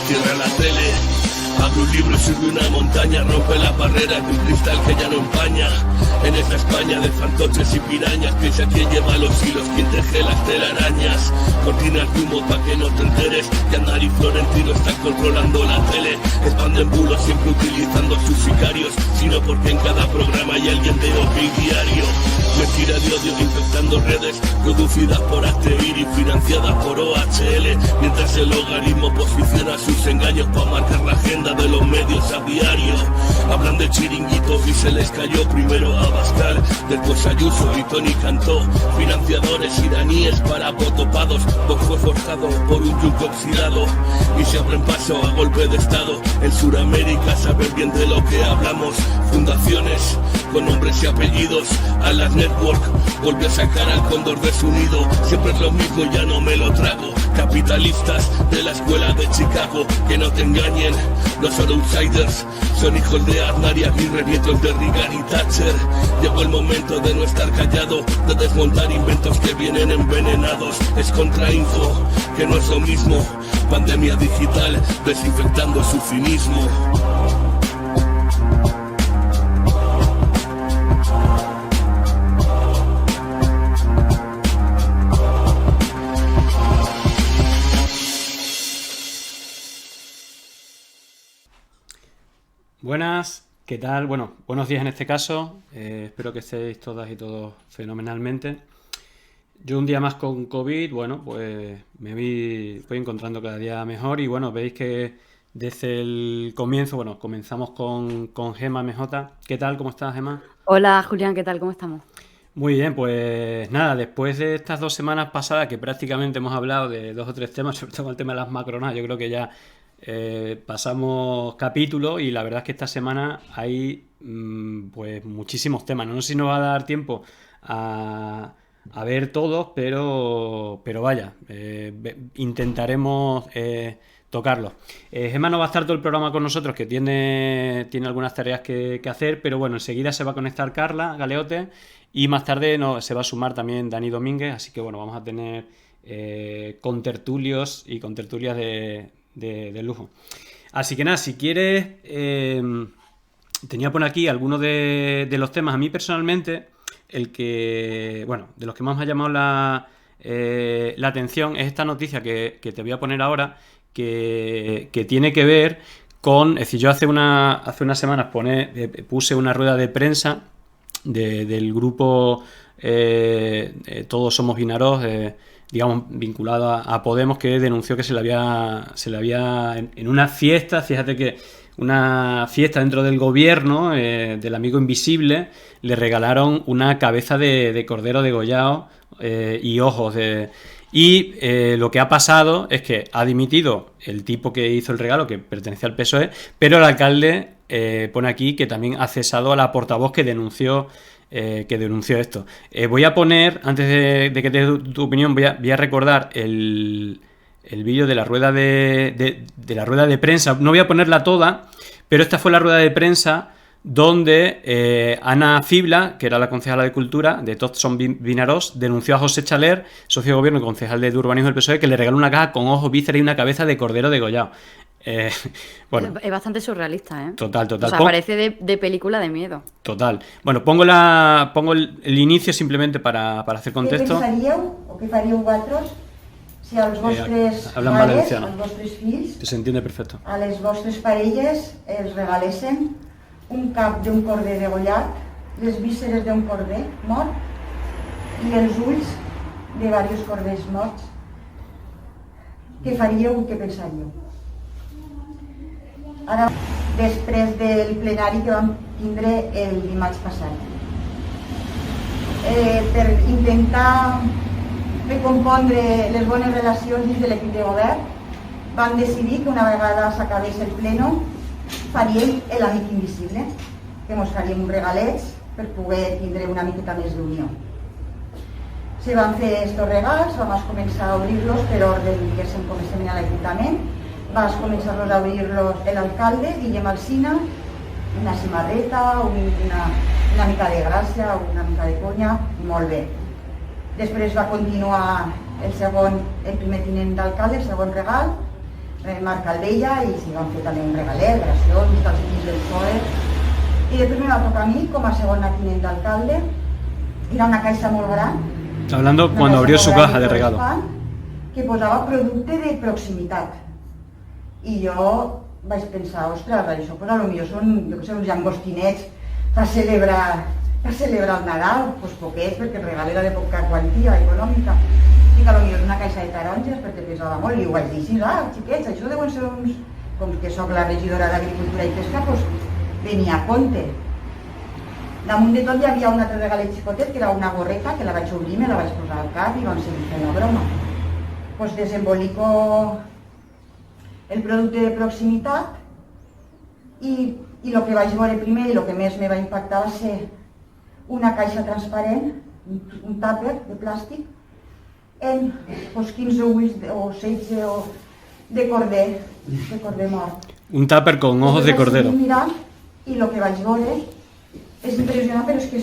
Cierra la tele, abre un libro y sube una montaña, rompe las barreras de un cristal que ya no empaña. En esta España de fantoches y pirañas, piensa quién lleva los hilos, quién teje las telarañas. Cortinas de humo pa' que no te enteres que Aznar y Florentino están controlando la tele. Expanden bulos siempre utilizando sus sicarios, sino porque en cada programa hay alguien de OPI diario. Mentira de odio infectando redes, producidas por Asteir y financiadas por OHL, mientras el logaritmo posiciona sus engaños para marcar la agenda de los medios a diario. Hablan de chiringuitos y se les cayó primero a Abascal, después Ayuso y Tony Cantó. Financiadores iraníes para potopados, Vox fue forjado por un yunque oxidado y se abren paso a golpe de estado. En Sudamérica saben bien de lo que hablamos. Fundaciones con nombres y apellidos, a las Network volvió a sacar al cóndor de su nido. Siempre es lo mismo, ya no me lo trago. Capitalistas de la escuela de Chicago, que no te engañen, no son outsiders, son hijos de Aznar y Aguirre, nietos de Reagan y Thatcher. Llegó el momento de no estar callado, de desmontar inventos que vienen envenenados. Es contrainfo, que no es lo mismo, pandemia digital desinfectando su cinismo. Buenas, ¿qué tal? Bueno, buenos días en este caso. Espero que estéis todas y todos fenomenalmente. Yo un día más con COVID, bueno, pues voy encontrando cada día mejor y bueno, veis que desde el comienzo, bueno, comenzamos con Gemma MJ. ¿Qué tal? ¿Cómo estás, Gemma? Hola, Julián, ¿qué tal? ¿Cómo estamos? Muy bien, pues nada, después de estas 2 semanas pasadas que prácticamente hemos hablado de 2 o 3 temas, sobre todo el tema de las macronas, yo creo que ya pasamos capítulo y la verdad es que esta semana hay pues muchísimos temas. No sé si nos va a dar tiempo a ver todos, pero vaya, intentaremos tocarlos. Gemma no va a estar todo el programa con nosotros, que tiene algunas tareas que hacer, pero bueno, enseguida se va a conectar Carla Galeote y más tarde se va a sumar también Dani Domínguez, así que bueno, vamos a tener contertulios y contertulias de lujo. Así que nada, si quieres, tenía por aquí algunos de los temas. A mí personalmente, el que, bueno, de los que más me ha llamado la atención es esta noticia que te voy a poner ahora, que tiene que ver con, es decir, yo hace unas semanas puse una rueda de prensa del grupo Todos Somos Vinarós, digamos, vinculado a Podemos, que denunció que se le había en una fiesta, fíjate que una fiesta dentro del gobierno del amigo invisible, le regalaron una cabeza de cordero degollado y ojos lo que ha pasado es que ha dimitido el tipo que hizo el regalo, que pertenecía al PSOE, pero el alcalde pone aquí que también ha cesado a la portavoz que denunció esto. Voy a poner, antes de que te dé tu opinión, voy a recordar el vídeo de la rueda de la rueda de prensa. No voy a ponerla toda, pero esta fue la rueda de prensa donde Ana Fibla, que era la concejala de Cultura de Tots Som Vinarós, denunció a José Chaler, socio de gobierno y concejal de urbanismo del PSOE, que le regaló una caja con ojos, vísceras y una cabeza de cordero degollado. Bueno, es bastante surrealista, ¿eh? Total. O sea, parece de película de miedo. Total. Bueno, pongo el inicio simplemente para hacer contexto. Què pensaríeu o què faríeu vosaltres si als vostres pares, als vostres fills, que se entiende perfecto, a les vostres parelles els regalessin un cap d'un corder degollat, les vísceres d'un corder mort i els ulls de diversos corders morts? Què faríeu i què pensaríeu? Ara, després del plenari que vam tindre el dimarts passat, per intentar recompondre les bones relacions dins de l'equip de govern, vam decidir que una vegada s'acabés el pleno faríem l'amic invisible, que mos faríem un regalet per poder tindre una miqueta més d'unió. Se van fer estos regals, vam començar a obrir-los per ordre, diguéssim, com estem a l'Ajuntament. Vas començar-los a obrir-los l'alcalde, Guillem Alsina, una cimarreta, una mica de gràcia, una mica de conya, molt bé. Després va continuar el primer tinent d'alcalde, el segon regal, Marc Calvella, i s'hi van fer també un regalet, gràcies, dels equips del PSOE. I després me va tocar a mi com a segona tinent d'alcalde. Era una caixa molt gran. Hablando cuando abrió su caja de regalo. Que posava producte de proximitat. I jo vaig pensar, ostres, això pues, potser són, jo què sé, uns llangostinets per celebrar el Nadal, doncs poquets, perquè el regal era de poca quantia econòmica. I que potser és una caixa de taronges, perquè pesava molt, i ho vaig dir així, xiquets, això deuen ser uns... Com que sóc la regidora d'Agricultura i Pesca, doncs venia a compte. Damunt de tot hi havia un altre regalet xicotet, que era una gorreta, que la vaig obrir, me la vaig posar al cap i vam seguir fent la broma. Doncs desembolico el producte de proximitat i el que vaig veure primer i el que més me va impactar va ser una caixa transparent, un tàper de plàstic, en 15 ulls o 16 de corder mort. Un tupper con ojos de cordero. I el que vaig veure és impressionant, però és que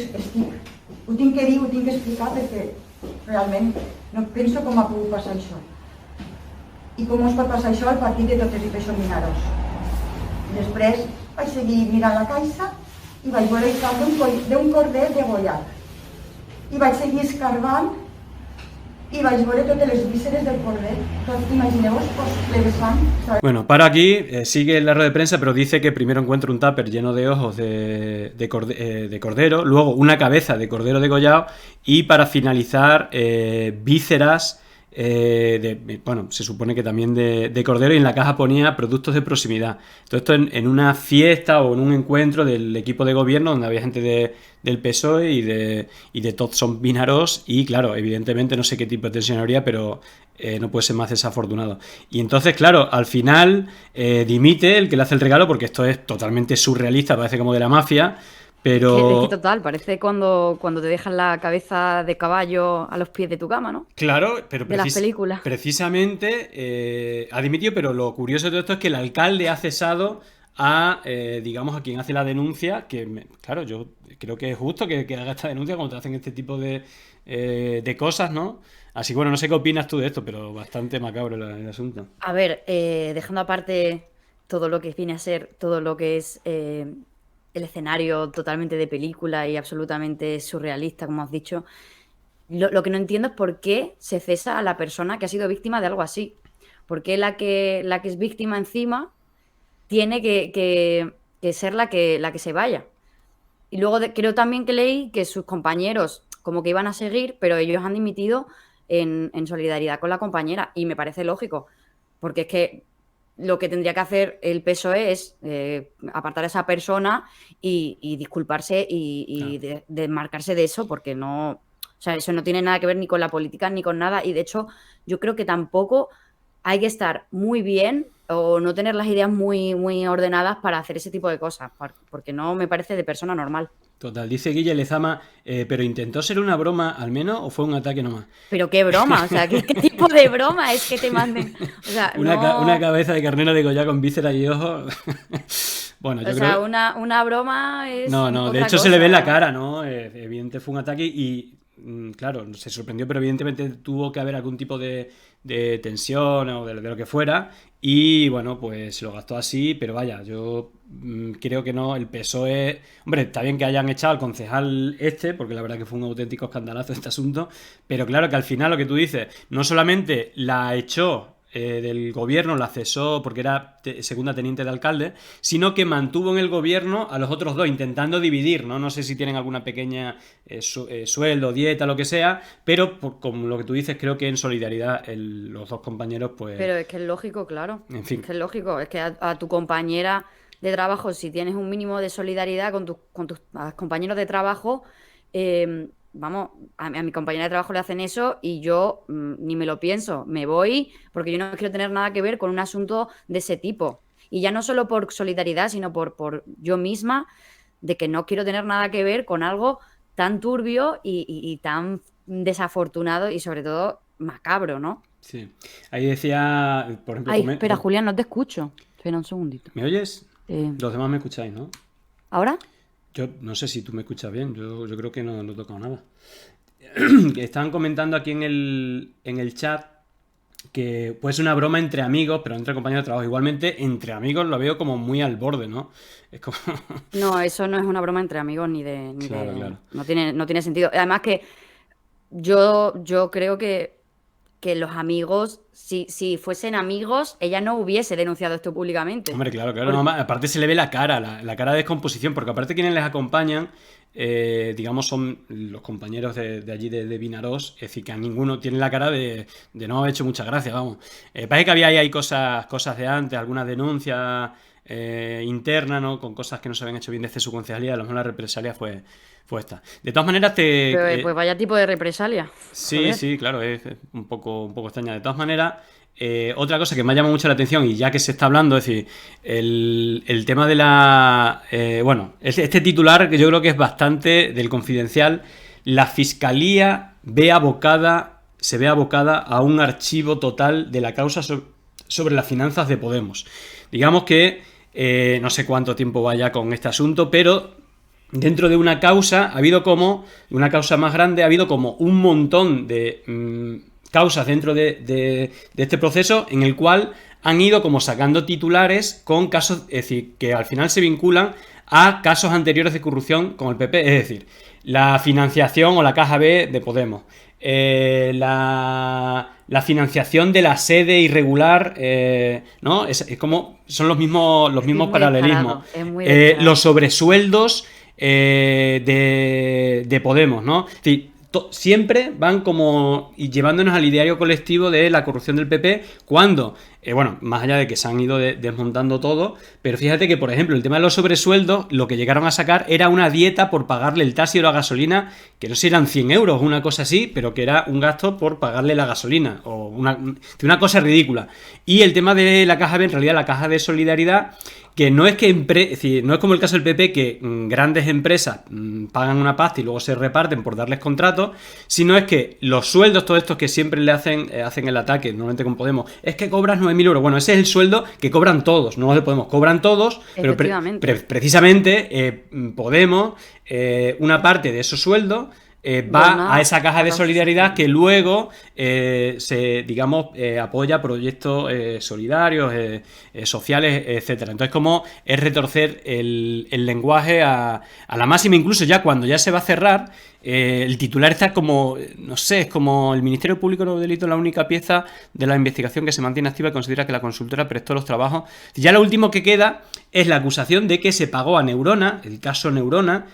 ho tinc que dir, ho tinc que explicar, perquè realment no penso com ha pogut passar això. I com us pot passar això al partit de totes i peixos minaros. Després vaig seguir mirant la caixa i vaig veure el cap d'un corder degollat. I vaig seguir escarbant y vais a ver todas las vísceras del corder. Entonces, imaginemos, pues, ple de sang. Bueno, para aquí, sigue la rueda de prensa, pero dice que primero encuentra un tupper lleno de ojos de cordero, luego una cabeza de cordero degollado y para finalizar vísceras, bueno, se supone que también de cordero, y en la caja ponía productos de proximidad. Todo esto en una fiesta o en un encuentro del equipo de gobierno donde había gente del PSOE y de Tots Som Vinaros, y claro, evidentemente no sé qué tipo de tensión habría, pero no puede ser más desafortunado. Y entonces, claro, al final dimite el que le hace el regalo, porque esto es totalmente surrealista, parece como de la mafia. Pero... Es que total, parece cuando te dejan la cabeza de caballo a los pies de tu cama, ¿no? Claro, pero de las películas. Precisamente ha dimitido, pero lo curioso de todo esto es que el alcalde ha cesado a, digamos, a quien hace la denuncia, que, claro, yo creo que es justo que haga esta denuncia cuando te hacen este tipo de cosas, ¿no? Así que, bueno, no sé qué opinas tú de esto, pero bastante macabro el asunto. A ver, dejando aparte todo lo que viene a ser, todo lo que es... el escenario totalmente de película y absolutamente surrealista, como has dicho. Lo que no entiendo es por qué se cesa a la persona que ha sido víctima de algo así. ¿Por qué la que es víctima encima tiene que ser la que se vaya? Y luego creo también que leí que sus compañeros como que iban a seguir, pero ellos han dimitido en solidaridad con la compañera. Y me parece lógico, porque es que lo que tendría que hacer el PSOE es apartar a esa persona y disculparse y claro, desmarcarse de eso, porque no, o sea, eso no tiene nada que ver ni con la política ni con nada. Y de hecho, yo creo que tampoco hay que estar muy bien o no tener las ideas muy, muy ordenadas para hacer ese tipo de cosas, porque no me parece de persona normal. Total, dice Guille Lezama, ¿pero intentó ser una broma al menos o fue un ataque nomás? ¿Pero qué broma? O sea, ¿qué tipo de broma es que te manden? O sea, una cabeza de carnero degollada con vísceras y ojos. Bueno, yo creo... una broma es... No, de hecho se le ve en la cara, ¿no? Evidente fue un ataque y, claro, se sorprendió, pero evidentemente tuvo que haber algún tipo de tensión o de lo que fuera, y bueno, pues se lo gastó así, pero vaya, yo creo que no, el PSOE... Hombre, está bien que hayan echado al concejal porque la verdad que fue un auténtico escandalazo este asunto, pero claro que al final lo que tú dices, no solamente la echó del gobierno, la cesó porque era segunda teniente de alcalde, sino que mantuvo en el gobierno a los otros dos, intentando dividir, ¿no? No sé si tienen alguna pequeña sueldo, dieta, lo que sea, pero como lo que tú dices, creo que en solidaridad los dos compañeros, pues... Pero es que es lógico, claro. En fin. Es que es lógico, es que a tu compañera de trabajo, si tienes un mínimo de solidaridad con tus compañeros de trabajo, vamos, a mi compañera de trabajo le hacen eso y yo ni me lo pienso, me voy porque yo no quiero tener nada que ver con un asunto de ese tipo. Y ya no solo por solidaridad, sino por yo misma, de que no quiero tener nada que ver con algo tan turbio y tan desafortunado y sobre todo macabro, ¿no? Sí. Ahí decía, por ejemplo... Ay, espera, Julián, no te escucho. Espera un segundito. ¿Me oyes? Los demás me escucháis, ¿no? ¿Ahora? Yo no sé si tú me escuchas bien, yo creo que no he tocado nada. que estaban comentando aquí en el chat que puede ser una broma entre amigos, pero entre compañeros de trabajo. Igualmente, entre amigos lo veo como muy al borde, ¿no? Es como... No, eso no es una broma entre amigos Claro, claro. No tiene sentido. Además que yo creo que los amigos, si fuesen amigos, ella no hubiese denunciado esto públicamente. Hombre, claro, no, aparte se le ve la cara, la cara de descomposición, porque aparte quienes les acompañan, digamos, son los compañeros de allí de Vinarós, es decir, que a ninguno tiene la cara de no haber hecho muchas gracias, vamos. Parece que había ahí cosas de antes, algunas denuncias internas, ¿no? Con cosas que no se habían hecho bien desde su concejalía, a lo mejor la represalia fue esta. De todas maneras, Pero, pues vaya tipo de represalia. Sí, Joder. sí, claro, es un poco extraña. De todas maneras, otra cosa que me ha llamado mucho la atención, y ya que se está hablando, es decir, el tema de la... bueno, este titular que yo creo que es bastante del Confidencial. La Fiscalía se ve abocada a un archivo total de la causa sobre las finanzas de Podemos. Digamos que no sé cuánto tiempo vaya con este asunto, pero... Dentro de una causa una causa más grande, ha habido como un montón de causas dentro de este proceso en el cual han ido como sacando titulares con casos, es decir, que al final se vinculan a casos anteriores de corrupción con el PP, es decir, la financiación o la caja B de Podemos, la financiación de la sede irregular, ¿no? Es como son los mismos paralelismos. Los sobresueldos de Podemos, ¿no? Es decir, siempre van como llevándonos al ideario colectivo de la corrupción del PP cuando, bueno, más allá de que se han ido desmontando todo, pero fíjate que, por ejemplo, el tema de los sobresueldos, lo que llegaron a sacar era una dieta por pagarle el taxi o la gasolina, que no sé si eran 100 euros, una cosa así, pero que era un gasto por pagarle la gasolina, o una cosa ridícula. Y el tema de la caja B, en realidad la caja de solidaridad, que no es es decir, no es como el caso del PP, que grandes empresas pagan una pasta y luego se reparten por darles contratos, sino es que los sueldos, todos estos que siempre le hacen el ataque, normalmente con Podemos, es que cobras 9.000 euros. Bueno, ese es el sueldo que cobran todos, no los de Podemos, cobran todos, pero precisamente Podemos, una parte de esos sueldos va a esa caja de solidaridad que luego apoya proyectos solidarios, sociales, etcétera. Entonces, como es retorcer el lenguaje a la máxima, incluso ya cuando ya se va a cerrar, el titular está como, no sé, es como el Ministerio Público de Delito es la única pieza de la investigación que se mantiene activa y considera que la consultora prestó los trabajos. Ya lo último que queda es la acusación de que se pagó a Neurona, el caso Neurona,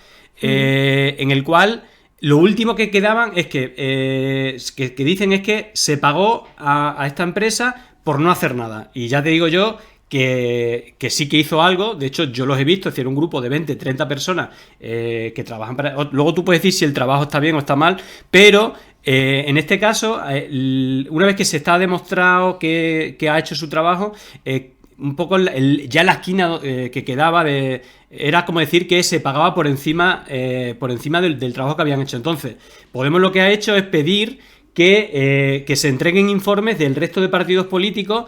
en el cual... Lo último que quedaban es que dicen es que se pagó a esta empresa por no hacer nada. Y ya te digo yo que sí que hizo algo. De hecho, yo los he visto, es decir, un grupo de 20, 30 personas que trabajan para... Luego tú puedes decir si el trabajo está bien o está mal, pero en este caso, una vez que se está demostrado que ha hecho su trabajo... un poco ya la esquina que quedaba era como decir que se pagaba por encima del trabajo que habían hecho. Entonces, Podemos lo que ha hecho es pedir que se entreguen informes del resto de partidos políticos,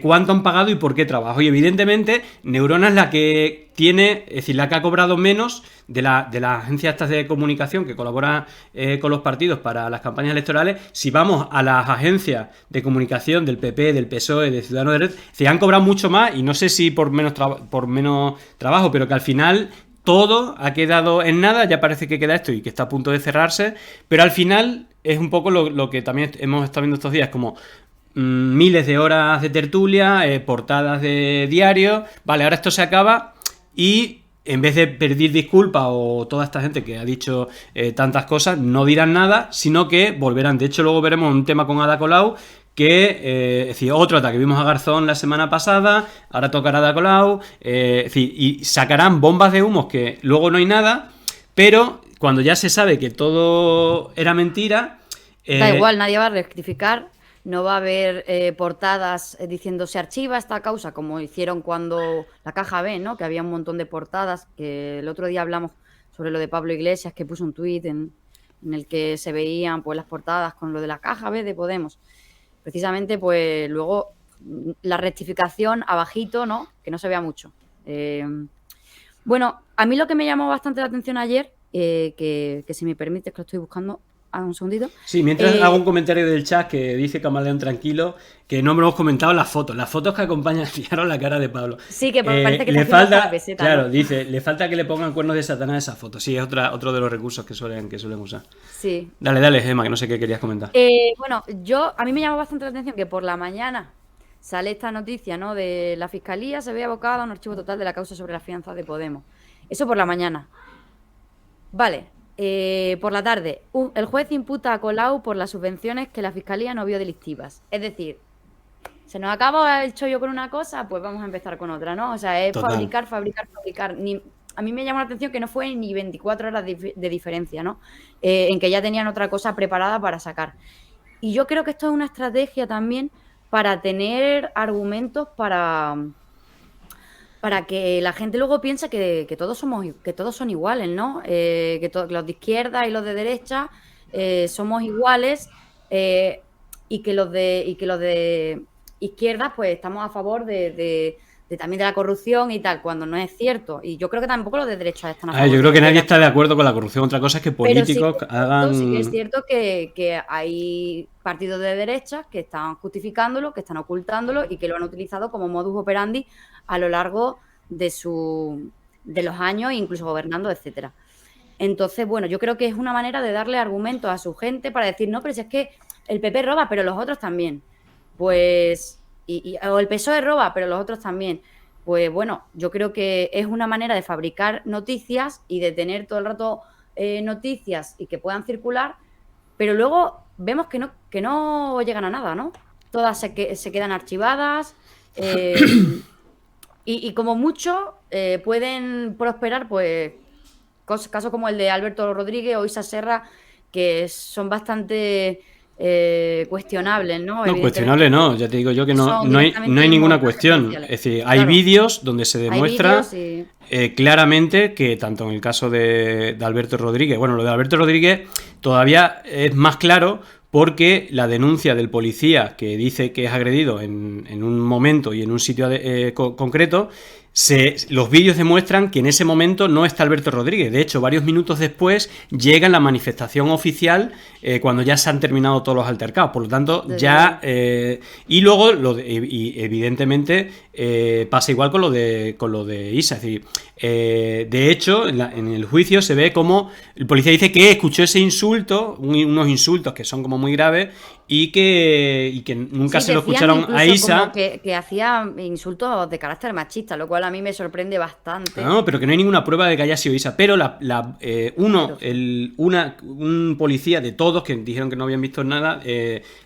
cuánto han pagado y por qué trabajo. Y evidentemente Neurona es la que tiene, es decir, la que ha cobrado menos de las agencias estas de comunicación que colaboran con los partidos para las campañas electorales. Si vamos a las agencias de comunicación del PP, del PSOE, de Ciudadanos de Red, se han cobrado mucho más, y no sé si por menos trabajo, pero que al final todo ha quedado en nada. Ya parece que queda esto y que está a punto de cerrarse, pero al final es un poco lo que también hemos estado viendo estos días, como miles de horas de tertulia, portadas de diarios. Vale, ahora esto se acaba y en vez de pedir disculpas o toda esta gente que ha dicho tantas cosas, no dirán nada, sino que volverán. De hecho, luego veremos un tema con Ada Colau, que, es decir, otro ataque. Vimos a Garzón la semana pasada, ahora tocará Ada Colau, es decir, y sacarán bombas de humos que luego no hay nada, pero cuando ya se sabe que todo era mentira... Da igual, nadie va a rectificar. No va a haber portadas diciendo se archiva esta causa, como hicieron cuando la caja B, ¿no? Que había un montón de portadas, que el otro día hablamos sobre lo de Pablo Iglesias, que puso un tuit en el que se veían pues las portadas con lo de la caja B de Podemos. Precisamente, pues luego la rectificación abajito, ¿no? Que no se vea mucho. Bueno, a mí lo que me llamó bastante la atención ayer, que si me permites, que lo estoy buscando, un segundito. Sí, mientras hago un comentario del chat que dice Camaleón tranquilo, que no me hemos comentado las fotos que acompañan, fijaros la cara de Pablo. Sí, que parece que le está haciendo falta, la peseta, claro, ¿no? dice, le falta que le pongan cuernos de Satanás a esa foto. Sí, es otro de los recursos que suelen usar. Sí. Dale, Gemma, que no sé qué querías comentar. Bueno, a mí me llamó bastante la atención que por la mañana sale esta noticia, ¿no? De la Fiscalía se ve abocada a un archivo total de la causa sobre las fianzas de Podemos. Eso por la mañana. Vale. Por la tarde, el juez imputa a Colau por las subvenciones que la Fiscalía no vio delictivas. Es decir, se nos acaba el chollo con una cosa, pues vamos a empezar con otra, ¿no? O sea, es Total. fabricar. A mí me llamó la atención que no fue ni 24 horas de diferencia, ¿no? En que ya tenían otra cosa preparada para sacar. Y yo creo que esto es una estrategia también para tener argumentos para que la gente luego piense que todos son iguales, ¿no? Que los de izquierda y los de derecha somos iguales, y que los de izquierda pues estamos a favor también de la corrupción y tal, cuando no es cierto. Y yo creo que tampoco los de derecha están a favor. Yo creo que de nadie la está de acuerdo con la corrupción. Otra cosa es que políticos hagan... Sí que es cierto que hay partidos de derecha que están justificándolo, que están ocultándolo y que lo han utilizado como modus operandi a lo largo de los años, incluso gobernando, etcétera. Entonces, bueno, yo creo que es una manera de darle argumentos a su gente para decir, no, pero si es que el PP roba, pero los otros también. Pues... o el PSOE roba, pero los otros también. Pues bueno, yo creo que es una manera de fabricar noticias y de tener todo el rato noticias y que puedan circular, pero luego vemos que no llegan a nada, ¿no? Todas se quedan archivadas y como mucho pueden prosperar, pues casos como el de Alberto Rodríguez o Isa Serra, que son bastante... cuestionables, ¿no? No, cuestionable no, ya te digo yo que no hay ninguna cuestión. Es decir, hay Claro. vídeos donde se demuestra Hay vídeos claramente que tanto en el caso de Alberto Rodríguez, bueno, lo de Alberto Rodríguez todavía es más claro porque la denuncia del policía que dice que es agredido en un momento y en un sitio concreto, los vídeos demuestran que en ese momento no está Alberto Rodríguez. De hecho, varios minutos después llega la manifestación oficial cuando ya se han terminado todos los altercados. Por lo tanto, ya... y luego, y evidentemente, pasa igual con lo de Isa. Es decir, de hecho, en el juicio se ve como el policía dice que escuchó ese insulto, unos insultos que son como muy graves, y que nunca se lo escucharon a Isa. Como que hacía insultos de carácter machista, lo cual a mí me sorprende bastante. No, pero que no hay ninguna prueba de que haya sido Isa. Pero un policía de todos que dijeron que no habían visto nada,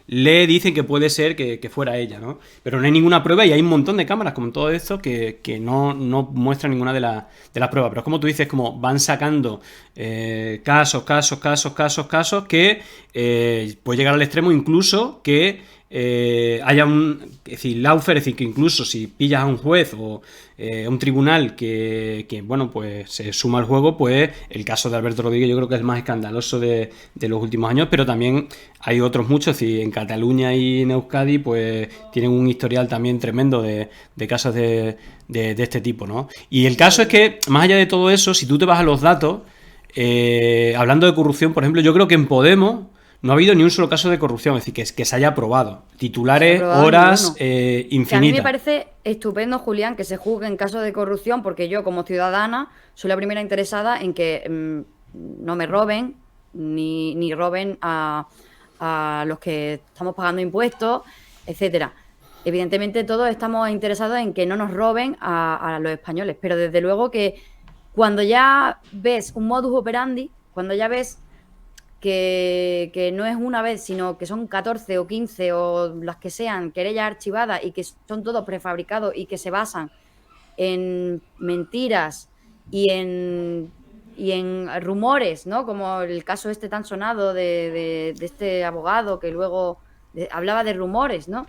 le dicen que puede ser que fuera ella, ¿no? Pero no hay ninguna prueba y hay un montón de cámaras, como en todo esto, que no muestran ninguna de las pruebas. Pero es como tú dices, como van sacando casos que puede llegar al extremo incluso que haya es decir, Laufer, es decir, que incluso si pillas a un juez o un tribunal que bueno, pues se suma al juego, pues el caso de Alberto Rodríguez yo creo que es el más escandaloso de los últimos años, pero también hay otros muchos, es decir, en Cataluña y en Euskadi pues tienen un historial también tremendo de casos de este tipo, ¿no? Y el caso es que, más allá de todo eso, si tú te vas a los datos, hablando de corrupción, por ejemplo, yo creo que en Podemos no ha habido ni un solo caso de corrupción, es decir, que se haya aprobado. Titulares, horas infinitas. Que a mí me parece estupendo, Julián, que se juzgue en caso de corrupción, porque yo, como ciudadana, soy la primera interesada en que no me roben, ni roben a los que estamos pagando impuestos, etcétera. Evidentemente, todos estamos interesados en que no nos roben a los españoles, pero desde luego que cuando ya ves un modus operandi, cuando ya ves que no es una vez, sino que son 14 o 15 o las que sean querellas archivadas y que son todos prefabricados y que se basan en mentiras y en rumores, ¿no? Como el caso este tan sonado de este abogado que luego hablaba de rumores, ¿no?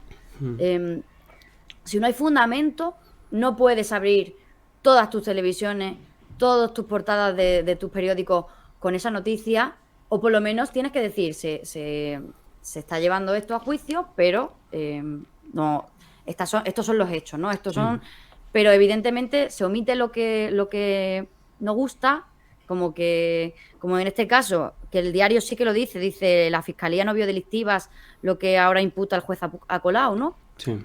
Si no hay fundamento, no puedes abrir todas tus televisiones, todas tus portadas de tus periódicos con esa noticia. O por lo menos tienes que decir, se está llevando esto a juicio, pero no, estos son los hechos, ¿no? Estos son, pero evidentemente se omite lo que no gusta como en este caso, que el diario sí que lo dice la Fiscalía no vio delictivas lo que ahora imputa el juez a Colau, ¿no? Sí.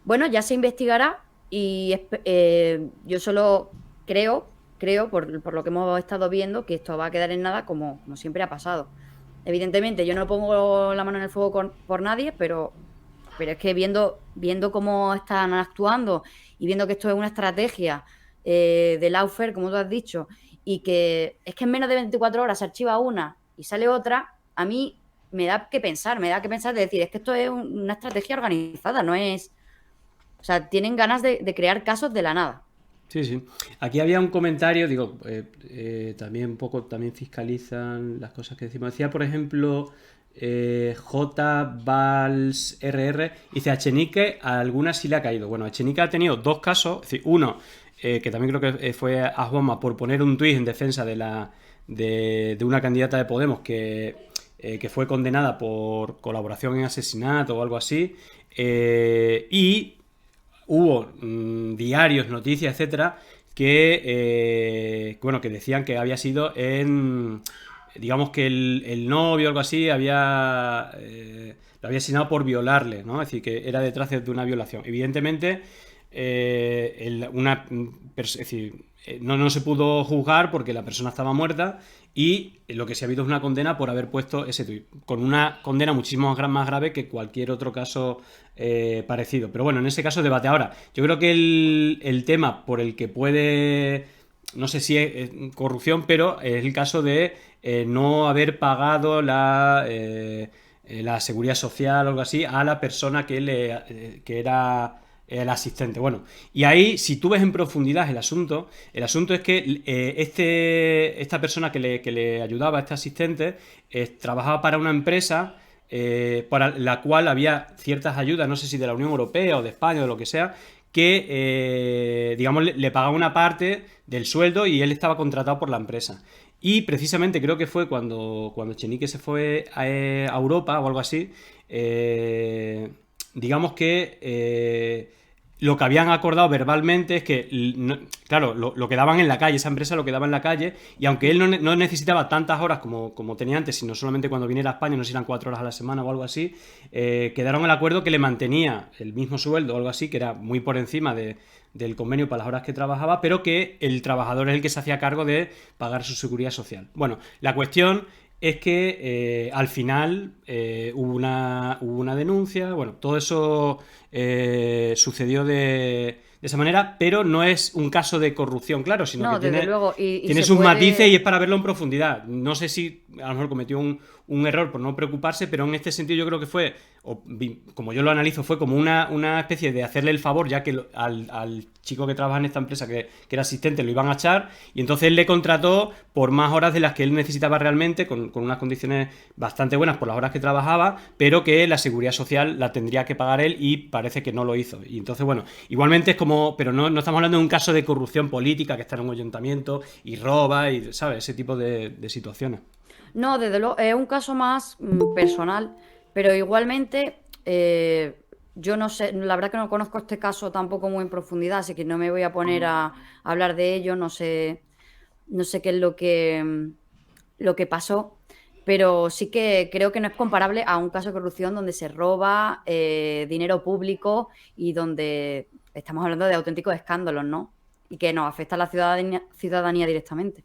Bueno, ya se investigará y yo solo creo por lo que hemos estado viendo, que esto va a quedar en nada como siempre ha pasado. Evidentemente, yo no pongo la mano en el fuego por nadie, pero es que viendo cómo están actuando y viendo que esto es una estrategia de Lawfare, como tú has dicho, y que es que en menos de 24 horas se archiva una y sale otra, a mí me da que pensar de decir, es que esto es una estrategia organizada, no es... O sea, tienen ganas de crear casos de la nada. Sí, sí. Aquí había un comentario, digo, también un poco, también fiscalizan las cosas que decimos. Decía, por ejemplo, J. Vals RR, dice, a Echenique a algunas sí le ha caído. Bueno, Echenique ha tenido dos casos, es decir, uno, que también creo que fue a Juanma por poner un tuit en defensa de una candidata de Podemos que fue condenada por colaboración en asesinato o algo así, y hubo diarios, noticias, etcétera, que decían que había sido digamos que el novio o algo así lo había asesinado por violarle, ¿no? Es decir, que era detrás de una violación. Evidentemente, no se pudo juzgar porque la persona estaba muerta, y lo que sí ha habido es una condena por haber puesto ese tuit, con una condena muchísimo más grave que cualquier otro caso parecido. Pero bueno, en ese caso debate. Ahora, yo creo que el tema por el que puede, no sé si es corrupción, pero es el caso de no haber pagado la seguridad social o algo así a la persona que era el asistente. Bueno, y ahí, si tú ves en profundidad el asunto es que esta persona que le ayudaba, este asistente, trabajaba para una empresa para la cual había ciertas ayudas, no sé si de la Unión Europea o de España o de lo que sea, que digamos le pagaba una parte del sueldo y él estaba contratado por la empresa. Y precisamente creo que fue cuando Echenique se fue a Europa o algo así, digamos que lo que habían acordado verbalmente es que, claro, lo quedaban en la calle, esa empresa lo quedaba en la calle, y aunque él no necesitaba tantas horas como tenía antes, sino solamente cuando viniera a España, no sé si eran 4 horas a la semana o algo así, quedaron el acuerdo que le mantenía el mismo sueldo o algo así, que era muy por encima del convenio para las horas que trabajaba, pero que el trabajador es el que se hacía cargo de pagar su seguridad social. Bueno, la cuestión es que al final hubo una denuncia, bueno, todo eso sucedió de esa manera, pero no es un caso de corrupción, claro, sino No, que desde luego. Y tiene se sus puede... matices y es para verlo en profundidad. No sé si a lo mejor cometió un error por no preocuparse, pero en este sentido yo creo que fue, como yo lo analizo, fue como una especie de hacerle el favor, ya que al chico que trabaja en esta empresa, que era asistente, lo iban a echar, y entonces él le contrató por más horas de las que él necesitaba realmente, con unas condiciones bastante buenas por las horas que trabajaba, pero que la seguridad social la tendría que pagar él, y parece que no lo hizo. Y entonces, bueno, igualmente es como, pero no estamos hablando de un caso de corrupción política, que está en un ayuntamiento y roba, y ¿sabes? Ese tipo de situaciones. No, desde luego, es un caso más personal, pero igualmente yo no sé, la verdad que no conozco este caso tampoco muy en profundidad, así que no me voy a poner a hablar de ello, no sé qué es lo que pasó, pero sí que creo que no es comparable a un caso de corrupción donde se roba dinero público y donde estamos hablando de auténticos escándalos, ¿no? Y que nos afecta a la ciudadanía directamente.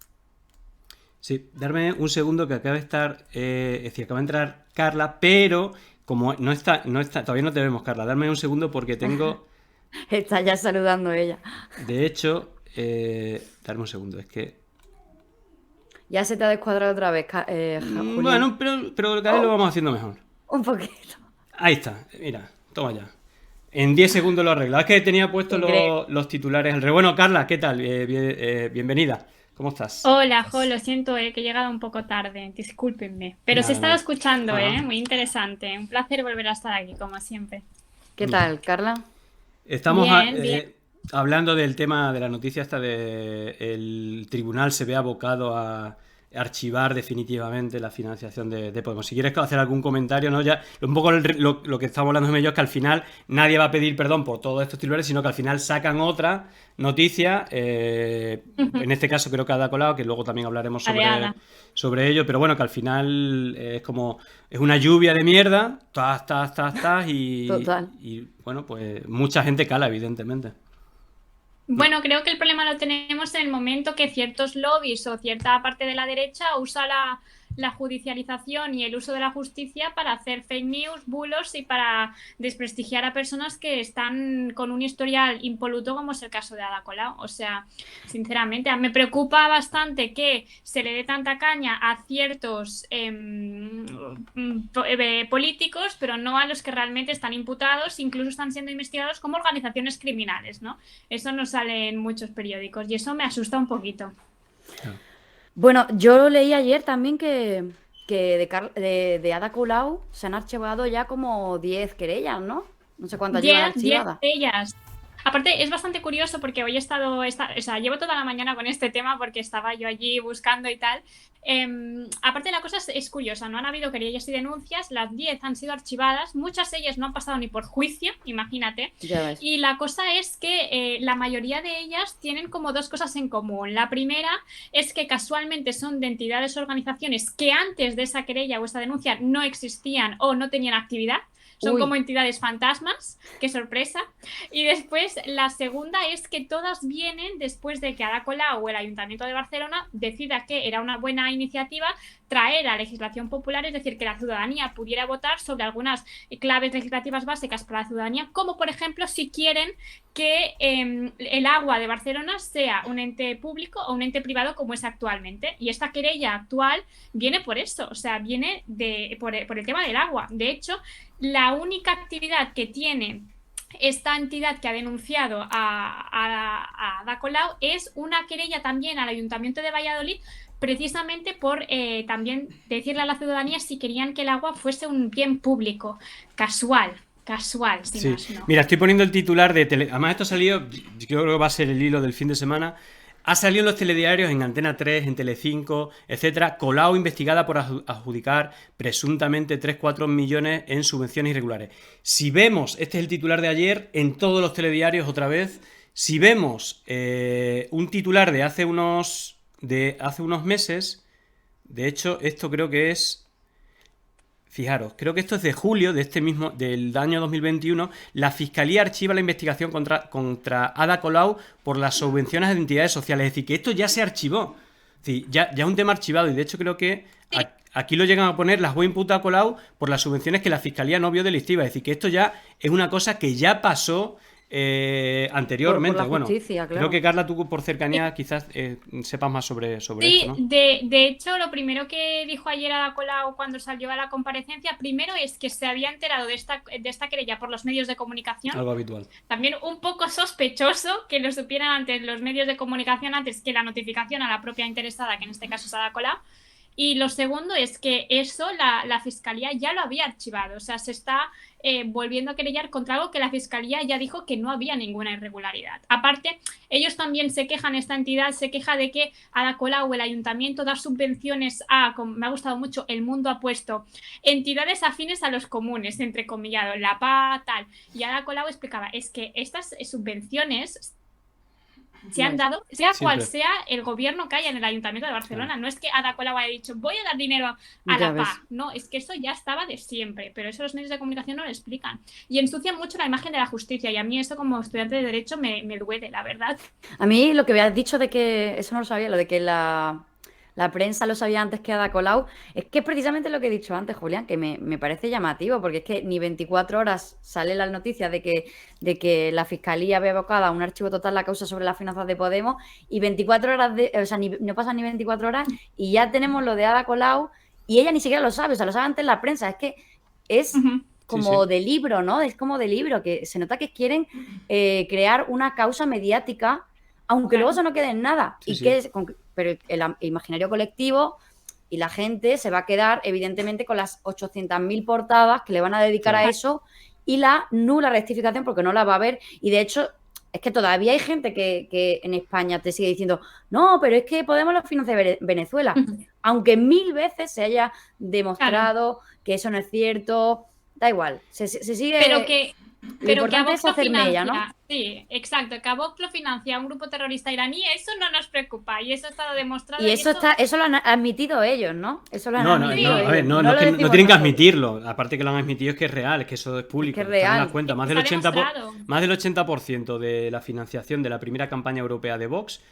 Sí, darme un segundo, que acaba de estar, es decir, acaba de entrar Carla, pero como no está, todavía no te vemos, Carla. Darme un segundo porque tengo, Está ya saludando ella. de hecho, darme un segundo, es que, Ya se te ha descuadrado otra vez, Julián. bueno, pero cada vez lo vamos haciendo mejor. Un poquito. Ahí está, mira, toma ya. En 10 segundos lo arreglo. Es que tenía puestos Increíble. los titulares al revés. Bueno, Carla, ¿qué tal? Bienvenida. ¿Cómo estás? Hola, Jo, lo siento, que he llegado un poco tarde, discúlpenme. Pero se Nada, estaba nada. escuchando, Ajá. muy interesante. Un placer volver a estar aquí, como siempre. ¿Qué tal, Carla? Estamos Bien. hablando del tema de la noticia esta de el tribunal se ve abocado a archivar definitivamente la financiación de Podemos. Si quieres hacer algún comentario, ¿no? Ya, un poco lo que estamos hablando de ellos es que al final nadie va a pedir perdón por todos estos titulares, sino que al final sacan otra noticia, en este caso creo que Ada Colau, que luego también hablaremos sobre ello, pero bueno, que al final es como, es una lluvia de mierda, y bueno, pues mucha gente cala, evidentemente. Bueno, creo que el problema lo tenemos en el momento que ciertos lobbies o cierta parte de la derecha usa la judicialización y el uso de la justicia para hacer fake news, bulos y para desprestigiar a personas que están con un historial impoluto, como es el caso de Ada Colau. O sea, sinceramente, me preocupa bastante que se le dé tanta caña a ciertos políticos, pero no a los que realmente están imputados, incluso están siendo investigados como organizaciones criminales, ¿no? Eso no sale en muchos periódicos y eso me asusta un poquito. Bueno, yo leí ayer también que de Ada Colau se han archivado ya como 10 querellas, ¿no? No sé cuántas llevan archivadas. 10 de ellas. Aparte, es bastante curioso porque hoy he estado, o sea, llevo toda la mañana con este tema porque estaba yo allí buscando y tal. Aparte, la cosa es curiosa, no han habido querellas y denuncias, las 10 han sido archivadas, muchas de ellas no han pasado ni por juicio, imagínate. Ya ves. Y la cosa es que la mayoría de ellas tienen como dos cosas en común. La primera es que casualmente son de entidades o organizaciones que antes de esa querella o esa denuncia no existían o no tenían actividad. Son como entidades fantasmas, qué sorpresa. Y después, la segunda es que todas vienen después de que Ada Colau o el Ayuntamiento de Barcelona decida que era una buena iniciativa traer a legislación popular, es decir, que la ciudadanía pudiera votar sobre algunas claves legislativas básicas para la ciudadanía, como por ejemplo si quieren que el agua de Barcelona sea un ente público o un ente privado como es actualmente. Y esta querella actual viene por eso, o sea, viene por el tema del agua. De hecho, la única actividad que tiene esta entidad que ha denunciado a Ada Colau es una querella también al Ayuntamiento de Valladolid, precisamente por también decirle a la ciudadanía si querían que el agua fuese un bien público. Casual, sin más, ¿no? Mira, estoy poniendo el titular de además esto ha salido, yo creo que va a ser el hilo del fin de semana. Ha salido en los telediarios, en Antena 3, en Telecinco, etcétera. Colau investigada por adjudicar presuntamente 3-4 millones en subvenciones irregulares. Si vemos, este es el titular de ayer, en todos los telediarios otra vez. Si vemos un titular de hace unos meses, de hecho, esto creo que es... Fijaros, creo que esto es de julio del año 2021. La Fiscalía archiva la investigación contra Ada Colau por las subvenciones a entidades sociales. Es decir, que esto ya se archivó. Es decir, ya es un tema archivado. Y de hecho creo que aquí lo llegan a poner, las voy a imputar a Colau por las subvenciones que la Fiscalía no vio delictiva. Es decir, que esto ya es una cosa que ya pasó anteriormente. Por la justicia, claro. Creo que Carla, tú por cercanía quizás sepas más sobre esto, ¿no? De hecho, lo primero que dijo ayer Ada Colau cuando salió a la comparecencia, primero es que se había enterado de esta querella por los medios de comunicación. Algo habitual. También un poco sospechoso que lo supieran antes los medios de comunicación antes que la notificación a la propia interesada, que en este caso es Ada Colau. Y lo segundo es que eso la Fiscalía ya lo había archivado, o sea, se está volviendo a querellar contra algo que la Fiscalía ya dijo que no había ninguna irregularidad. Aparte, ellos también se quejan, esta entidad se queja de que Ada Colau o el Ayuntamiento da subvenciones a, como me ha gustado mucho, El Mundo ha puesto, entidades afines a los comunes, entrecomillado, la PA, tal. Y Ada Colau explicaba, es que estas subvenciones se han dado, sea cual sea el gobierno que haya en el Ayuntamiento de Barcelona. No es que Ada Colau haya dicho, voy a dar dinero a la PA. No, es que eso ya estaba de siempre, pero eso los medios de comunicación no lo explican. Y ensucian mucho la imagen de la justicia, y a mí eso como estudiante de Derecho me duele, la verdad. A mí lo que habías dicho de que, eso no lo sabía, lo de que la prensa lo sabía antes que Ada Colau, es que es precisamente lo que he dicho antes, Julián, que me parece llamativo, porque es que ni 24 horas sale la noticia de que la Fiscalía ve abocada a un archivo total la causa sobre las finanzas de Podemos, y 24 horas, o sea, no pasan ni 24 horas y ya tenemos lo de Ada Colau y ella ni siquiera lo sabe, o sea, lo sabe antes la prensa, es que es... como de libro, ¿no? Es como de libro, que se nota que quieren crear una causa mediática, aunque luego eso no quede en nada. Pero el imaginario colectivo y la gente se va a quedar, evidentemente, con las 800.000 portadas que le van a dedicar a eso y la nula rectificación, porque no la va a ver. Y de hecho, Es que todavía hay gente que en España te sigue diciendo, no, pero es que Podemos lo financia Venezuela. Aunque 1000 veces se haya demostrado que eso no es cierto, da igual. Se sigue. Pero que Lo importante es hacer mella, ¿no? Sí, exacto, que a Vox lo financia un grupo terrorista iraní, eso no nos preocupa y eso ha estado demostrado. Y eso lo han admitido ellos, ¿no? Eso lo han No, admitido ellos. a ver, no lo es que no decimos tienen que nosotros. admitirlo. Aparte que lo han admitido es que es real, es que eso es público. Es que es están en real. las cuentas. Más Está demostrado. Más del 80% de la financiación de la primera campaña europea de Vox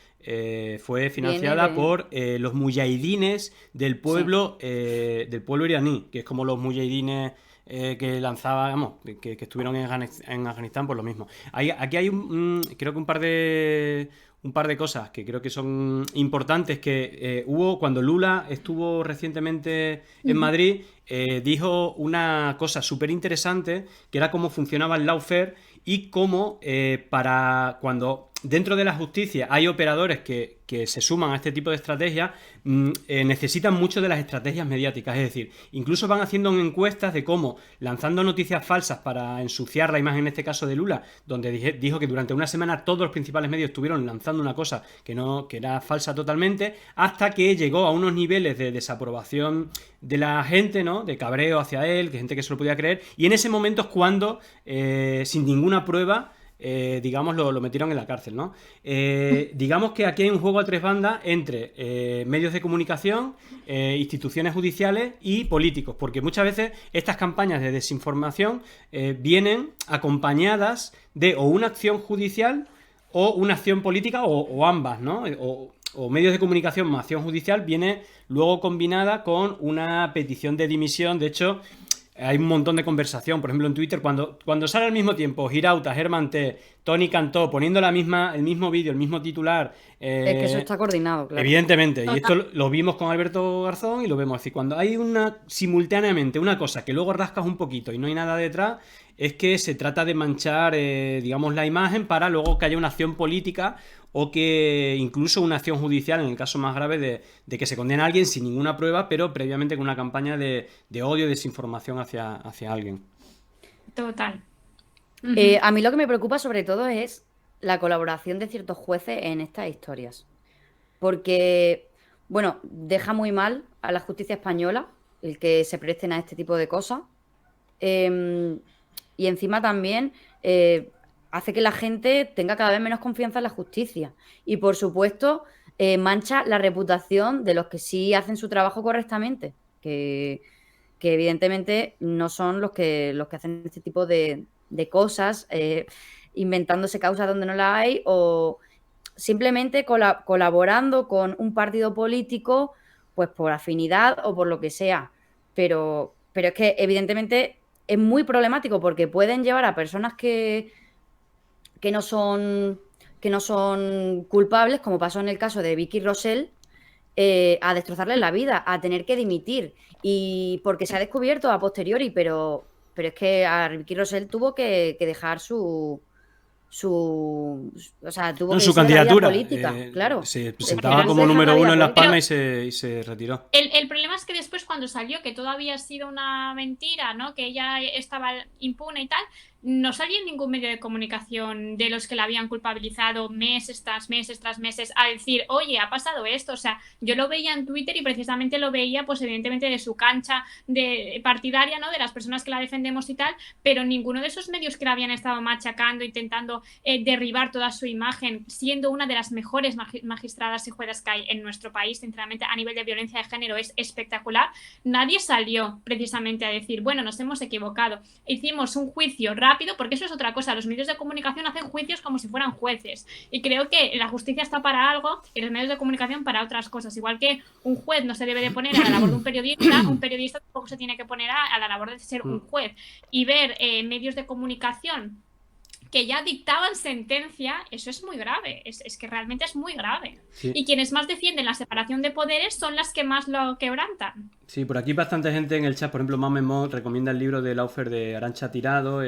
fue financiada Viene de- por los mujahidines del pueblo iraní, que es como los mujahidines que lanzaba, vamos, que estuvieron en Afganistán, por lo mismo. Aquí hay creo que un par de cosas que creo que son importantes que hubo cuando Lula estuvo recientemente en Madrid, dijo una cosa súper interesante que era cómo funcionaba el lawfare y cómo para cuando dentro de la justicia hay operadores que se suman a este tipo de estrategias, necesitan mucho de las estrategias mediáticas, es decir, incluso van haciendo encuestas de cómo, lanzando noticias falsas para ensuciar la imagen, en este caso de Lula, donde dijo que durante una semana todos los principales medios estuvieron lanzando una cosa que era falsa totalmente, hasta que llegó a unos niveles de desaprobación de la gente, ¿no? De cabreo hacia él, que gente que se lo podía creer, y en ese momento es cuando, sin ninguna prueba, digamos, lo metieron en la cárcel, ¿no? Digamos que aquí hay un juego a tres bandas entre medios de comunicación, instituciones judiciales y políticos, porque muchas veces estas campañas de desinformación vienen acompañadas de o una acción judicial o una acción política o ambas, ¿no? O medios de comunicación más acción judicial viene luego combinada con una petición de dimisión. De hecho, hay un montón de conversación, por ejemplo en Twitter, cuando sale al mismo tiempo Girauta, Germán T, Tony Cantó, poniendo el mismo vídeo, el mismo titular. Es que eso está coordinado, claro. Evidentemente, y esto lo vimos con Alberto Garzón y lo vemos así. Cuando hay simultáneamente una cosa que luego rascas un poquito y no hay nada detrás, es que se trata de manchar, digamos, la imagen para luego que haya una acción política o que incluso una acción judicial, en el caso más grave de que se condene a alguien sin ninguna prueba, pero previamente con una campaña de odio y desinformación hacia alguien. Total. A mí lo que me preocupa sobre todo es la colaboración de ciertos jueces en estas historias. Porque, bueno, deja muy mal a la justicia española el que se presten a este tipo de cosas. Y encima también hace que la gente tenga cada vez menos confianza en la justicia. Y, por supuesto, mancha la reputación de los que sí hacen su trabajo correctamente. Que evidentemente no son los que hacen este tipo de cosas, inventándose causas donde no la hay o simplemente colaborando con un partido político, pues por afinidad o por lo que sea. Pero es que evidentemente es muy problemático porque pueden llevar a personas que no son culpables, como pasó en el caso de Vicky Rosell, a destrozarles la vida, a tener que dimitir. Y porque se ha descubierto a posteriori, pero es que a Vicky Rosell tuvo que dejar su candidatura política, claro. Se presentaba como número 1 en Las Palmas y se retiró. El problema es que después, cuando salió, que todo había sido una mentira, ¿no? Que ella estaba impune y tal, no salía en ningún medio de comunicación de los que la habían culpabilizado meses tras meses a decir, oye, ha pasado esto. O sea, yo lo veía en Twitter y precisamente lo veía, pues evidentemente, de su cancha de partidaria, ¿no? De las personas que la defendemos y tal, pero ninguno de esos medios que la habían estado machacando, intentando derribar toda su imagen, siendo una de las mejores magistradas y juezas que hay en nuestro país, sinceramente, a nivel de violencia de género es espectacular. Nadie salió precisamente a decir, bueno, nos hemos equivocado. Hicimos un juicio rápido, porque eso es otra cosa. Los medios de comunicación hacen juicios como si fueran jueces. Y creo que la justicia está para algo y los medios de comunicación para otras cosas. Igual que un juez no se debe de poner a la labor de un periodista tampoco se tiene que poner a la labor de ser un juez. Y ver medios de comunicación que ya dictaban sentencia, eso es muy grave, es que realmente es muy grave. Sí. Y quienes más defienden la separación de poderes son las que más lo quebrantan. Sí, por aquí bastante gente en el chat, por ejemplo, Mamemont recomienda el libro de Lawfare de Arantxa Tirado,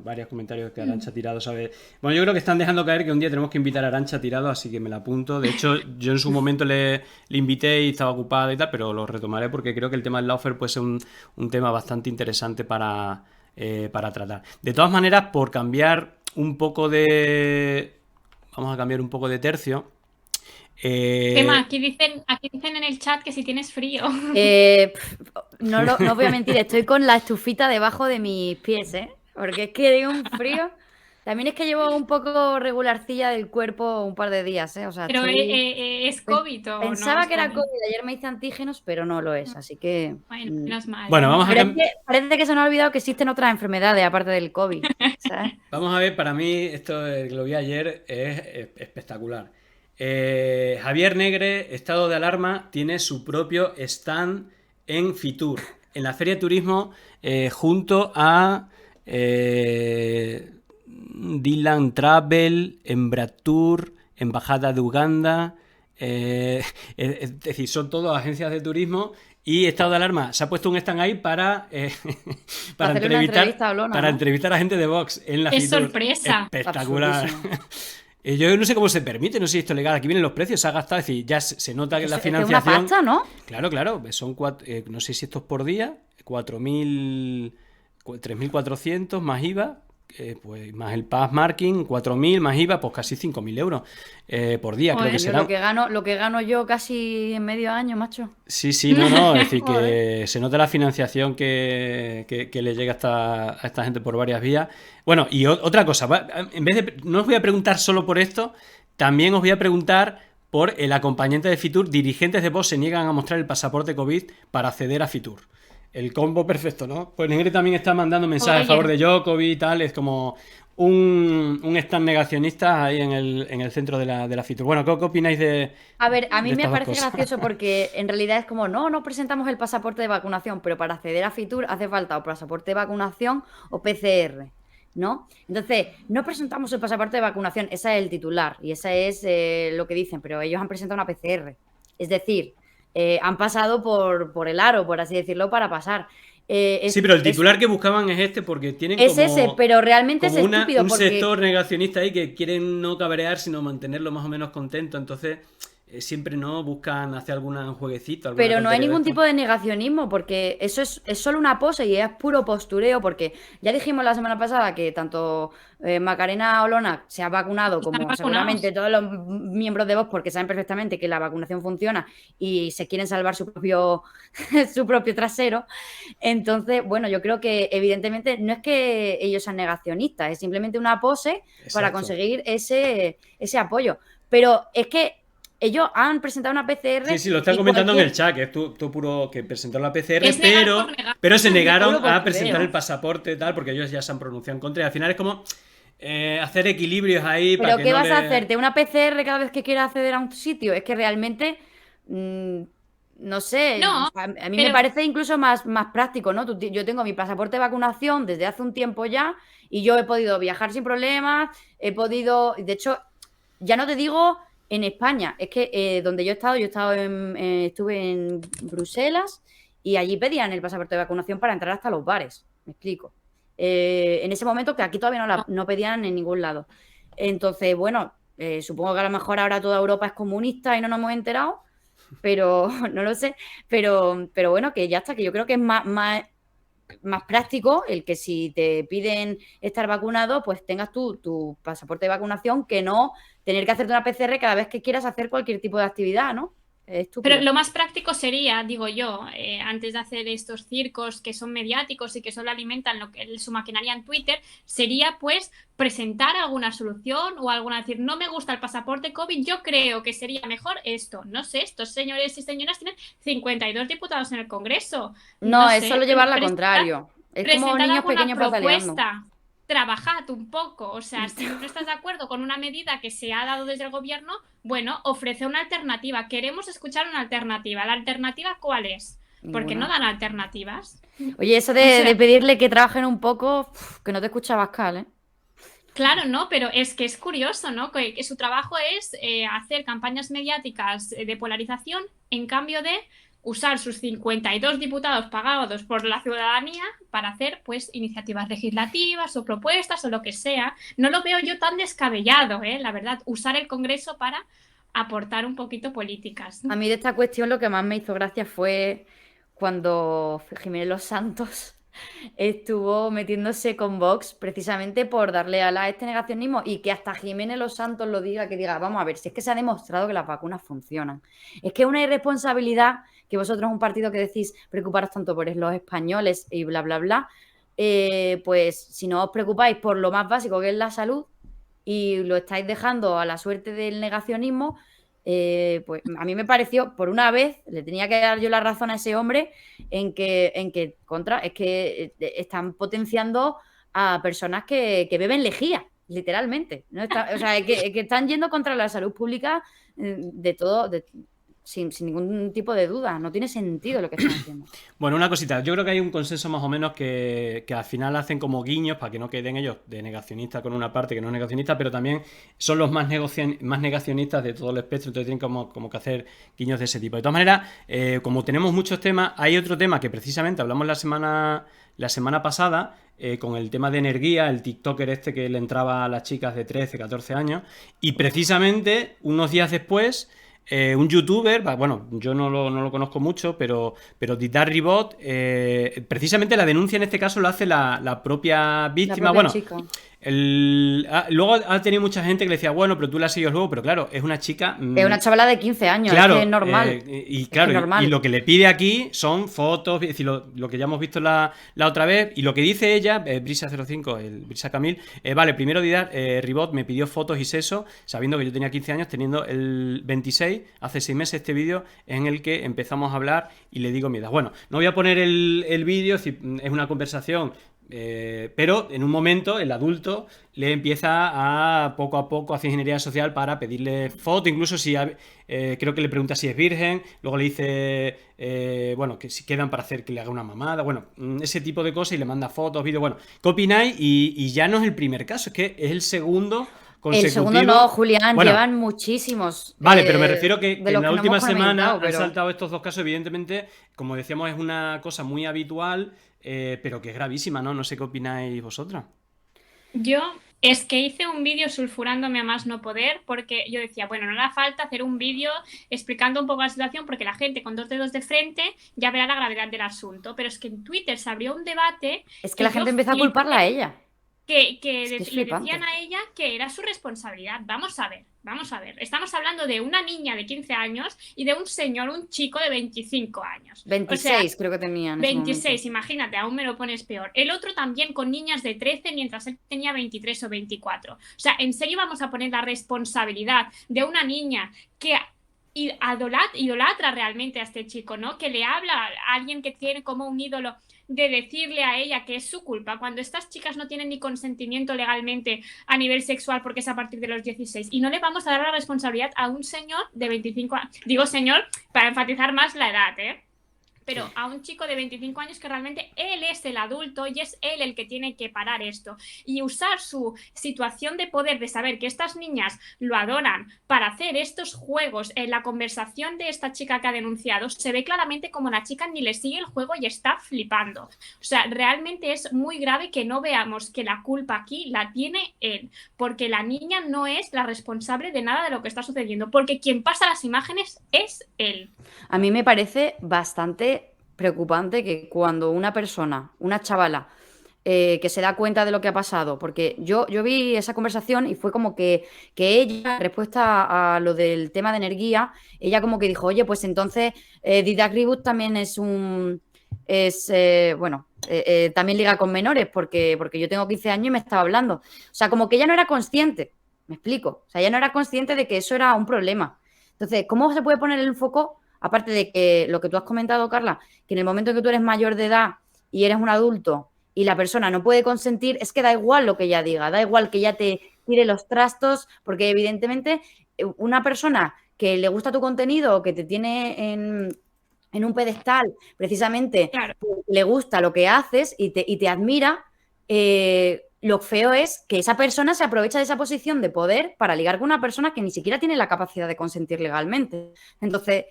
varios comentarios que Arantxa Tirado sabe. Bueno, yo creo que están dejando caer que un día tenemos que invitar a Arantxa Tirado, así que me la apunto. De hecho, yo en su momento le invité y estaba ocupada y tal, pero lo retomaré porque creo que el tema del Lawfare puede ser un tema bastante interesante para tratar. De todas maneras, por cambiar un poco de vamos a cambiar un poco de tercio. Gemma, aquí dicen en el chat que si tienes frío. No os voy a mentir, estoy con la estufita debajo de mis pies, ¿eh? Porque es que hay un frío. También es que llevo un poco regularcilla del cuerpo un par de días, ¿eh? O sea, Pero estoy... ¿es COVID o Pensaba no? que era COVID, ayer me hice antígenos, pero no lo es, así que... Bueno, menos mal. Bueno, vamos a Parece que se nos ha olvidado que existen otras enfermedades aparte del COVID, ¿sabes? Vamos a ver, para mí, esto que lo vi ayer, es espectacular. Javier Negre, estado de alarma, tiene su propio stand en Fitur, en la Feria de Turismo, junto a Dylan Travel, Embratur, Embajada de Uganda. Es decir, son todas agencias de turismo. Y estado de alarma se ha puesto un stand ahí para entrevistar a gente de Vox en la ¡Qué Fitur. sorpresa! Espectacular. Yo no sé cómo se permite, no sé si esto es legal. Aquí vienen los precios, se ha gastado, es decir, ya se nota que la financiación... Es una pasta, ¿no? Claro, son no sé si esto es por día, 3.400 más IVA, pues más el pass marking, 4.000 más IVA, pues casi 5.000 euros por día, creo que será. Lo que gano yo casi en medio año, macho. Sí, no, es decir, que se nota la financiación que le llega a esta gente por varias vías. Bueno, y otra cosa, en vez de, no os voy a preguntar solo por esto, también os voy a preguntar por el acompañante de Fitur. Dirigentes de Vox se niegan a mostrar el pasaporte COVID para acceder a Fitur. El combo perfecto, ¿no? Pues Negre también está mandando mensajes a favor de Djokovic y tal, es como un stand negacionista ahí en el centro de la Fitur. Bueno, ¿qué opináis de...? A ver, a mí me estas parece dos cosas? gracioso porque en realidad es como, no presentamos el pasaporte de vacunación, pero para acceder a Fitur hace falta o pasaporte de vacunación o PCR, ¿no? Entonces, no presentamos el pasaporte de vacunación, ese es el titular y esa es lo que dicen, pero ellos han presentado una PCR. Es decir, han pasado por el aro, por así decirlo, para pasar. Sí, pero el titular que buscaban es este porque tienen es como... ese, pero realmente es como estúpido un porque... sector negacionista ahí que quieren no cabrear, sino mantenerlo más o menos contento. Entonces, siempre no buscan hacer algún jueguecito. Pero no hay ningún tipo de negacionismo, porque eso es solo una pose y es puro postureo, porque ya dijimos la semana pasada que tanto Macarena Olona se ha vacunado como Están seguramente todos los miembros de Vox, porque saben perfectamente que la vacunación funciona y se quieren salvar su propio trasero. Entonces, bueno, yo creo que evidentemente no es que ellos sean negacionistas, es simplemente una pose para conseguir ese apoyo. Pero es que ellos han presentado una PCR. Sí, lo están comentando en el chat, que es tú puro que presentaron la PCR, Es pero se negaron Puro a postureo. presentar el pasaporte tal, porque ellos ya se han pronunciado en contra. Y al final es como hacer equilibrios ahí para ¿Pero que qué no vas a le... hacerte? ¿Una PCR cada vez que quieras acceder a un sitio? Es que realmente, no sé, No, a mí me pero- parece incluso más práctico, ¿no? Yo tengo mi pasaporte de vacunación desde hace un tiempo ya y yo he podido viajar sin problemas, de hecho, ya no te digo en España, es que donde yo he estado estuve en Bruselas y allí pedían el pasaporte de vacunación para entrar hasta los bares, me explico. En ese momento que aquí todavía no pedían en ningún lado. Entonces, bueno, supongo que a lo mejor ahora toda Europa es comunista y no nos hemos enterado, pero no lo sé. Pero bueno, que ya está, que yo creo que es más práctico el que si te piden estar vacunado, pues tengas tu pasaporte de vacunación, que no tener que hacerte una PCR cada vez que quieras hacer cualquier tipo de actividad, ¿no? Es estúpido. Pero lo más práctico sería, digo yo, antes de hacer estos circos que son mediáticos y que solo alimentan su maquinaria en Twitter, sería pues presentar alguna solución o alguna, decir, no me gusta el pasaporte COVID, yo creo que sería mejor esto. No sé, estos señores y señoras tienen 52 diputados en el Congreso. No, es sé, solo llevarla al presentar- contrario. Es como presentar niños alguna pequeños pataleando. propuesta. Trabajad un poco, o sea, si no estás de acuerdo con una medida que se ha dado desde el gobierno, bueno, ofrece una alternativa. Queremos escuchar una alternativa. ¿La alternativa cuál es? Porque Ninguna. no dan alternativas. Oye, eso O sea- de pedirle que trabajen un poco, que no te escucha Bascal, ¿eh? Claro, no, pero es que es curioso, ¿no? Que su trabajo es hacer campañas mediáticas de polarización en cambio de usar sus 52 diputados pagados por la ciudadanía para hacer, pues, iniciativas legislativas o propuestas o lo que sea. No lo veo yo tan descabellado, la verdad, usar el Congreso para aportar un poquito políticas. A mí de esta cuestión lo que más me hizo gracia fue cuando Jiménez Los Santos estuvo metiéndose con Vox precisamente por darle ala a este negacionismo y que hasta Jiménez Los Santos lo diga, que diga, vamos a ver, si es que se ha demostrado que las vacunas funcionan. Es que es una irresponsabilidad que vosotros, un partido que decís preocuparos tanto por los españoles y bla, bla, bla, pues si no os preocupáis por lo más básico que es la salud y lo estáis dejando a la suerte del negacionismo, pues a mí me pareció, por una vez, le tenía que dar yo la razón a ese hombre en que es que están potenciando a personas que beben lejía, literalmente. ¿No? O sea, es que están yendo contra la salud pública de todo, sin ningún tipo de duda. No tiene sentido lo que están haciendo. Bueno, una cosita. Yo creo que hay un consenso más o menos que al final hacen como guiños para que no queden ellos de negacionistas con una parte que no es negacionista, pero también son los más negacionistas de todo el espectro, entonces tienen como que hacer guiños de ese tipo. De todas maneras, como tenemos muchos temas, hay otro tema que precisamente hablamos la semana pasada, con el tema de energía, el TikToker este que le entraba a las chicas de 13, 14 años, y precisamente unos días después... un youtuber, bueno, yo no lo conozco mucho, pero Didac Ribot, precisamente la denuncia en este caso lo hace la propia víctima. La propia Bueno, chica. luego ha tenido mucha gente que le decía, bueno, pero tú la sigues luego, pero claro, es una chica... Es una chavala de 15 años, claro, es que es normal. Y Es claro, que normal. y lo que le pide aquí son fotos, es decir, lo que ya hemos visto la otra vez, y lo que dice ella, Brisa05, Brisa Camil, vale, primero Didac Ribot me pidió fotos y seso, sabiendo que yo tenía 15 años, teniendo el 26, hace 6 meses este vídeo en el que empezamos a hablar y le digo mi edad. Bueno, no voy a poner el vídeo, es una conversación... pero en un momento el adulto le empieza a poco hacer ingeniería social para pedirle foto, incluso si creo que le pregunta si es virgen, luego le dice bueno, que si quedan para hacer que le haga una mamada, bueno, ese tipo de cosas, y le manda fotos, vídeos, bueno, ¿qué opináis? Y ya no es el primer caso, es que es el segundo consecutivo. El segundo no, Julián, Bueno, llevan muchísimos. vale, pero me refiero que de en los la que no última hemos semana comentado, han pero- saltado estos dos casos, evidentemente, como decíamos, es una cosa muy habitual, pero que es gravísima, ¿no? No sé qué opináis vosotras. Yo es que hice un vídeo sulfurándome a más no poder porque yo decía, bueno, no hará falta hacer un vídeo explicando un poco la situación porque la gente con 2 dedos de frente ya verá la gravedad del asunto. Pero es que en Twitter se abrió un debate Es que la gente empezó a culparla a ella. que Es que es le flipante. decían a ella que era su responsabilidad. Vamos a ver. Estamos hablando de una niña de 15 años y de un señor, un chico de 25 años. 26 O sea, creo que tenía en ese 26, momento. imagínate, aún me lo pones peor. El otro también con niñas de 13 mientras él tenía 23 o 24. O sea, ¿en serio vamos a poner la responsabilidad de una niña que idolatra realmente a este chico, ¿no? Que le habla a alguien que tiene como un ídolo, de decirle a ella que es su culpa cuando estas chicas no tienen ni consentimiento legalmente a nivel sexual porque es a partir de los 16 y no le vamos a dar la responsabilidad a un señor de 25 años, digo señor para enfatizar más la edad, pero Sí. a un chico de 25 años que realmente él es el adulto y es él el que tiene que parar esto y usar su situación de poder de saber que estas niñas lo adoran para hacer estos juegos. En la conversación de esta chica que ha denunciado se ve claramente como la chica ni le sigue el juego y está flipando. O sea, realmente es muy grave que no veamos que la culpa aquí la tiene él, porque la niña no es la responsable de nada de lo que está sucediendo, porque quien pasa las imágenes es él. A mí me parece bastante preocupante que cuando una persona, una chavala, que se da cuenta de lo que ha pasado, porque yo vi esa conversación y fue como que ella, en respuesta a lo del tema de energía, ella como que dijo, oye, pues entonces Didac Ribot también también liga con menores, porque yo tengo 15 años y me estaba hablando. O sea, como que ella no era consciente, me explico, o sea, ella no era consciente de que eso era un problema. Entonces, ¿cómo se puede poner el foco? Aparte de que lo que tú has comentado, Carla, que en el momento en que tú eres mayor de edad y eres un adulto y la persona no puede consentir, es que da igual lo que ella diga, da igual que ella te tire los trastos, porque evidentemente una persona que le gusta tu contenido o que te tiene en un pedestal, precisamente, Claro. le gusta lo que haces y te admira, lo feo es que esa persona se aprovecha de esa posición de poder para ligar con una persona que ni siquiera tiene la capacidad de consentir legalmente. Entonces,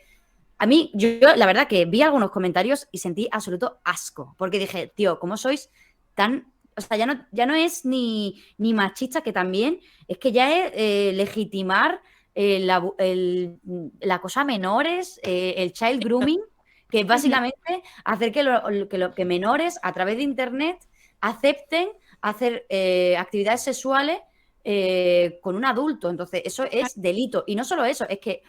a mí, yo la verdad que vi algunos comentarios y sentí absoluto asco, porque dije, tío, ¿cómo sois tan...? O sea, ya no es ni machista, que también es que ya es legitimar la cosa a menores, el child grooming, que es básicamente hacer que menores a través de internet acepten hacer actividades sexuales con un adulto. Entonces, eso es delito. Y no solo eso, es que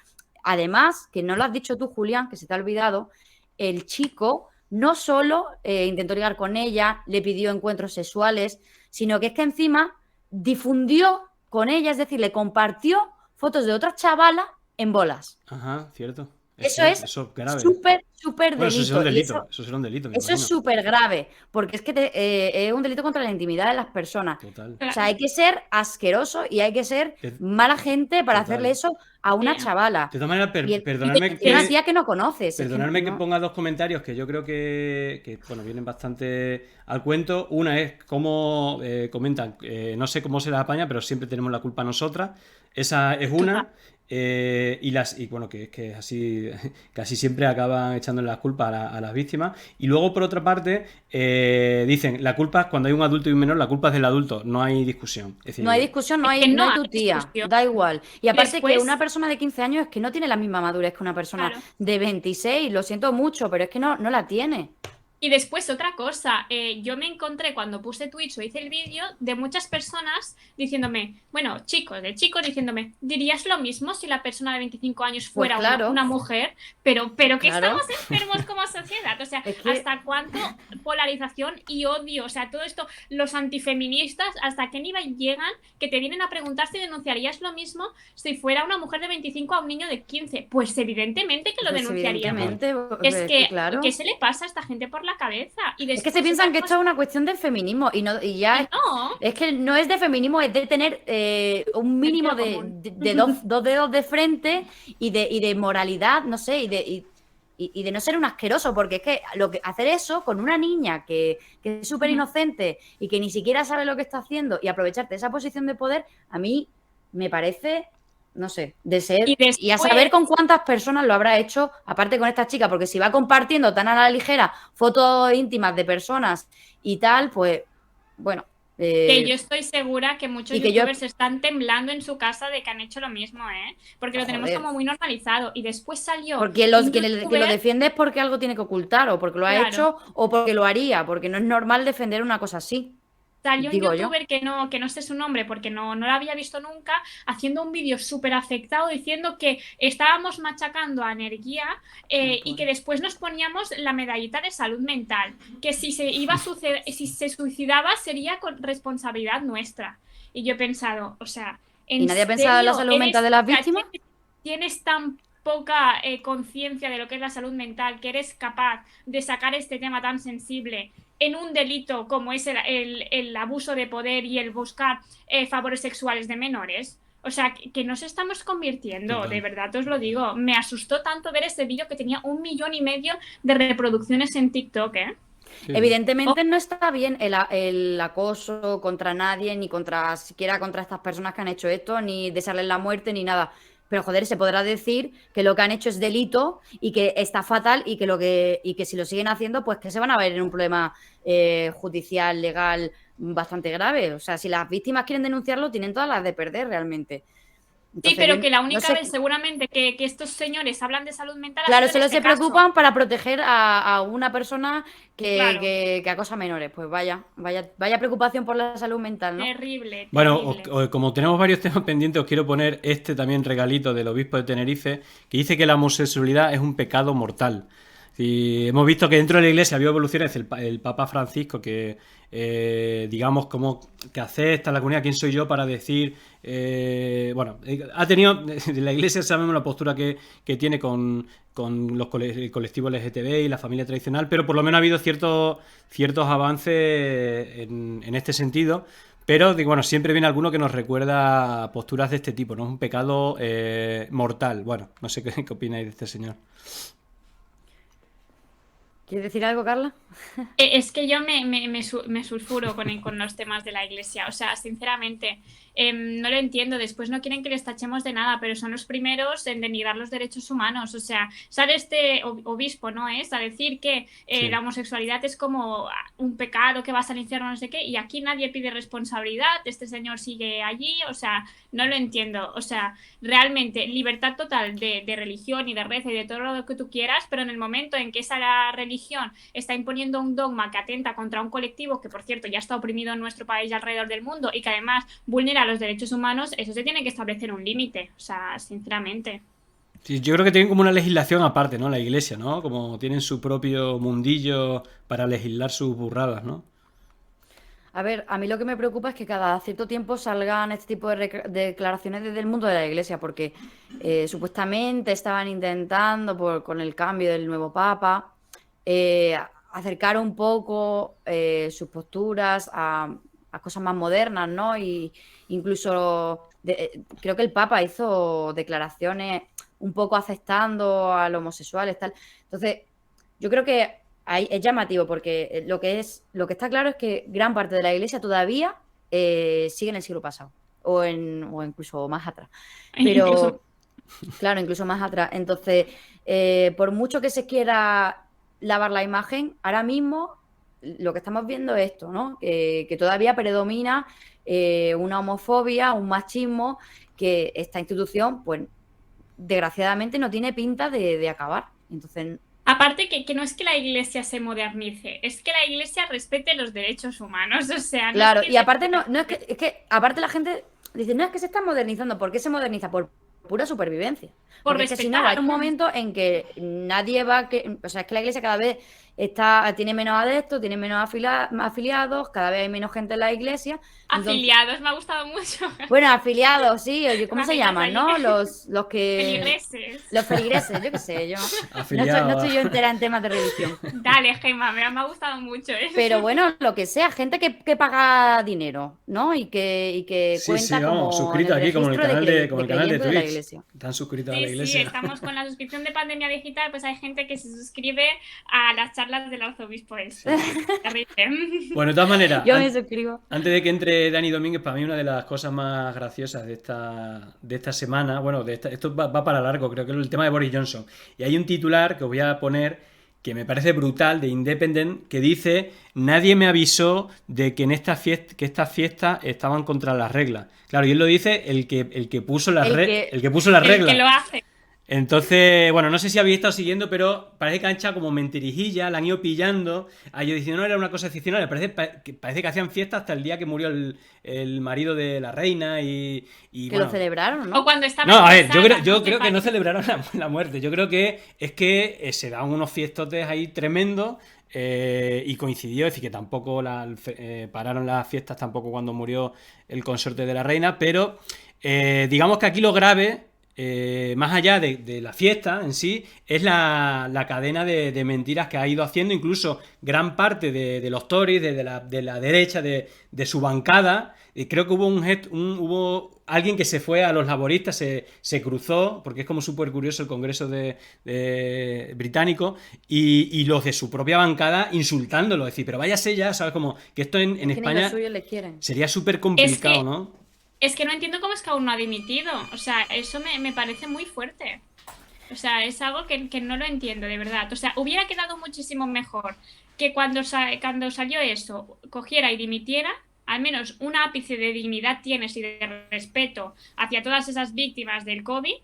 además, que no lo has dicho tú, Julián, que se te ha olvidado, el chico no solo intentó ligar con ella, le pidió encuentros sexuales, sino que es que encima difundió con ella, es decir, le compartió fotos de otra chavala en bolas. Ajá, cierto. Eso es eso grave. súper Bueno, eso será un delito. delito. Eso será un delito, me Eso es imagino. súper grave, porque es que es un delito contra la intimidad de las personas. Total. O sea, hay que ser asqueroso y hay que ser mala gente para Total. hacerle eso a una chavala. De todas maneras, Y perdonadme una tía que no conoces. Perdonadme que no. ponga dos comentarios que yo creo que bueno, vienen bastante al cuento. Una es cómo comentan, no sé cómo se la apaña, pero siempre tenemos la culpa nosotras. Esa es una. Y bueno, que así casi siempre acaban echándole las culpas a las víctimas. Y luego, por otra parte, dicen, la culpa es cuando hay un adulto y un menor, la culpa es del adulto, no hay discusión. Es decir, No hay discusión, no Es que hay, no no hay hay tu tía, discusión. da igual. Y aparte Después- que una persona de 15 años es que no tiene la misma madurez que una persona Claro. de 26, lo siento mucho, pero es que no la tiene. Y después otra cosa, yo me encontré cuando puse Twitch o hice el vídeo de muchas personas diciéndome, bueno, chicos diciéndome, ¿dirías lo mismo si la persona de 25 años fuera Pues claro. una mujer? Pero que Claro. estamos enfermos como sociedad. O sea, Es que- ¿hasta cuánto polarización y odio? O sea, todo esto, los antifeministas, ¿hasta qué nivel llegan que te vienen a preguntar si denunciarías lo mismo si fuera una mujer de 25 a un niño de 15? Pues evidentemente que lo Pues denunciaríamos. evidentemente, Es que, claro. ¿qué se le pasa a esta gente por la cabeza? Y Es que después se piensan que otra esto es una cuestión de feminismo y ya no, es que no es de feminismo, es de tener un mínimo Sentido de dos dedos de frente y de moralidad, no sé, y de no ser un asqueroso, porque es que hacer eso con una niña que es súper inocente y que ni siquiera sabe lo que está haciendo y aprovecharte de esa posición de poder, a mí me parece, no sé, de ser. Y después- Y a saber con cuántas personas lo habrá hecho, aparte con esta chica, porque si va compartiendo tan a la ligera fotos íntimas de personas y tal, pues, bueno. que yo estoy segura que muchos y que yo- youtubers están temblando en su casa de que han hecho lo mismo, ¿eh? Porque lo tenemos Joder. como muy normalizado. Y después salió Porque un quien lo youtuber- defiende es porque algo tiene que ocultar, o porque lo ha Claro. hecho, o porque lo haría, porque no es normal defender una cosa así. Salió un digo yo. youtuber que no sé su nombre porque no lo había visto nunca, haciendo un vídeo súper afectado diciendo que estábamos machacando a energía y que después nos poníamos la medallita de salud mental, que si se iba a suceder, si se suicidaba sería con responsabilidad nuestra. Y yo he pensado, o sea, ¿en ¿Y nadie ha pensado en la serio salud mental de las o sea, víctimas? tienes tan poca conciencia de lo que es la salud mental que eres capaz de sacar este tema tan sensible en un delito como es el abuso de poder y el buscar favores sexuales de menores? O sea, que nos estamos convirtiendo, Total. de verdad os lo digo. Me asustó tanto ver ese vídeo que tenía 1,5 millones de reproducciones en TikTok, ¿eh? Sí. Evidentemente no está bien el acoso contra nadie, ni siquiera contra estas personas que han hecho esto, ni desearles la muerte, ni nada. Pero joder, se podrá decir que lo que han hecho es delito y que está fatal y que si lo siguen haciendo, pues que se van a ver en un problema judicial, legal bastante grave. O sea, si las víctimas quieren denunciarlo, tienen todas las de perder realmente. Sí, Entonces, pero yo que la no única sé- vez seguramente que estos señores hablan de salud mental ha Claro, sido en solo este se caso. preocupan para proteger a una persona Claro. que acosa a menores. Pues vaya preocupación por la salud mental, ¿no? Terrible, Bueno, terrible. como tenemos varios temas pendientes, os quiero poner este también regalito del obispo de Tenerife, que dice que la homosexualidad es un pecado mortal. Y hemos visto que dentro de la iglesia había evoluciones, el Papa Francisco, que digamos como que acepta la comunidad, ¿quién soy yo para decir? Ha tenido, la iglesia sabemos la postura que tiene con el colectivo LGTB y la familia tradicional, pero por lo menos ha habido ciertos avances en este sentido. Pero bueno, siempre viene alguno que nos recuerda posturas de este tipo, ¿no? Es un pecado mortal. Bueno, no sé qué opináis de este señor. ¿Quieres decir algo, Carla? Es que yo me sulfuro con los temas de la iglesia. O sea, sinceramente, no lo entiendo. Después no quieren que les tachemos de nada, pero son los primeros en denigrar los derechos humanos. O sea, sale este obispo, ¿no es? A decir que Sí. la homosexualidad es como un pecado, que vas al infierno, no sé qué, y aquí nadie pide responsabilidad, este señor sigue allí, o sea, no lo entiendo. O sea, realmente libertad total de religión y de reza y de todo lo que tú quieras, pero en el momento en que esa religión está imponiendo un dogma que atenta contra un colectivo que, por cierto, ya está oprimido en nuestro país y alrededor del mundo y que además vulnera los derechos humanos, eso se tiene que establecer un límite, o sea, sinceramente. Sí, yo creo que tienen como una legislación aparte, ¿no? La iglesia, ¿no? Como tienen su propio mundillo para legislar sus burradas, ¿no? A ver, a mí lo que me preocupa es que cada cierto tiempo salgan este tipo de declaraciones desde el mundo de la iglesia, porque supuestamente estaban intentando, con el cambio del nuevo papa, acercar un poco sus posturas a cosas más modernas, ¿no? Y incluso creo que el papa hizo declaraciones un poco aceptando a los homosexuales, tal. Entonces, yo creo que es llamativo porque lo que está claro es que gran parte de la iglesia todavía sigue en el siglo pasado o incluso más atrás. Pero, Incluso. claro, incluso más atrás. Entonces, por mucho que se quiera lavar la imagen, ahora mismo lo que estamos viendo es esto, ¿no? Que todavía predomina una homofobia, un machismo, que esta institución, pues, desgraciadamente no tiene pinta de acabar. Entonces, Aparte que no es que la iglesia se modernice, es que la iglesia respete los derechos humanos, o sea, no claro, es que y aparte no es que aparte la gente dice, no es que se está modernizando, ¿por qué se moderniza? Por pura supervivencia. por Porque es que si no, va a haber un momento en que nadie o sea, es que la iglesia cada vez tiene menos adeptos, tiene menos afiliados, cada vez hay menos gente en la iglesia. Entonces, afiliados, me ha gustado mucho. bueno, afiliados, sí, oye, ¿cómo se Imaginas llaman, ahí. no? Los que... Feligreses. Los feligreses, yo qué sé, yo no Afiliado. estoy yo entera en temas de religión. Dale, Gemma, me ha gustado mucho eso. Pero bueno, lo que sea, gente que paga dinero, ¿no? Y que Sí, cuenta vamos, como suscrito en el aquí, como en el registro canal de, como el canal de creyente de la Twitch. iglesia. Están suscritos a la Sí, iglesia. estamos con la suscripción de Pandemia Digital, pues hay gente que se suscribe a las charlas del arzobispo. Es terrible. Bueno, de todas maneras, Yo me suscribo. antes de que entre Dani Domínguez, para mí una de las cosas más graciosas de esta semana, bueno, esto va para largo, creo que es el tema de Boris Johnson. Y hay un titular que os voy a poner que me parece brutal, de Independent, que dice: nadie me avisó de que estas fiestas estaban contra las reglas. Claro, y él lo dice el que puso las reglas. El que lo hace. Entonces, bueno, no sé si habéis estado siguiendo, pero parece que han echado como mentirijilla, la han ido pillando. A ellos diciendo, no, era una cosa excepcional. Parece que hacían fiesta hasta el día que murió el marido de la reina y Que bueno. lo celebraron, ¿no? O cuando estaba No, a ver, embarazada, yo ¿no? creo que no celebraron la muerte. Yo creo que es que se dan unos fiestotes ahí tremendos y coincidió, es decir, que tampoco pararon las fiestas tampoco cuando murió el consorte de la reina, pero digamos que aquí lo grave, más allá de la fiesta en sí, es la cadena de mentiras que ha ido haciendo incluso gran parte de los Tories, de la derecha, de su bancada. Creo que hubo alguien que se fue a los laboristas, se cruzó, porque es como súper curioso el Congreso de británico, y los de su propia bancada insultándolo, es decir, pero váyase ya, ¿sabes? Como que esto en Es que ni España los suyos les quieren. sería súper complicado, Es que- ¿no? Es que no entiendo cómo es que aún no ha dimitido. O sea, eso me parece muy fuerte. O sea, es algo que no lo entiendo, de verdad. O sea, hubiera quedado muchísimo mejor que cuando salió eso, cogiera y dimitiera. Al menos un ápice de dignidad tienes y de respeto hacia todas esas víctimas del COVID,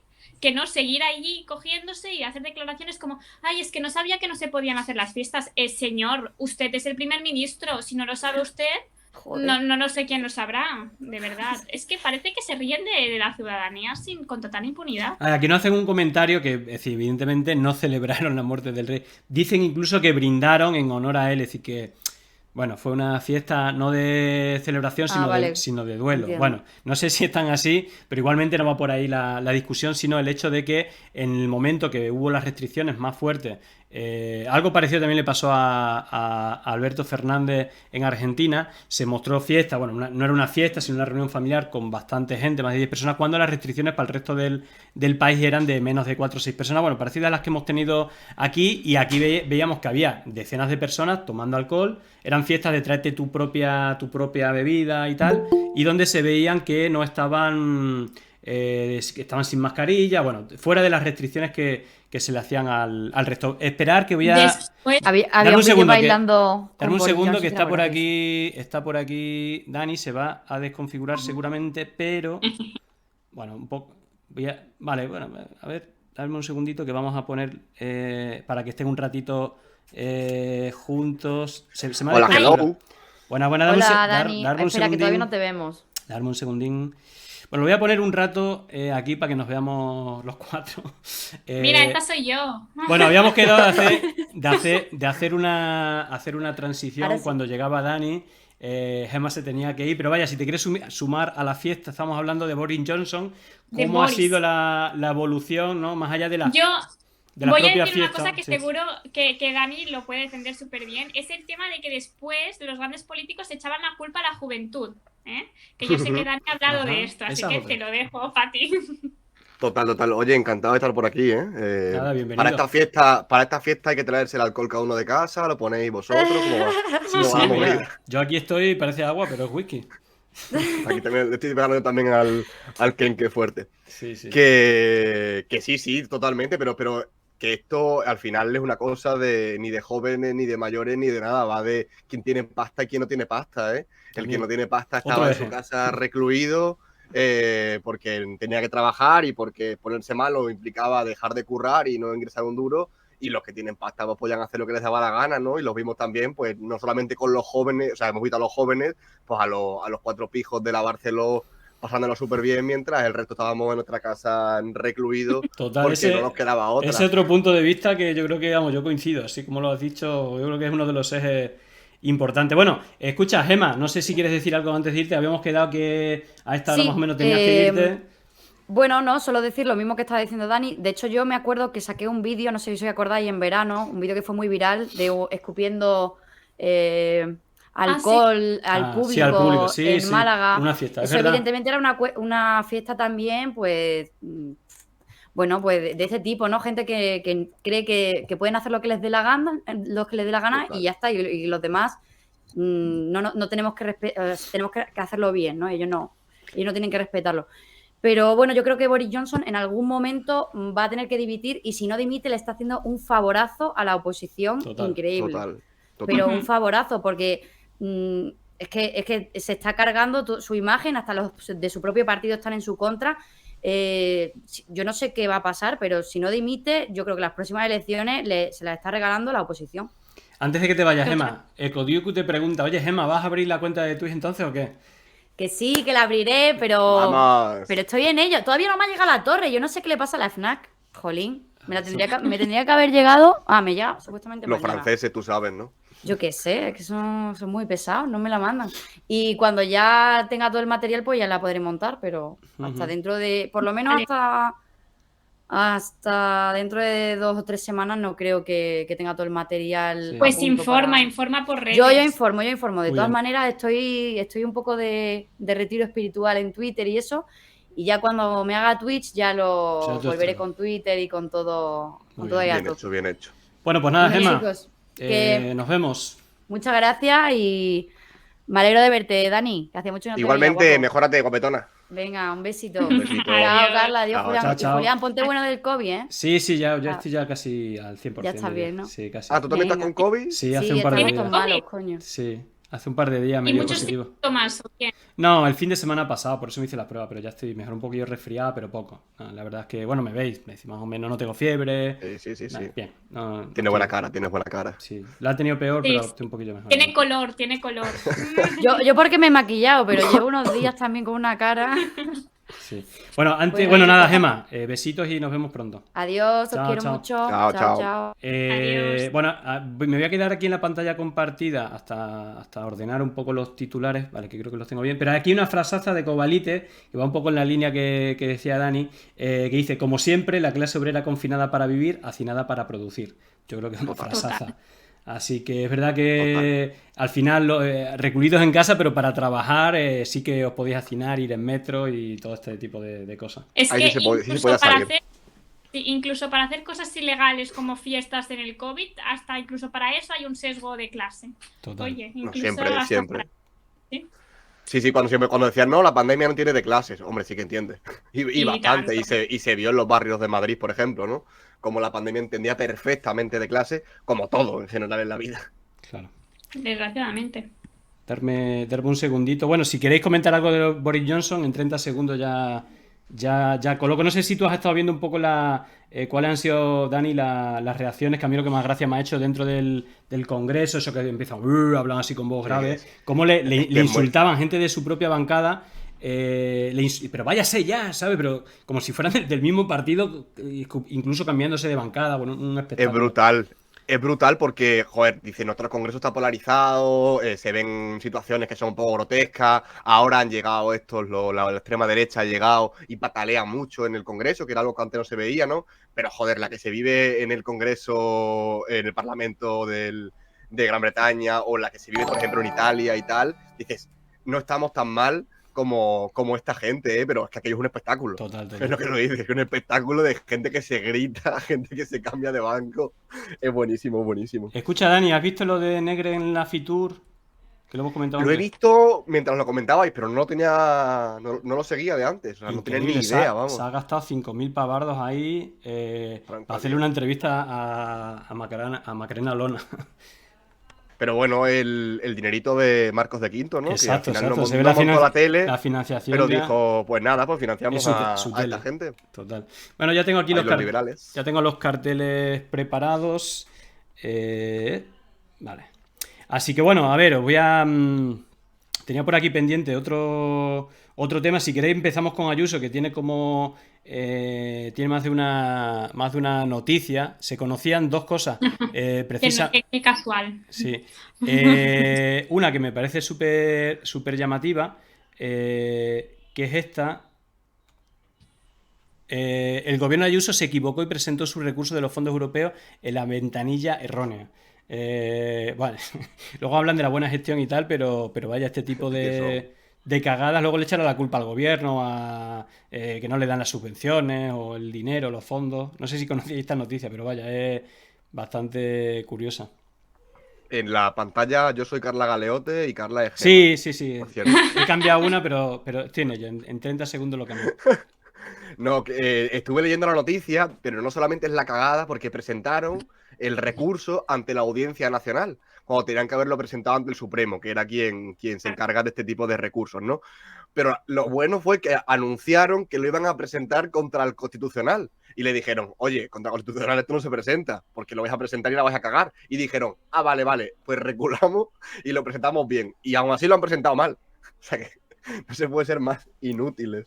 que no seguir allí cogiéndose y hacer declaraciones como, ay, es que no sabía que no se podían hacer las fiestas. Señor, usted es el primer ministro. Si no lo sabe usted, Joder. no sé quién lo sabrá, de verdad. Es que parece que se ríen de la ciudadanía con total impunidad. Aquí no hacen un comentario que, es decir, evidentemente no celebraron la muerte del rey. Dicen incluso que brindaron en honor a él, es decir, que, bueno, fue una fiesta no de celebración, vale. sino de duelo. Entiendo. Bueno, no sé si están así, pero igualmente no va por ahí la discusión, sino el hecho de que en el momento que hubo las restricciones más fuertes Algo parecido también le pasó a Alberto Fernández en Argentina. Se mostró fiesta, bueno, no era una fiesta, sino una reunión familiar con bastante gente, más de 10 personas, cuando las restricciones para el resto del país eran de menos de 4 o 6 personas, bueno, parecidas a las que hemos tenido aquí, y aquí veíamos que había decenas de personas tomando alcohol, eran fiestas de tráete tu propia bebida y tal, y donde se veían que no estaban... que estaban sin mascarilla, bueno, fuera de las restricciones que se le hacían al resto. Esperar que voy a... Después, Había Darme un un vídeo segundo, bailando con Darme un Boris segundo Johnson, que era gracioso. está por aquí Dani, se va a desconfigurar seguramente, pero bueno, un poco vale, bueno, a ver, dame un segundito que vamos a poner para que estén un ratito juntos. Se me ha Hola, desconfigurado. hello. Buena, dame Hola, Dani. darme un Espera, que todavía segundín. no te vemos. Darme un segundín. Bueno, lo voy a poner un rato aquí para que nos veamos los cuatro. mira, esta soy yo. Bueno, habíamos quedado de hacer una transición Ahora sí. cuando llegaba Dani. Gemma se tenía que ir, pero vaya, si te quieres sumar a la fiesta, estamos hablando de Boris Johnson. De ¿Cómo ha Boris. sido la evolución, ¿no? Más allá de la Yo propia voy a decir fiesta. una cosa que Sí. seguro que Dani lo puede defender súper bien. Es el tema de que después los grandes políticos echaban la culpa a la juventud. ¿eh? Que yo sé que Dani ha hablado Ajá, de esto, así esa que otra. te lo dejo, Pati. Total. Oye, encantado de estar por aquí, ¿eh? Nada, bienvenido. Para esta fiesta hay que traerse el alcohol cada uno de casa, lo ponéis vosotros, ¿cómo va? Sí, ¿Cómo sí, va la mira, movida? yo aquí estoy, parece agua, pero es whisky. Aquí también le estoy pegando también al Kenke fuerte. Sí, sí. Que sí, totalmente, pero que esto al final es una cosa ni de jóvenes, ni de mayores, ni de nada. Va de quién tiene pasta y quién no tiene pasta, ¿eh? El También. que no tiene pasta Otro estaba en eje. su casa recluido porque tenía que trabajar y porque ponerse malo implicaba dejar de currar y no ingresar un duro. Y los que tienen pasta pues podían hacer lo que les daba la gana, ¿no? Y los vimos también, pues no solamente con los jóvenes, o sea, hemos visto a los jóvenes, pues a los cuatro pijos de la Barceló pasándolo súper bien, mientras el resto estábamos en nuestra casa recluidos Total, porque no nos quedaba otra. ese otro punto de vista que yo creo que, vamos, yo coincido, así como lo has dicho, yo creo que es uno de los ejes importantes. Bueno, escucha, Gemma, no sé si quieres decir algo antes de irte, habíamos quedado que a esta hora Sí, más o menos tenías que irte. Bueno, no, solo decir lo mismo que estaba diciendo Dani. De hecho, yo me acuerdo que saqué un vídeo, no sé si os acordáis, en verano, un vídeo que fue muy viral, de escupiendo alcohol Sí, al público, sí, en sí, Málaga. una fiesta, es Eso verdad. evidentemente era una fiesta también, pues, bueno, pues de ese tipo, ¿no? Gente que cree que pueden hacer lo que les dé la gana, Total. y ya está. Y los demás no tenemos tenemos que hacerlo bien, ¿no? Ellos no tienen que respetarlo. Pero bueno, yo creo que Boris Johnson en algún momento va a tener que dimitir, y si no dimite le está haciendo un favorazo a la oposición increíble. Total. Pero un favorazo, porque es que se está cargando su imagen, hasta los de su propio partido están en su contra. Yo no sé qué va a pasar, pero si no dimite, yo creo que las próximas elecciones se las está regalando la oposición. Antes de que te vayas, Gemma, Ecodiuku te pregunta, oye, Gemma, ¿vas a abrir la cuenta de Twitch entonces o qué? Que sí, que la abriré, pero Vamos. estoy en ello. Todavía no me ha llegado la torre. Yo no sé qué le pasa a la FNAC. Jolín, me tendría que haber llegado. Me llega, supuestamente me Los llega. franceses, tú sabes, ¿no? Yo qué sé, es que son muy pesados, no me la mandan. Y cuando ya tenga todo el material, pues ya la podré montar, pero hasta dentro de, por lo menos hasta dentro de 2 o 3 semanas no creo que tenga todo el material. Sí. a Pues punto informa por redes. Yo informo. De Muy todas bien. maneras, estoy un poco de retiro espiritual en Twitter y eso. Y ya cuando me haga Twitch, ya lo Ya tú volveré estás. con Twitter y con todo. Muy todo ahí a Bien tope. hecho, bien hecho. Bueno, pues nada, Bueno, Gemma, chicos, que nos vemos. muchas gracias y me alegro de verte, Dani, que hacía mucho que no te Igualmente, veía, guapo. mejórate, guapetona. Venga, un besito. Un besito. Chao, Adiós. Carla. Adiós, Chao, Julián. chao, Y chao. Julián, ponte bueno del COVID, ¿eh? Sí, ya estoy ya casi al 100%. Ya está diría. bien, ¿no? Sí, casi. Ah, ¿tú también Venga. estás con COVID? Sí, hace un par de estamos días. todos malos, coño. Sí, hace un par de días me Y dio muchos positivo. síntomas, ¿o qué? No, el fin de semana pasado, por eso me hice la prueba, pero ya estoy mejor, un poquillo resfriada, pero poco. No, la verdad es que, bueno, me veis, más o menos no tengo fiebre. Sí. Bien. No, Tienes estoy- buena cara, tienes buena cara. Sí, la he tenido peor, Sí, pero sí. estoy un poquillo mejor. Tiene color. Yo porque me he maquillado, pero llevo unos días también con una cara. Sí. Bueno, antes, Bueno, bueno, yo nada, creo- Gemma, besitos y nos vemos pronto. Adiós, os Chao, quiero chao. mucho. Chao, chao. Chao. Adiós. Bueno, me voy a quedar aquí en la pantalla compartida hasta ordenar un poco los titulares, vale, que creo que los tengo bien. Pero aquí una frasaza de Cobalite, que va un poco en la línea que decía Dani, que dice, como siempre, la clase obrera confinada para vivir, hacinada para producir. Yo creo que es una Total. frasaza. Así que es verdad que al final recluidos en casa, pero para trabajar sí que os podéis hacinar, ir en metro y todo este tipo de cosas. Es Ahí que sí se puede- sí se incluso podía para salir. hacer, sí, incluso para hacer cosas ilegales como fiestas en el COVID, hasta incluso para eso hay un sesgo de clase. Total. Oye, No, incluso siempre, hasta siempre. para- ¿sí? Sí, cuando decían, no, la pandemia no tiene de clases, hombre, sí que entiende. Y Y bastante, tanto. y se vio en los barrios de Madrid, por ejemplo, ¿no? Como la pandemia entendía perfectamente de clases, como todo en general en la vida. Claro. Desgraciadamente. Darme un segundito. Bueno, si queréis comentar algo de Boris Johnson, en 30 segundos ya coloco. No sé si tú has estado viendo un poco cuáles han sido, Dani, las reacciones, que a mí lo que más gracia me ha hecho dentro del Congreso, eso que empiezan, hablan así con voz grave, cómo le insultaban gente de su propia bancada. Pero váyase ya, ¿sabes? Pero como si fueran del mismo partido, incluso cambiándose de bancada. Bueno, un espectáculo. Es brutal. Es brutal porque, joder, dice, nuestro Congreso está polarizado, se ven situaciones que son un poco grotescas, ahora han llegado estos, la extrema derecha ha llegado y patalea mucho en el Congreso, que era algo que antes no se veía, ¿no? Pero, joder, la que se vive en el Congreso, en el Parlamento de Gran Bretaña, o la que se vive, por ejemplo, en Italia y tal, dices, no estamos tan mal como esta gente, ¿eh? Pero es que aquello es un espectáculo. Total. Es lo que lo dice, es un espectáculo de gente que se grita, gente que se cambia de banco. Es buenísimo, buenísimo. Escucha, Dani, ¿has visto lo de Negre en la Fitur? Que lo hemos comentado Lo he antes. visto mientras lo comentabais, pero no lo tenía, no lo seguía de antes. O sea, no tenía ni Increíble, idea, vamos. Se ha gastado 5.000 pavardos ahí para hacerle una entrevista a Macarena Olona. Pero bueno, el dinerito de Marcos de Quinto, ¿no? Exacto, que al final exacto. no, Se ve no montó la tele, la financiación. pero ya dijo, pues nada, pues financiamos es a su esta tele. gente. Total. Bueno, ya tengo aquí Ahí los los liberales. Ya tengo los carteles preparados. Vale. Así que bueno, a ver, os voy a. Tenía por aquí pendiente otro tema. Si queréis, empezamos con Ayuso, que tiene como. Tiene más de una noticia. Se conocían dos cosas. Qué casual. Sí. Una que me parece súper llamativa, que es esta. El gobierno de Ayuso se equivocó y presentó su recurso de los fondos europeos en la ventanilla errónea. Vale. Luego hablan de la buena gestión y tal, pero vaya, este tipo de cagadas, luego le echan la culpa al gobierno, que no le dan las subvenciones o el dinero, los fondos. No sé si conocéis esta noticia, pero vaya, es bastante curiosa. En la pantalla yo soy Carla Galeote y Carla es Gemma, Sí. por cierto. He cambiado una, pero tiene yo. En 30 segundos lo cambio. No, estuve leyendo la noticia, pero no solamente es la cagada, porque presentaron el recurso ante la Audiencia Nacional, cuando tenían que haberlo presentado ante el Supremo, que era quien se encarga de este tipo de recursos, ¿no? Pero lo bueno fue que anunciaron que lo iban a presentar contra el Constitucional. Y le dijeron, oye, contra el Constitucional esto no se presenta, porque lo vais a presentar y la vais a cagar. Y dijeron, vale, pues reculamos y lo presentamos bien. Y aún así lo han presentado mal. O sea que no se puede ser más inútiles.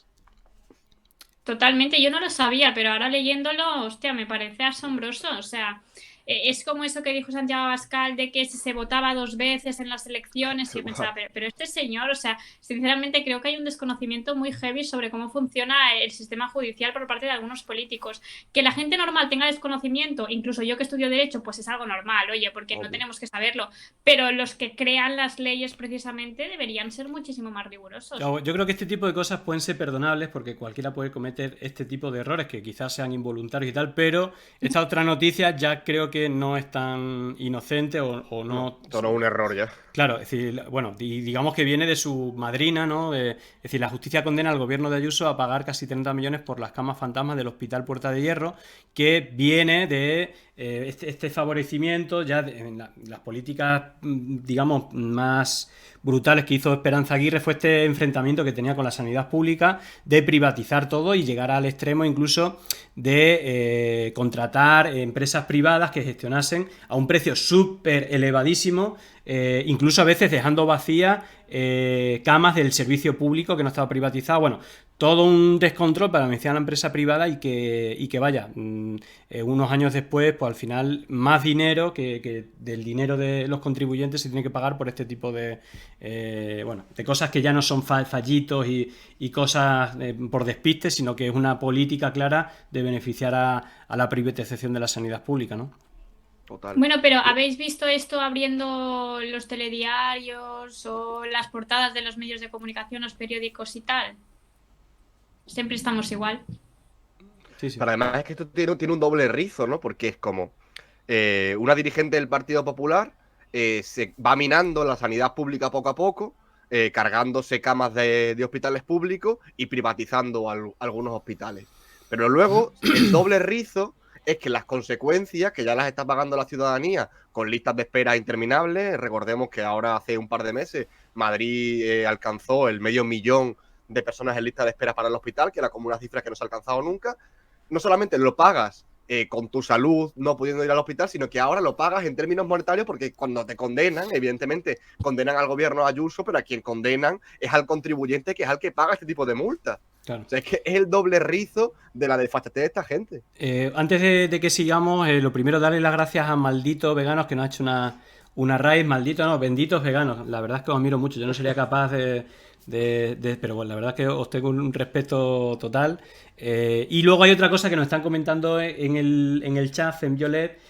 Totalmente, yo no lo sabía, pero ahora leyéndolo, hostia, me parece asombroso. O sea, es como eso que dijo Santiago Abascal de que se votaba 2 veces en las elecciones. Y yo pensaba, pero este señor, o sea, sinceramente creo que hay un desconocimiento muy heavy sobre cómo funciona el sistema judicial por parte de algunos políticos. Que la gente normal tenga desconocimiento, incluso yo que estudio Derecho, pues es algo normal, oye, porque no tenemos que saberlo. Pero los que crean las leyes precisamente deberían ser muchísimo más rigurosos. Yo creo que este tipo de cosas pueden ser perdonables porque cualquiera puede cometer este tipo de errores que quizás sean involuntarios y tal, pero esta otra noticia ya creo que no es tan inocente o no. Esto no es un error ya. Claro, es decir, bueno, digamos que viene de su madrina, ¿no? Es decir, la justicia condena al gobierno de Ayuso a pagar casi 30 millones por las camas fantasmas del Hospital Puerta de Hierro, que viene de este favorecimiento ya en las políticas, digamos, más brutales que hizo Esperanza Aguirre. Fue este enfrentamiento que tenía con la sanidad pública de privatizar todo y llegar al extremo incluso de contratar empresas privadas que gestionasen a un precio súper elevadísimo incluso a veces dejando vacías camas del servicio público que no estaba privatizado. Bueno, todo un descontrol para beneficiar a la empresa privada y que vaya, unos años después, pues al final más dinero que del dinero de los contribuyentes se tiene que pagar por este tipo de de cosas que ya no son fallitos y cosas por despiste, sino que es una política clara de beneficiar a la privatización de la sanidad pública, ¿no? Total. Bueno, pero ¿habéis visto esto abriendo los telediarios o las portadas de los medios de comunicación, los periódicos y tal? Siempre estamos igual. Sí, sí. Pero además es que esto tiene un doble rizo, ¿no? Porque es como una dirigente del Partido Popular se va minando la sanidad pública poco a poco, cargándose camas de hospitales públicos y privatizando algunos hospitales. Pero luego el doble rizo es que las consecuencias, que ya las está pagando la ciudadanía con listas de espera interminables, recordemos que ahora hace un par de meses Madrid alcanzó el 500.000 de personas en lista de espera para el hospital, que era como una cifra que no se ha alcanzado nunca. No solamente lo pagas con tu salud no pudiendo ir al hospital, sino que ahora lo pagas en términos monetarios porque cuando te condenan, evidentemente condenan al gobierno Ayuso, pero a quien condenan es al contribuyente, que es al que paga este tipo de multas. Claro. O sea, es que es el doble rizo de la desfachatez de esta gente. Antes de que sigamos, lo primero, darle las gracias a Malditos Veganos, que nos ha hecho una raíz. Malditos, no, benditos veganos. La verdad es que os admiro mucho. Yo no sería capaz pero bueno, la verdad es que os tengo un respeto total. Y luego hay otra cosa que nos están comentando en el chat, en Violet.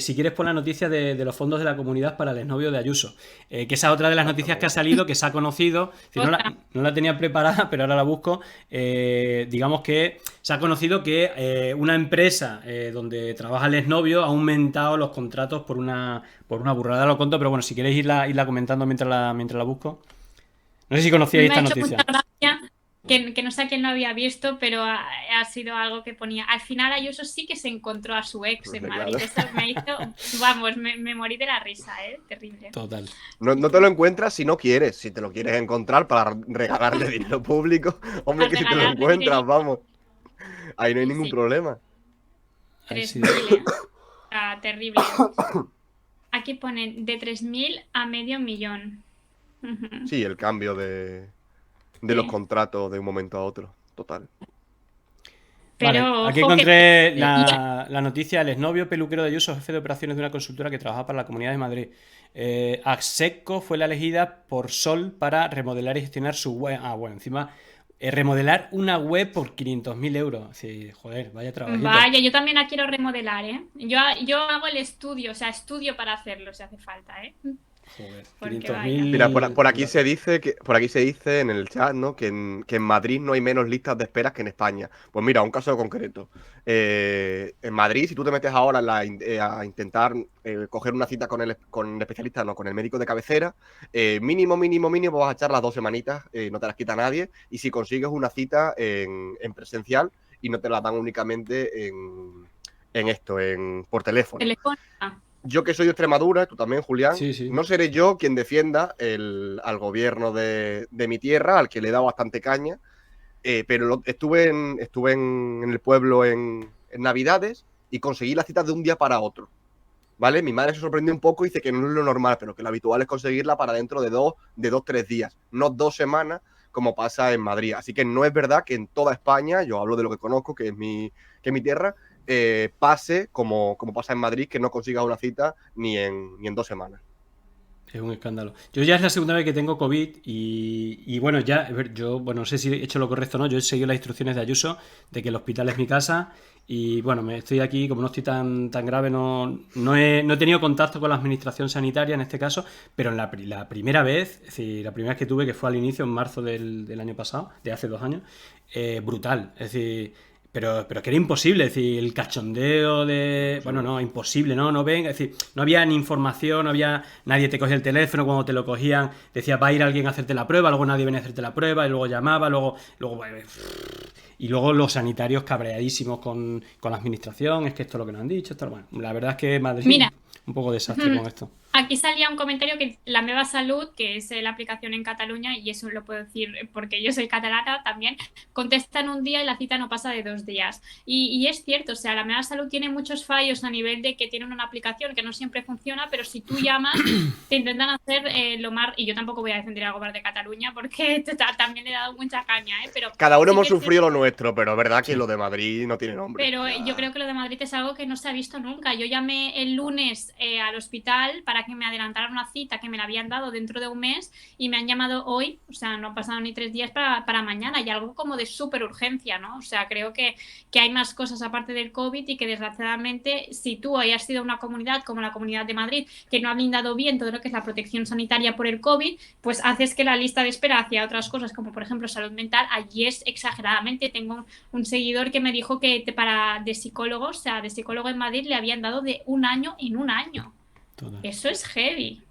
Si quieres, pon la noticia de los fondos de la comunidad para el exnovio de Ayuso, que esa es otra de las noticias que ha salido, que se ha conocido. No la tenía preparada, pero ahora la busco. Digamos que se ha conocido que una empresa donde trabaja el exnovio ha aumentado los contratos por una burrada. Lo conto, pero bueno, si queréis irla comentando mientras la busco. No sé si conocíais esta noticia. Me ha hecho mucha gracia que no sé a quién lo había visto, pero ha sido algo que ponía. Al final Ayuso sí que se encontró a su ex en Madrid. Claro. Eso me hizo, vamos, me morí de la risa, terrible. Total. No te lo encuentras si no quieres. Si te lo quieres encontrar para regalarle dinero público, hombre, Para que si te lo regalarle encuentras, dinero. vamos. Ahí no hay ningún Sí. problema. Ahí sí. Terrible. Terrible. Aquí ponen de 3.000 a 500.000. Ujú. Sí, el cambio de Sí. los contratos de un momento a otro. Total. Pero Vale, aquí ojo encontré que- la noticia. El exnovio peluquero de Ayuso, jefe de operaciones de una consultora que trabajaba para la Comunidad de Madrid. Axeco fue la elegida por Sol para remodelar y gestionar su web. Bueno, encima remodelar una web por 500.000 euros. Sí, joder, vaya trabajito. Vaya, yo también la quiero remodelar, Yo hago el estudio, o sea, estudio para hacerlo si hace falta, Joder, Porque 500.000. Mira, por aquí se dice en el chat, ¿no? Que en Madrid no hay menos listas de esperas que en España. Pues mira, un caso concreto. En Madrid, si tú te metes ahora a intentar coger una cita con el especialista, no, con el médico de cabecera, mínimo vas a echar las 2 semanitas, no te las quita nadie. Y si consigues una cita en presencial y no te la dan únicamente por teléfono. Telefónica. Yo que soy de Extremadura, tú también, Julián, Sí, sí. no seré yo quien defienda al gobierno de mi tierra, al que le he dado bastante caña, pero estuve en el pueblo en Navidades y conseguí la cita de un día para otro, ¿vale? Mi madre se sorprendió un poco y dice que no es lo normal, pero que lo habitual es conseguirla para dentro de 2-3 días, no 2 semanas como pasa en Madrid. Así que no es verdad que en toda España, yo hablo de lo que conozco, que es mi tierra, pase como pasa en Madrid, que no consigas una cita ni en 2 semanas. Es un escándalo. Yo ya es la segunda vez que tengo COVID y bueno, ya, a ver, yo, bueno, no sé si he hecho lo correcto o no, yo he seguido las instrucciones de Ayuso de que el hospital es mi casa y bueno, estoy aquí, como no estoy tan grave, no he tenido contacto con la administración sanitaria en este caso, pero en la primera vez, es decir, la primera vez que tuve, que fue al inicio, en marzo del año pasado, de hace 2 años, brutal, es decir... Pero que era imposible, es decir, el cachondeo de... Bueno, no, imposible, no venga, es decir, no había ni información, nadie te cogía el teléfono, cuando te lo cogían decía, va a ir alguien a hacerte la prueba, luego nadie venía a hacerte la prueba, y luego llamaba, luego y luego los sanitarios cabreadísimos con la administración, es que esto es lo que nos han dicho, bueno, la verdad es que Madrid Mira. un poco desastre con esto. Aquí salía un comentario que la Meva Salut, que es la aplicación en Cataluña, y eso lo puedo decir porque yo soy catalana también, contesta en un día y la cita no pasa de 2 días. Y es cierto, o sea, la Meva Salut tiene muchos fallos a nivel de que tienen una aplicación que no siempre funciona, pero si tú llamas, te intentan hacer lo más... Y yo tampoco voy a defender al gobierno de Cataluña porque también le he dado mucha caña, ¿eh? Pero Cada uno sí hemos que es sufrido cierto. lo nuestro, pero es verdad que lo de Madrid no tiene nombre. Pero yo creo que lo de Madrid es algo que no se ha visto nunca. Yo llamé el lunes al hospital para que me adelantaran una cita que me la habían dado dentro de un mes y me han llamado hoy, o sea, no han pasado ni 3 días para mañana, y algo como de súper urgencia, ¿no? O sea, creo que hay más cosas aparte del COVID y que desgraciadamente si tú hayas sido una comunidad como la Comunidad de Madrid que no ha blindado bien todo lo que es la protección sanitaria por el COVID, pues haces que la lista de espera hacia otras cosas como por ejemplo salud mental allí es exageradamente. Tengo un seguidor que me dijo que de psicólogo, o sea, de psicólogo en Madrid le habían dado de 1 año en 1 año. Total. Eso es heavy.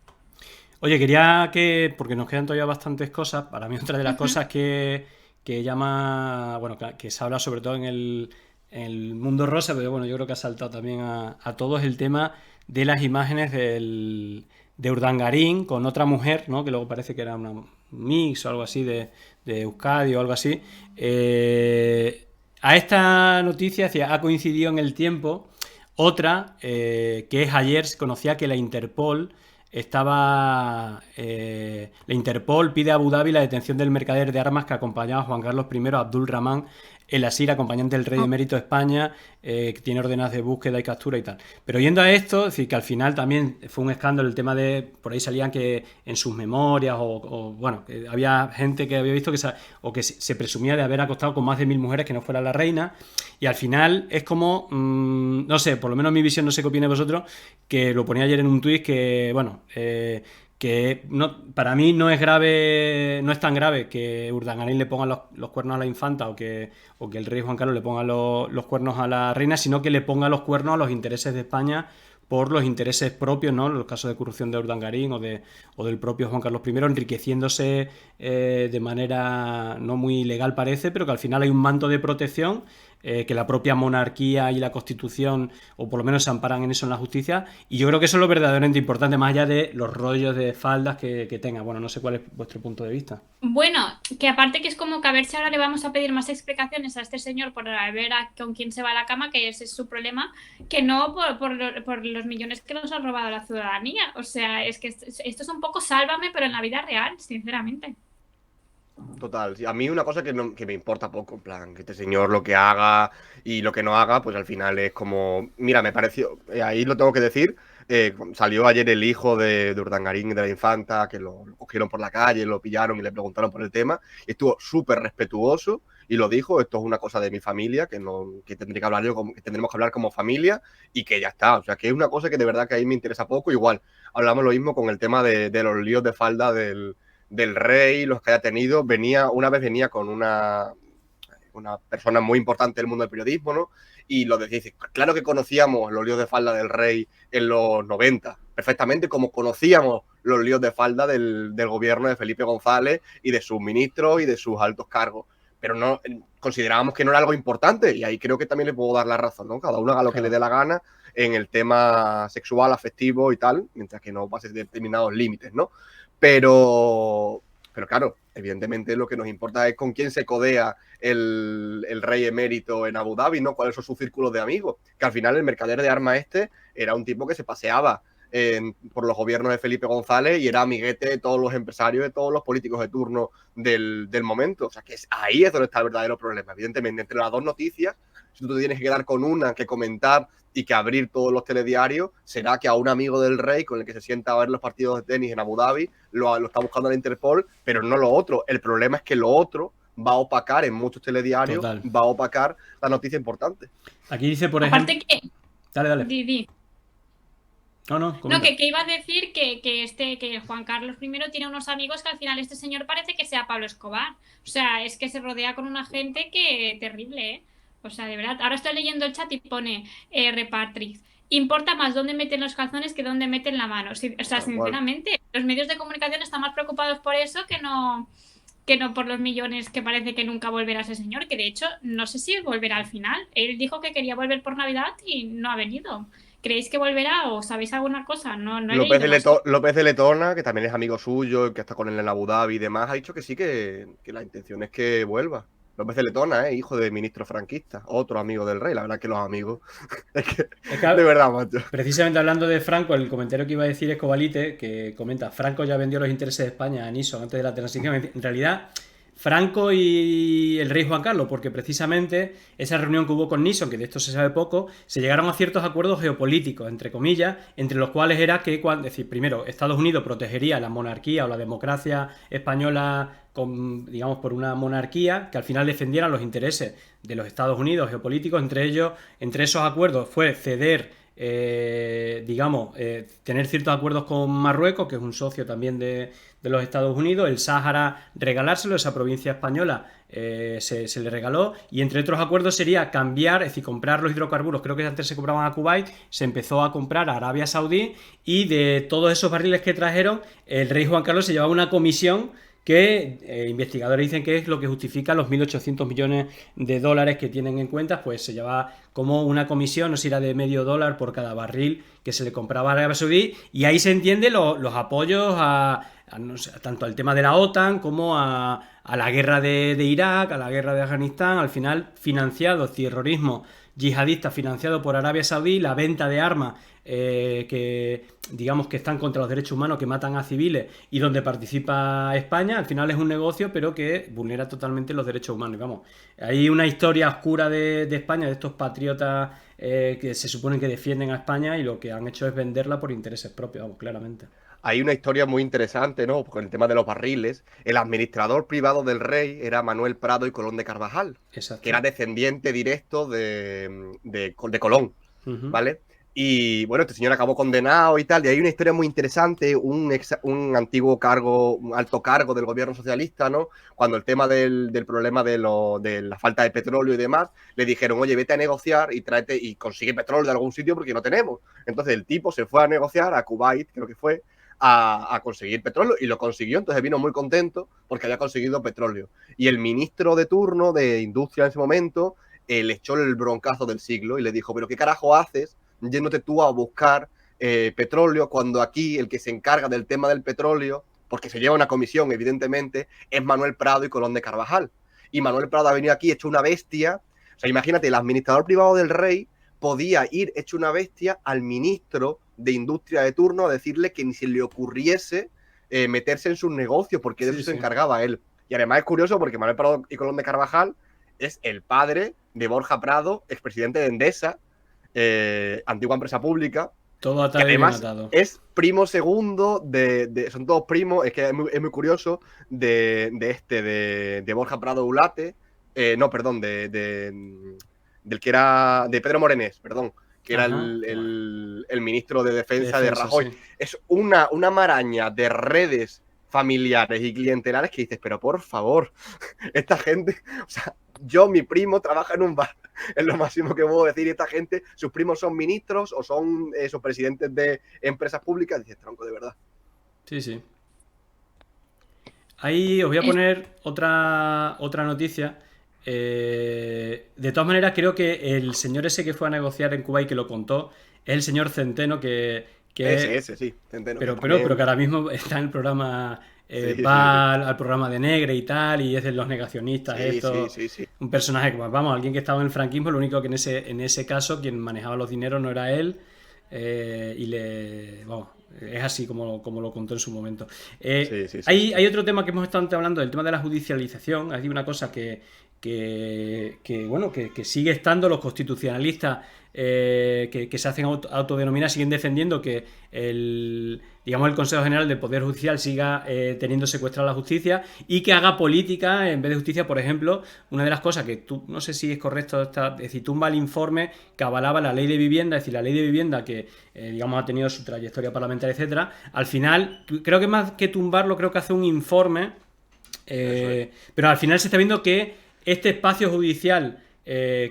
Oye, quería que, porque nos quedan todavía bastantes cosas, para mí otra de las cosas que llama, bueno, que se habla sobre todo en el mundo rosa, pero bueno, yo creo que ha saltado también a todos el tema de las imágenes de Urdangarín con otra mujer, ¿no? Que luego parece que era una mix o algo así de Euskadi o algo así. A esta noticia ha coincidido en el tiempo otra, que es ayer, se conocía que la Interpol pide a Abu Dhabi la detención del mercader de armas que acompañaba a Juan Carlos I, Abdul Rahman El Asir, acompañante del Rey Emérito de España, que tiene ordenadas de búsqueda y captura y tal. Pero yendo a esto, es decir, que al final también fue un escándalo el tema de, por ahí salían que en sus memorias, bueno, que había gente que había visto que se presumía de haber acostado con más de 1000 mujeres que no fuera la reina, y al final es como, no sé, por lo menos mi visión, no sé qué opináis vosotros, que lo ponía ayer en un tuit que, bueno, que no, para mí no es grave, no es tan grave que Urdangarín le ponga los cuernos a la infanta o que el rey Juan Carlos le ponga los cuernos a la reina, sino que le ponga los cuernos a los intereses de España por los intereses propios, ¿no? En los casos de corrupción de Urdangarín o del propio Juan Carlos I, enriqueciéndose de manera no muy legal parece, pero que al final hay un manto de protección, que la propia monarquía y la Constitución, o por lo menos se amparan en eso en la justicia, y yo creo que eso es lo verdaderamente importante, más allá de los rollos de faldas que tenga. Bueno, no sé cuál es vuestro punto de vista. Bueno, que aparte que es como que a ver si ahora le vamos a pedir más explicaciones a este señor por ver con quién se va a la cama, que ese es su problema, que no por los millones que nos han robado la ciudadanía. O sea, es que esto es un poco Sálvame, pero en la vida real, sinceramente. Total, sí, a mí una cosa que me importa poco, en plan, que este señor lo que haga y lo que no haga, pues al final es como, mira, me pareció, ahí lo tengo que decir, salió ayer el hijo de Urdangarín y de la infanta, que lo cogieron por la calle, lo pillaron y le preguntaron por el tema, y estuvo súper respetuoso y lo dijo, esto es una cosa de mi familia, que tendría que hablar yo, que tendremos que hablar como familia y que ya está, o sea, que es una cosa que de verdad que a mí me interesa poco. Igual, hablamos lo mismo con el tema de los líos de falda del rey, los que haya tenido. Una vez venía con una persona muy importante del mundo del periodismo, ¿no? Y lo decía, claro que conocíamos los líos de falda del rey en los 90, perfectamente, como conocíamos los líos de falda del gobierno de Felipe González y de sus ministros y de sus altos cargos. Pero no considerábamos que no era algo importante, y ahí creo que también le puedo dar la razón, ¿no? Cada uno haga lo que le dé la gana en el tema sexual, afectivo y tal, mientras que no pase determinados límites, ¿no? Pero claro, evidentemente lo que nos importa es con quién se codea el rey emérito en Abu Dhabi, ¿no? ¿Cuáles son sus círculos de amigos? Que al final el mercader de armas era un tipo que se paseaba por los gobiernos de Felipe González y era amiguete de todos los empresarios, de todos los políticos de turno del momento. O sea, que ahí es donde está el verdadero problema. Evidentemente, entre las dos noticias, si tú te tienes que quedar con una, que comentar y que abrir todos los telediarios, será que a un amigo del rey con el que se sienta a ver los partidos de tenis en Abu Dhabi lo está buscando la Interpol, pero no lo otro. El problema es que lo otro va a opacar en muchos telediarios, Total. va a opacar la noticia importante. Aquí dice, por Aparte ejemplo... que... Dale. Di. No, que iba a decir que Juan Carlos I tiene unos amigos que al final este señor parece que sea Pablo Escobar. O sea, es que se rodea con una gente que terrible, ¿eh? O sea, de verdad. Ahora estoy leyendo el chat y pone Repatriz. Importa más dónde meten los calzones que dónde meten la mano. Sí, o sea, sinceramente, los medios de comunicación están más preocupados por eso que no por los millones que parece que nunca volverá ese señor, que de hecho no sé si volverá al final. Él dijo que quería volver por Navidad y no ha venido. ¿Creéis que volverá o sabéis alguna cosa? No he leído más. López de Letona, que también es amigo suyo, que está con él en Abu Dhabi y demás, ha dicho que sí, que la intención es que vuelva. López de Letona, hijo de ministro franquista, otro amigo del rey. La verdad que los amigos. Es que, de verdad, macho. Precisamente hablando de Franco, el comentario que iba a decir es Cobalite, que comenta: Franco ya vendió los intereses de España a Nixon antes de la transición. En realidad, Franco y el rey Juan Carlos, porque precisamente esa reunión que hubo con Nixon, que de esto se sabe poco, se llegaron a ciertos acuerdos geopolíticos, entre comillas, entre los cuales era que, es decir, primero, Estados Unidos protegería la monarquía o la democracia española, digamos, por una monarquía que al final defendiera los intereses de los Estados Unidos geopolíticos. Entre esos acuerdos fue ceder, tener ciertos acuerdos con Marruecos, que es un socio también de los Estados Unidos, el Sáhara regalárselo, esa provincia española se le regaló, y entre otros acuerdos sería cambiar, es decir, comprar los hidrocarburos, creo que antes se compraban a Kuwait, se empezó a comprar a Arabia Saudí, y de todos esos barriles que trajeron, el rey Juan Carlos se llevaba una comisión que investigadores dicen que es lo que justifica los 1.800 millones de dólares que tienen en cuentas. Pues se lleva como una comisión, no sé si era de $0,5 por cada barril que se le compraba a Arabia Saudí, y ahí se entiende los apoyos no sé, tanto al tema de la OTAN como a la guerra de Irak, a la guerra de Afganistán, al final financiado, terrorismo yihadista financiado por Arabia Saudí, la venta de armas que digamos que están contra los derechos humanos, que matan a civiles, y donde participa España. Al final es un negocio, pero que vulnera totalmente los derechos humanos. Y vamos, hay una historia oscura de España, de estos patriotas que se suponen que defienden a España, y lo que han hecho es venderla por intereses propios, vamos, claramente. Hay una historia muy interesante, ¿no? Con el tema de los barriles. El administrador privado del rey era Manuel Prado y Colón de Carvajal, Exacto. que era descendiente directo de Colón, ¿vale? Y bueno, este señor acabó condenado y tal. Y hay una historia muy interesante, un antiguo cargo, un alto cargo del gobierno socialista, ¿no? Cuando el tema del problema de la falta de petróleo y demás, le dijeron: oye, vete a negociar y tráete y consigue petróleo de algún sitio porque no tenemos. Entonces el tipo se fue a negociar a Kuwait, creo que fue, a conseguir petróleo, y lo consiguió. Entonces vino muy contento porque había conseguido petróleo. Y el ministro de turno de Industria en ese momento le echó el broncazo del siglo y le dijo: ¿pero qué carajo haces yéndote tú a buscar petróleo cuando aquí el que se encarga del tema del petróleo, porque se lleva una comisión evidentemente, es Manuel Prado y Colón de Carvajal? Y Manuel Prado ha venido aquí hecho una bestia. O sea, imagínate, el administrador privado del rey podía ir hecho una bestia al ministro de Industria de turno a decirle que ni se le ocurriese meterse en sus negocios, porque de eso se encargaba él. Y además es curioso porque Manuel Prado y Colón de Carvajal es el padre de Borja Prado, expresidente de Endesa, antigua empresa pública. Todo atado, que además atado. Es primo segundo son todos primos. Es que es muy curioso de Borja Prado Ulate, no, perdón, del que era de Pedro Morenés, perdón, que era el ministro de Defensa de Rajoy. Sí. Es una maraña de redes familiares y clientelares que dices: pero por favor, esta gente, o sea, mi primo trabaja en un bar, es lo máximo que puedo decir, y esta gente, sus primos son ministros o son esos presidentes de empresas públicas. Dices: tronco, de verdad. Sí, sí. Ahí os voy a poner otra noticia. De todas maneras, creo que el señor ese que fue a negociar en Cuba y que lo contó es el señor Centeno, ese, sí, Centeno. Pero que ahora mismo está en el programa, al programa de Negre y tal, y es de los negacionistas. Sí. Un personaje, vamos, alguien que estaba en el franquismo. Lo único que en ese caso quien manejaba los dineros no era él, vamos, es así como lo contó en su momento. Hay otro tema que hemos estado hablando, el tema de la judicialización. Hay una cosa que sigue estando. Los constitucionalistas que se hacen autodenominar siguen defendiendo que el Consejo General del Poder Judicial siga teniendo secuestrada la justicia y que haga política en vez de justicia. Por ejemplo, una de las cosas que no sé si es correcto, es decir, tumba el informe que avalaba la ley de vivienda, es decir, la ley de vivienda que ha tenido su trayectoria parlamentaria, etcétera. Al final, creo que más que tumbarlo, creo que hace un informe, pero al final se está viendo que este espacio judicial que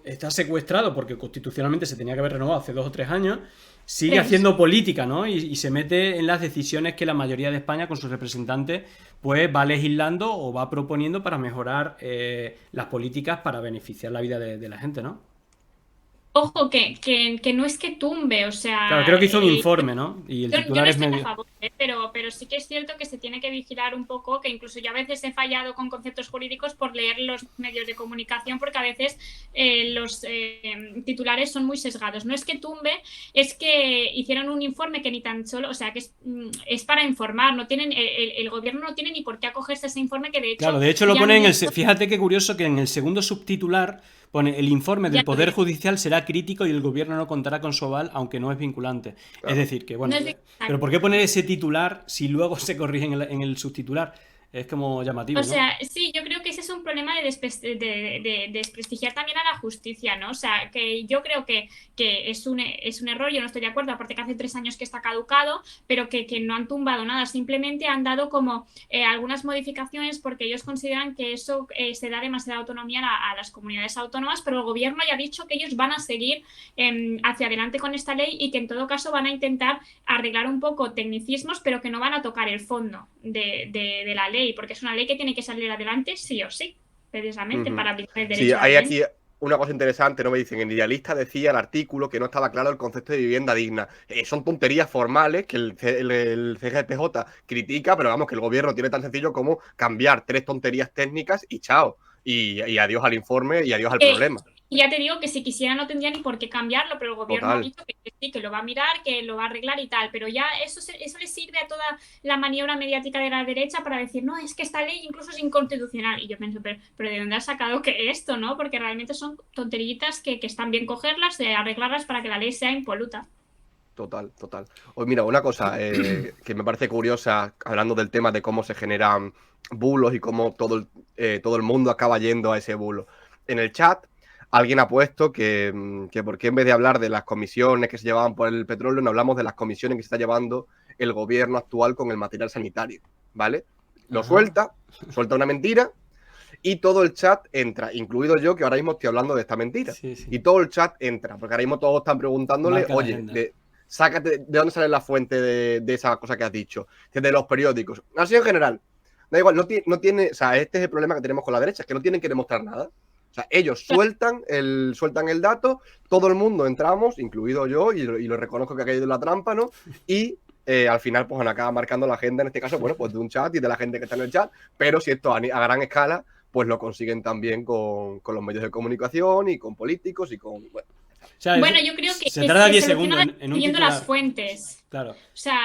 está secuestrado porque constitucionalmente se tenía que haber renovado hace 2 o 3 años, sigue haciendo política, ¿no? Y se mete en las decisiones que la mayoría de España, con sus representantes, pues va legislando o va proponiendo para mejorar las políticas para beneficiar la vida de la gente, ¿no? Ojo, que no es que tumbe, o sea... Claro, creo que hizo un informe, ¿no? Y el Yo titular no es estoy a medio... favor, pero sí que es cierto que se tiene que vigilar un poco, que incluso yo a veces he fallado con conceptos jurídicos por leer los medios de comunicación, porque a veces los titulares son muy sesgados. No es que tumbe, es que hicieron un informe que ni tan solo, o sea, que es para informar, no tienen el gobierno no tiene ni por qué acogerse a ese informe, que de hecho... Claro, de hecho lo ya pone han en el... dicho- Fíjate qué curioso que en el segundo subtitular pone el informe del Ya, Poder Judicial será crítico y el gobierno no contará con su aval, aunque no es vinculante. Claro. Es decir, que bueno... No es Pero ¿por qué poner ese titular si luego se corrige en el subtitular? Es como llamativo, O ¿no? sea, sí, yo creo que ese es un problema de desprestigiar también a la justicia, ¿no? O sea, que yo creo que es un error, yo no estoy de acuerdo, aparte que hace 3 años que está caducado, pero que no han tumbado nada, simplemente han dado como algunas modificaciones porque ellos consideran que eso se da demasiada autonomía a las comunidades autónomas, pero el gobierno ya ha dicho que ellos van a seguir hacia adelante con esta ley y que en todo caso van a intentar arreglar un poco tecnicismos, pero que no van a tocar el fondo de la ley, porque es una ley que tiene que salir adelante sí o sí, precisamente para aplicar el derecho Sí, a la hay vivienda. aquí una cosa interesante, ¿no? Me dicen, en Idealista decía el artículo que no estaba claro el concepto de vivienda digna. Son tonterías formales que el CGPJ critica, pero vamos, que el gobierno tiene tan sencillo como cambiar 3 tonterías técnicas y chao. Y adiós al informe y adiós al problema. Y ya te digo que si quisiera no tendría ni por qué cambiarlo, pero el gobierno ha Total. dicho que sí, que lo va a mirar, que lo va a arreglar y tal, pero ya eso le sirve a toda la maniobra mediática de la derecha para decir, no, es que esta ley incluso es inconstitucional. Y yo pienso, pero ¿de dónde has sacado que esto, no? Porque realmente son tonterillitas que están bien cogerlas, arreglarlas para que la ley sea impoluta. Total. Oye, mira, una cosa que me parece curiosa, hablando del tema de cómo se generan bulos y cómo todo el mundo acaba yendo a ese bulo. En el chat, alguien ha puesto que por qué en vez de hablar de las comisiones que se llevaban por el petróleo, no hablamos de las comisiones que se está llevando el gobierno actual con el material sanitario, ¿vale? Lo suelta una mentira y todo el chat entra, incluido yo, que ahora mismo estoy hablando de esta mentira. Sí. Y todo el chat entra, porque ahora mismo todos están preguntándole, Marca la oye, agenda. sácate, ¿de dónde sale la fuente de esa cosa que has dicho? De los periódicos. Así en general. Da igual, no tiene, o sea, este es el problema que tenemos con la derecha, es que no tienen que demostrar nada. O sea, ellos sueltan el dato, todo el mundo entramos, incluido yo, y lo reconozco que ha caído en la trampa, ¿no? Y al final, pues acaba marcando la agenda, en este caso, bueno, pues de un chat y de la gente que está en el chat, pero si esto a gran escala, pues lo consiguen también con los medios de comunicación y con políticos y con... O sea, Bueno, yo creo que se tarda 10 soluciona segundos en un siguiendo titular. las fuentes. Claro. O sea,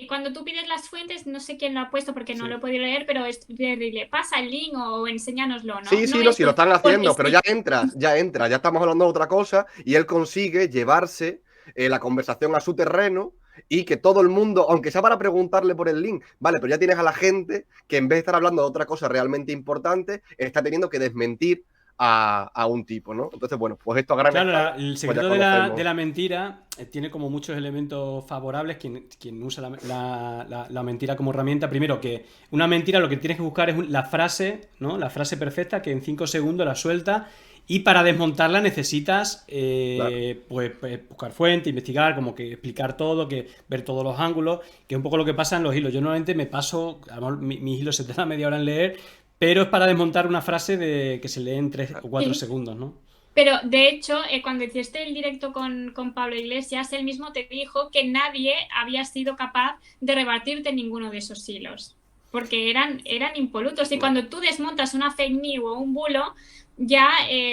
cuando tú pides las fuentes, no sé quién lo ha puesto porque no Sí. lo he podido leer, pero es le pasa el link o enséñanoslo, ¿no? Sí, No es sí, lo están haciendo, porque pero sí. ya entra, ya estamos hablando de otra cosa y él consigue llevarse la conversación a su terreno y que todo el mundo, aunque sea para preguntarle por el link, vale, pero ya tienes a la gente que en vez de estar hablando de otra cosa realmente importante, está teniendo que desmentir a un tipo, ¿no? Entonces, bueno, pues esto a gran Claro, escala, el pues ya secreto conocemos. de la mentira tiene como muchos elementos favorables quien usa la mentira como herramienta. Primero, que una mentira lo que tienes que buscar es la frase, ¿no? La frase perfecta que en 5 segundos la suelta. Y para desmontarla necesitas pues buscar fuente, investigar, como que explicar todo, que ver todos los ángulos, que es un poco lo que pasa en los hilos. Yo normalmente me paso, a lo mejor mis hilos se tardan media hora en leer, pero es para desmontar una frase que se lee en 3 o 4 Sí. segundos, ¿no? Pero de hecho, cuando hiciste el directo con Pablo Iglesias, él mismo te dijo que nadie había sido capaz de rebatirte ninguno de esos hilos, porque eran impolutos. Y cuando tú desmontas una fake news o un bulo, ya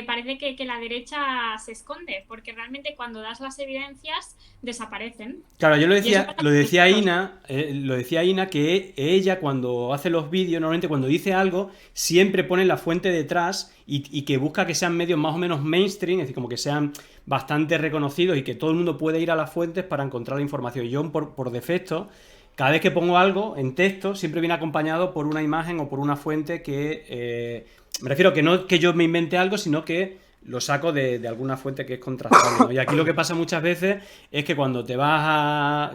parece que la derecha se esconde, porque realmente cuando das las evidencias desaparecen. Claro, yo Y eso pasa lo decía con Ina que ella cuando hace los vídeos, normalmente cuando dice algo, siempre pone la fuente detrás y que busca que sean medios más o menos mainstream, es decir, como que sean bastante reconocidos y que todo el mundo puede ir a las fuentes para encontrar la información. Yo por defecto, cada vez que pongo algo en texto, siempre viene acompañado por una imagen o por una fuente que... me refiero que no que yo me invente algo, sino que lo saco de alguna fuente que es contrastable, ¿no? Y aquí lo que pasa muchas veces es que cuando te vas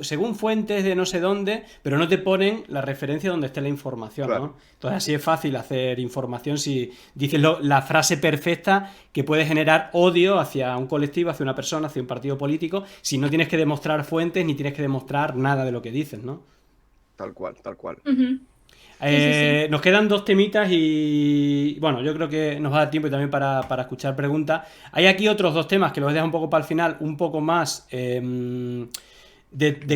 según fuentes de no sé dónde, pero no te ponen la referencia donde esté la información, Claro. ¿no? Entonces así es fácil hacer información si dices la frase perfecta que puede generar odio hacia un colectivo, hacia una persona, hacia un partido político, si no tienes que demostrar fuentes ni tienes que demostrar nada de lo que dices, ¿no? Tal cual. Ujú. Nos quedan 2 temitas y bueno, yo creo que nos va a dar tiempo y también para escuchar preguntas. Hay aquí otros 2 temas que los voy a dejar un poco para el final, un poco más de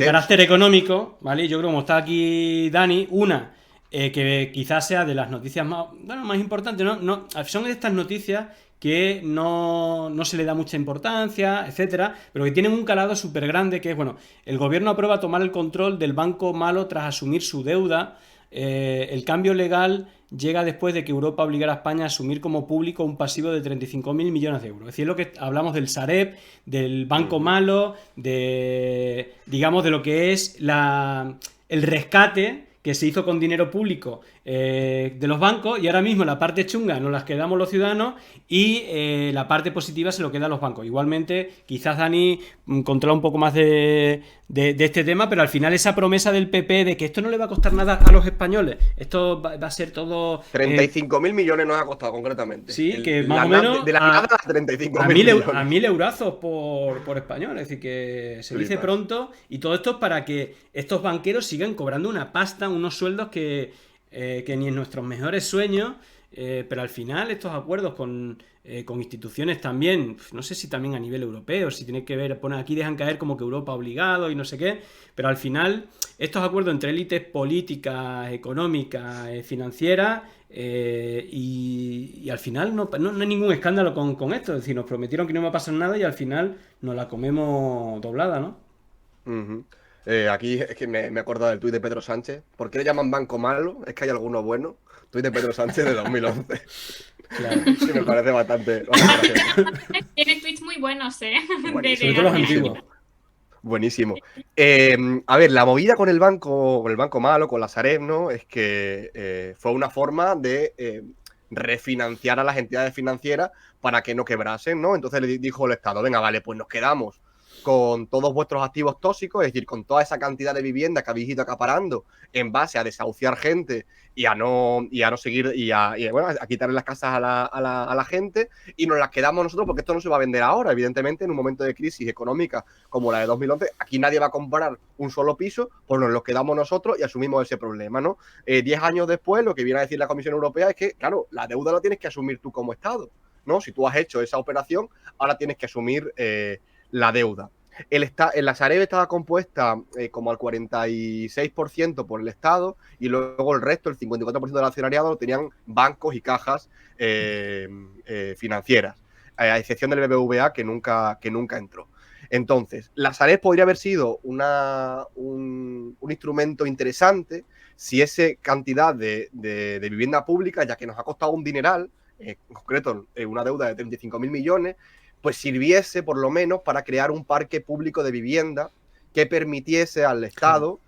carácter económico, ¿vale? Yo creo, como está aquí Dani, una que quizás sea de las noticias más importantes, ¿no? Son estas noticias que no se le da mucha importancia, etcétera, pero que tienen un calado súper grande, que es, bueno, el gobierno aprueba tomar el control del Banco Malo tras asumir su deuda. El cambio legal llega después de que Europa obligara a España a asumir como público un pasivo de 35.000 millones de euros. Es decir, lo que hablamos del Sareb, del Banco Malo, digamos, de lo que es el rescate que se hizo con dinero público de los bancos, y ahora mismo la parte chunga nos las quedamos los ciudadanos y la parte positiva se lo queda a los bancos. Igualmente, quizás Dani controla un poco más de este tema, pero al final esa promesa del PP de que esto no le va a costar nada a los españoles, esto va a ser todo... 35.000 millones nos ha costado concretamente. Sí, que más o menos de la nada a 35.000 millones. A 1.000 eurazos por español, es decir, que se dice pronto, y todo esto es para que estos banqueros sigan cobrando una pasta, unos sueldos que ni en nuestros mejores sueños, pero al final estos acuerdos con instituciones también, no sé si también a nivel europeo, si tiene que ver, aquí dejan caer como que Europa ha obligado y no sé qué, pero al final estos acuerdos entre élites políticas, económicas, financieras, y al final no hay ningún escándalo con esto, es decir, nos prometieron que no iba a pasar nada y al final nos la comemos doblada, ¿no? Aquí es que me he acordado del tuit de Pedro Sánchez. ¿Por qué le llaman Banco Malo? Es que hay alguno bueno. Tuit de Pedro Sánchez de 2011. Claro. Sí, me parece bastante gracioso. Tiene tweets muy buenos, Buenísimo. Sobre todo los antiguos. Buenísimo. A ver, la movida con el banco Malo, con la Sareb, ¿no? Es que fue una forma de refinanciar a las entidades financieras para que no quebrasen, ¿no? Entonces le dijo el Estado, venga, vale, pues nos quedamos con todos vuestros activos tóxicos, es decir, con toda esa cantidad de vivienda que habéis ido acaparando en base a desahuciar gente y a no seguir y a quitarle las casas a la gente, y nos las quedamos nosotros porque esto no se va a vender ahora. Evidentemente, en un momento de crisis económica como la de 2011, aquí nadie va a comprar un solo piso, pues nos lo quedamos nosotros y asumimos ese problema, ¿no? 10 años después, lo que viene a decir la Comisión Europea es que, claro, la deuda la tienes que asumir tú como Estado, ¿no? Si tú has hecho esa operación, ahora tienes que asumir la deuda. La Sareb estaba compuesta como al 46% por el Estado, y luego el resto, el 54% del accionariado, lo tenían bancos y cajas financieras, a excepción del BBVA, que nunca entró. Entonces, la Sareb podría haber sido un instrumento interesante si esa cantidad de vivienda pública, ya que nos ha costado un dineral, en concreto una deuda de 35.000 millones, pues sirviese por lo menos para crear un parque público de vivienda que permitiese al Estado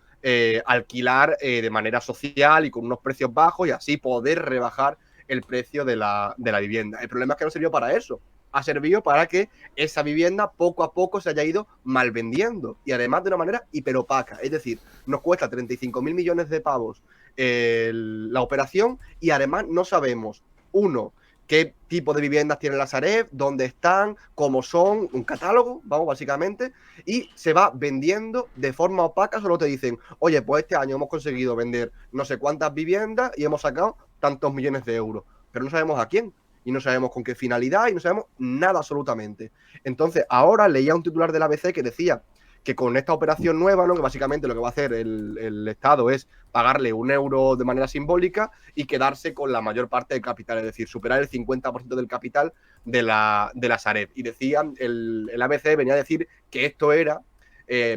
alquilar de manera social y con unos precios bajos, y así poder rebajar el precio de la vivienda. El problema es que no sirvió para eso. Ha servido para que esa vivienda poco a poco se haya ido malvendiendo, y además de una manera hiperopaca. Es decir, nos cuesta 35.000 millones de pavos la operación, y además no sabemos, uno, qué tipo de viviendas tiene la Sareb, dónde están, cómo son, un catálogo, vamos, básicamente, y se va vendiendo de forma opaca. Solo te dicen, oye, pues este año hemos conseguido vender no sé cuántas viviendas y hemos sacado tantos millones de euros, pero no sabemos a quién, y no sabemos con qué finalidad, y no sabemos nada absolutamente. Entonces, ahora leía un titular del ABC que decía que con esta operación nueva, ¿no?, que básicamente lo que va a hacer el Estado es pagarle €1 de manera simbólica y quedarse con la mayor parte del capital, es decir, superar el 50% del capital de la Sareb. Y decían, el ABC venía a decir que esto era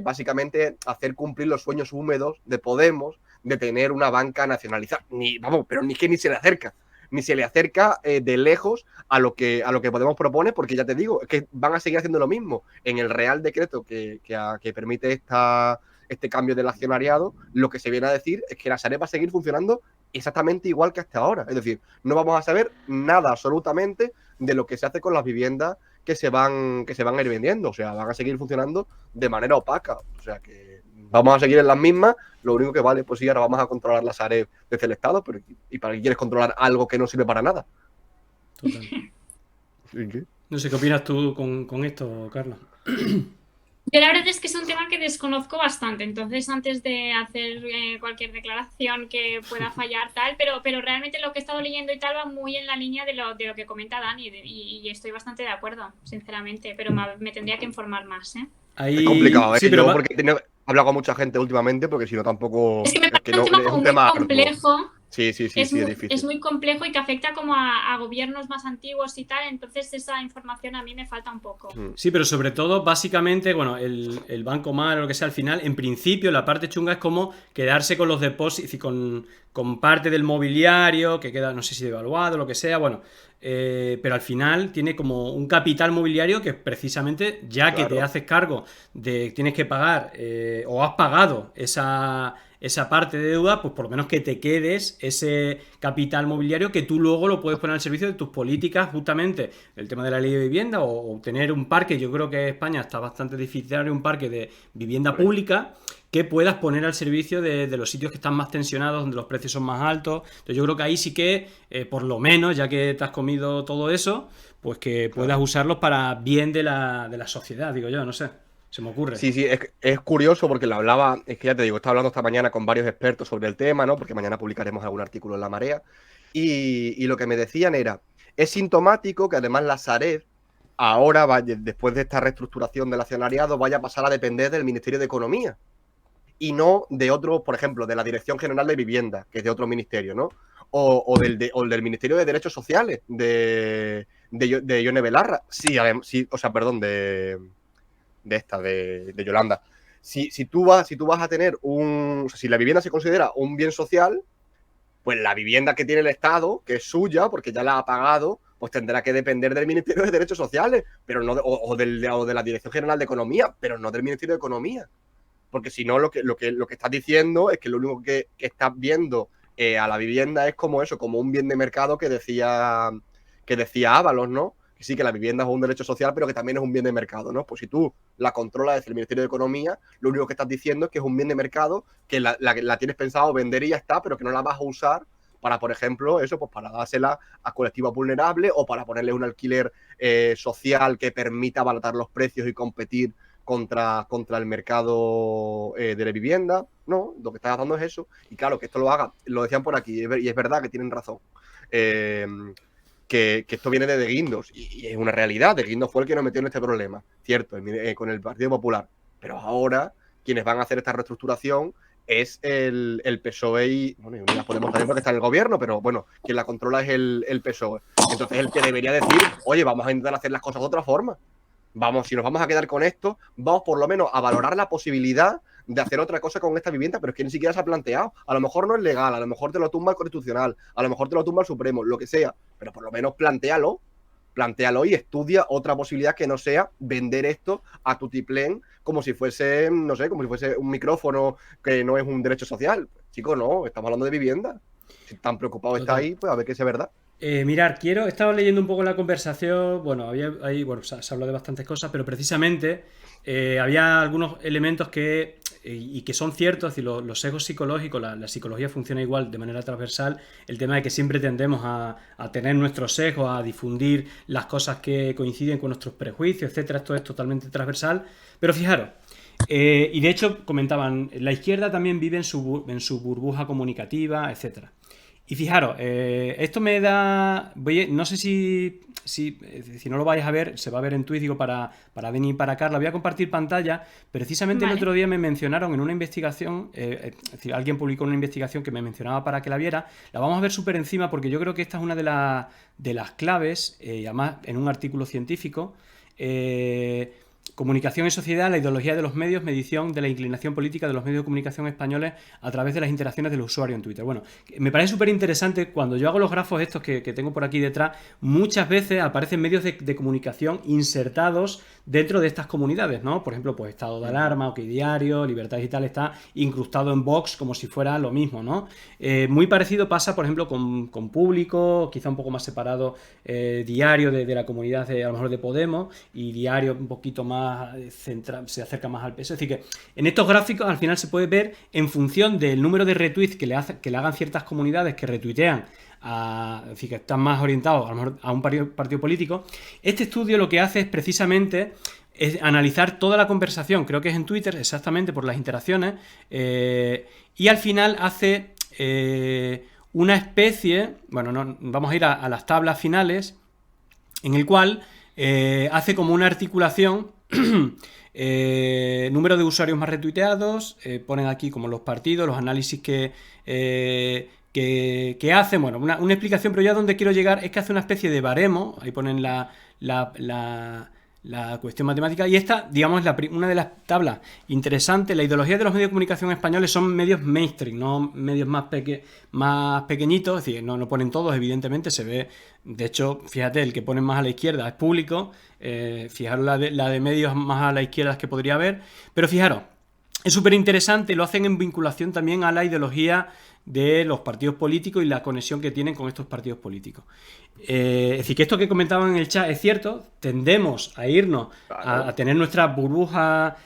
básicamente hacer cumplir los sueños húmedos de Podemos de tener una banca nacionalizada. Pero ni se le acerca de lejos a lo que Podemos propone, porque ya te digo, es que van a seguir haciendo lo mismo. En el Real Decreto que permite este cambio del accionariado, lo que se viene a decir es que la Sareb va a seguir funcionando exactamente igual que hasta ahora. Es decir, no vamos a saber nada absolutamente de lo que se hace con las viviendas que se van a ir vendiendo. O sea, van a seguir funcionando de manera opaca. O sea, que vamos a seguir en las mismas. Lo único que vale, pues sí, ahora vamos a controlar la Sareb desde el Estado, pero ¿y para qué quieres controlar algo que no sirve para nada? Total. No sé qué opinas tú con esto, Carlos. Yo la verdad es que es un tema que desconozco bastante, entonces antes de hacer cualquier declaración que pueda fallar tal, pero realmente lo que he estado leyendo y tal va muy en la línea de lo que comenta Dani y estoy bastante de acuerdo, sinceramente, pero me tendría que informar más, ¿eh? Es complicado, Sí, pero Yo porque he hablado con mucha gente últimamente, porque si no tampoco. Es que me Es que parece un no, tema es como un muy tema arduo. complejo. Sí, es Es difícil. muy complejo y que afecta como a gobiernos más antiguos y tal, entonces esa información a mí me falta un poco. Sí, pero sobre todo, básicamente, bueno, el banco mal o lo que sea, al final, en principio, la parte chunga es como quedarse con los depósitos y con parte del mobiliario que queda, no sé si devaluado o lo que sea, bueno, pero al final tiene como un capital mobiliario que precisamente, ya que te Claro. haces cargo de tienes que pagar o has pagado esa parte de deuda, pues por lo menos que te quedes ese capital mobiliario que tú luego lo puedes poner al servicio de tus políticas, justamente el tema de la ley de vivienda o tener un parque. Yo creo que España está bastante deficitario, un parque de vivienda pública que puedas poner al servicio de los sitios que están más tensionados, donde los precios son más altos. Entonces yo creo que ahí sí que, por lo menos, ya que te has comido todo eso, pues que puedas usarlos para bien de la sociedad, digo yo, no sé, se me ocurre. Sí, es curioso porque lo hablaba, es que ya te digo, estaba hablando esta mañana con varios expertos sobre el tema, ¿no? Porque mañana publicaremos algún artículo en La Marea. Y lo que me decían era, es sintomático que además la Sareb ahora, después de esta reestructuración del accionariado, vaya a pasar a depender del Ministerio de Economía y no de otro, por ejemplo, de la Dirección General de Vivienda, que es de otro ministerio, ¿no? O del Ministerio de Derechos Sociales, de Yone Belarra. Sí, o sea, perdón, de Yolanda. Si tú vas a tener o sea, si la vivienda se considera un bien social, pues la vivienda que tiene el Estado, que es suya, porque ya la ha pagado, pues tendrá que depender del Ministerio de Derechos Sociales, pero no o de la Dirección General de Economía, pero no del Ministerio de Economía. Porque si no, lo que estás diciendo es que lo único que estás viendo a la vivienda es como eso, como un bien de mercado que decía Ábalos, ¿no? Que sí, que la vivienda es un derecho social, pero que también es un bien de mercado, ¿no? Pues si tú la controlas desde el Ministerio de Economía, lo único que estás diciendo es que es un bien de mercado, que la tienes pensado vender y ya está, pero que no la vas a usar para, por ejemplo, eso, pues para dársela a colectivos vulnerables o para ponerle un alquiler social que permita abaratar los precios y competir contra el mercado de la vivienda. No, lo que estás haciendo es eso. Y claro, que esto lo haga, lo decían por aquí, y es verdad que tienen razón. Que esto viene de Guindos, y es una realidad. De Guindos fue el que nos metió en este problema, cierto, con el Partido Popular. Pero ahora, quienes van a hacer esta reestructuración es el PSOE y Unidas Podemos también porque está en el gobierno, pero bueno, quien la controla es el PSOE. Entonces el que debería decir, oye, vamos a intentar hacer las cosas de otra forma. Si nos vamos a quedar con esto, vamos por lo menos a valorar la posibilidad de hacer otra cosa con esta vivienda, pero es que ni siquiera se ha planteado. A lo mejor no es legal, a lo mejor te lo tumba el Constitucional, a lo mejor te lo tumba el Supremo, lo que sea, pero por lo menos plantéalo y estudia otra posibilidad que no sea vender esto a tutiplén como si fuese, no sé, como si fuese un micrófono que no es un derecho social. Chicos, no, estamos hablando de vivienda. Si tan preocupado está ahí, pues a ver qué es verdad. Mirar, he estado leyendo un poco la conversación, bueno, se habla de bastantes cosas, pero precisamente había algunos elementos que son ciertos, es decir, los sesgos psicológicos, la psicología funciona igual de manera transversal, el tema de que siempre tendemos a tener nuestros sesgos, a difundir las cosas que coinciden con nuestros prejuicios, etcétera, esto es totalmente transversal, pero fijaros, y de hecho comentaban, la izquierda también vive en su burbuja comunicativa, etcétera. Y fijaros, esto me da... no sé si no lo vais a ver, se va a ver en Twitch, digo, para Dani y para Carla. Voy a compartir pantalla. Precisamente Vale. el otro día me mencionaron en una investigación, es decir, alguien publicó una investigación que me mencionaba para que la viera. La vamos a ver súper encima porque yo creo que esta es una de las claves, y además en un artículo científico. Comunicación y sociedad, la ideología de los medios, medición de la inclinación política de los medios de comunicación españoles a través de las interacciones del usuario en Twitter. Bueno, me parece súper interesante cuando yo hago los grafos estos que tengo por aquí detrás, muchas veces aparecen medios de comunicación insertados dentro de estas comunidades, ¿no? Por ejemplo, pues Estado de Alarma, OK Diario, Libertad Digital está incrustado en Vox como si fuera lo mismo, ¿no? Muy parecido pasa, por ejemplo, con Público, quizá un poco más separado, Diario de la comunidad a lo mejor de Podemos, y Diario un poquito más se acerca más al peso. Es decir, que en estos gráficos al final se puede ver en función del número de retweets que le hagan ciertas comunidades que retuitean, es decir, que están más orientados a lo mejor a un partido político. Este estudio lo que hace es precisamente es analizar toda la conversación, creo que es en Twitter, exactamente por las interacciones, y al final hace una especie, bueno, no, vamos a ir a las tablas finales, en el cual hace como una articulación, número de usuarios más retuiteados, ponen aquí como los partidos, los análisis que hacen, bueno, una explicación, pero ya donde quiero llegar es que hace una especie de baremo, ahí ponen la cuestión matemática, y esta, digamos, una de las tablas interesantes. La ideología de los medios de comunicación españoles son medios mainstream, no medios más pequeñitos, es decir, no ponen todos, evidentemente, se ve, de hecho, fíjate, el que ponen más a la izquierda es Público, fijaros la de medios más a la izquierda que podría haber, pero fijaros, es súper interesante, lo hacen en vinculación también a la ideología de los partidos políticos y la conexión que tienen con estos partidos políticos. Es decir, que esto que comentaban en el chat es cierto, tendemos a irnos a tener nuestra burbuja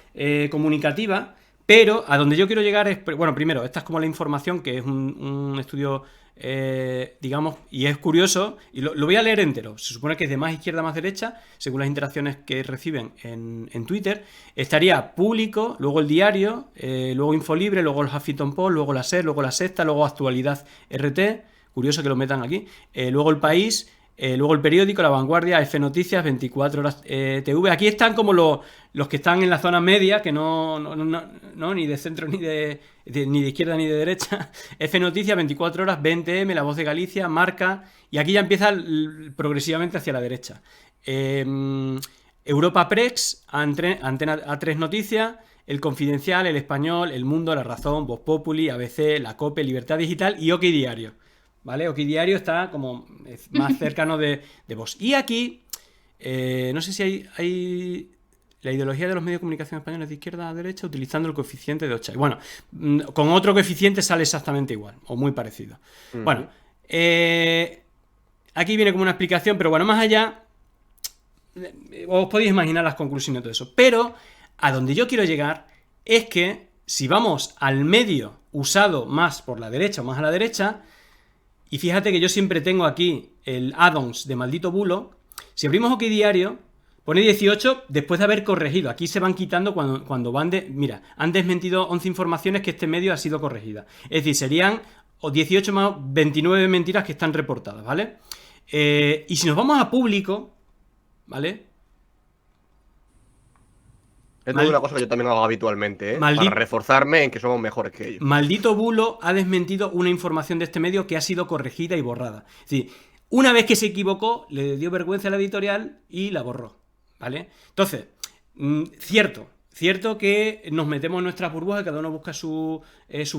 comunicativa, pero a donde yo quiero llegar es, bueno, primero, esta es como la información, que es un estudio, digamos, y es curioso, y lo voy a leer entero, se supone que es de más izquierda a más derecha, según las interacciones que reciben en Twitter, estaría Público, luego El Diario, luego Infolibre, luego el Huffington Post, luego la SER, luego La Sexta, luego Actualidad RT, curioso que lo metan aquí, luego El País, luego El Periódico, La Vanguardia, F Noticias, 24 Horas TV. Aquí están como los que están en la zona media, que no ni de centro ni de izquierda ni de derecha. F Noticias, 24 Horas, 20M, La Voz de Galicia, Marca, y aquí ya empieza progresivamente hacia la derecha. Europa Press, Antena A3 Noticias, El Confidencial, El Español, El Mundo, La Razón, Voz Populi, ABC, La COPE, Libertad Digital y OK Diario. ¿Vale? OK Diario está como más cercano de Vox. Y aquí, no sé si hay la ideología de los medios de comunicación españoles de izquierda a derecha utilizando el coeficiente de Ochay. Bueno, con otro coeficiente sale exactamente igual, o muy parecido. Bueno, aquí viene como una explicación, pero bueno, más allá, os podéis imaginar las conclusiones de todo eso. Pero a donde yo quiero llegar es que si vamos al medio usado más por la derecha o más a la derecha, y fíjate que yo siempre tengo aquí el add-ons de Maldito Bulo. Si abrimos OK Diario, pone 18 después de haber corregido. Aquí se van quitando cuando van de... Mira, han desmentido 11 informaciones que este medio ha sido corregida. Es decir, serían 18 más 29 mentiras que están reportadas, ¿vale? Y si nos vamos a Público, ¿vale? Esto es una cosa que yo también hago habitualmente, para reforzarme en que somos mejores que ellos. Maldito Bulo ha desmentido una información de este medio que ha sido corregida y borrada. Es decir, una vez que se equivocó, le dio vergüenza a la editorial y la borró, ¿vale? Entonces, cierto que nos metemos en nuestras burbujas, cada uno busca sus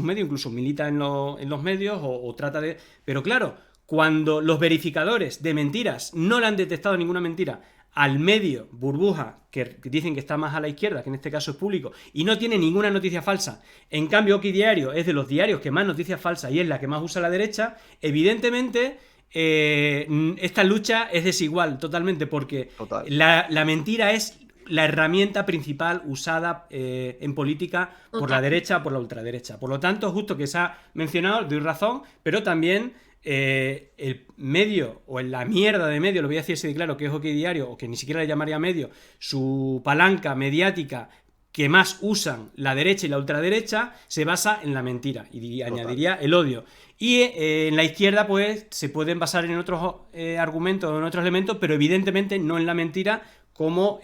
medios, incluso milita en los medios o trata de... Pero claro, cuando los verificadores de mentiras no le han detectado ninguna mentira al medio burbuja que dicen que está más a la izquierda, que en este caso es Público, y no tiene ninguna noticia falsa, en cambio OK Diario es de los diarios que más noticias falsas y es la que más usa la derecha, evidentemente esta lucha es desigual totalmente, porque la mentira es la herramienta principal usada en política por la derecha o por la ultraderecha. Por lo tanto, justo que se ha mencionado, doy razón, pero también el medio, o en la mierda de medio, lo voy a decir así de claro, que es OK Diario, o que ni siquiera le llamaría medio, su palanca mediática que más usan la derecha y la ultraderecha, se basa en la mentira, y añadiría el odio. Y en la izquierda, pues, se pueden basar en otros argumentos o en otros elementos, pero evidentemente no en la mentira, como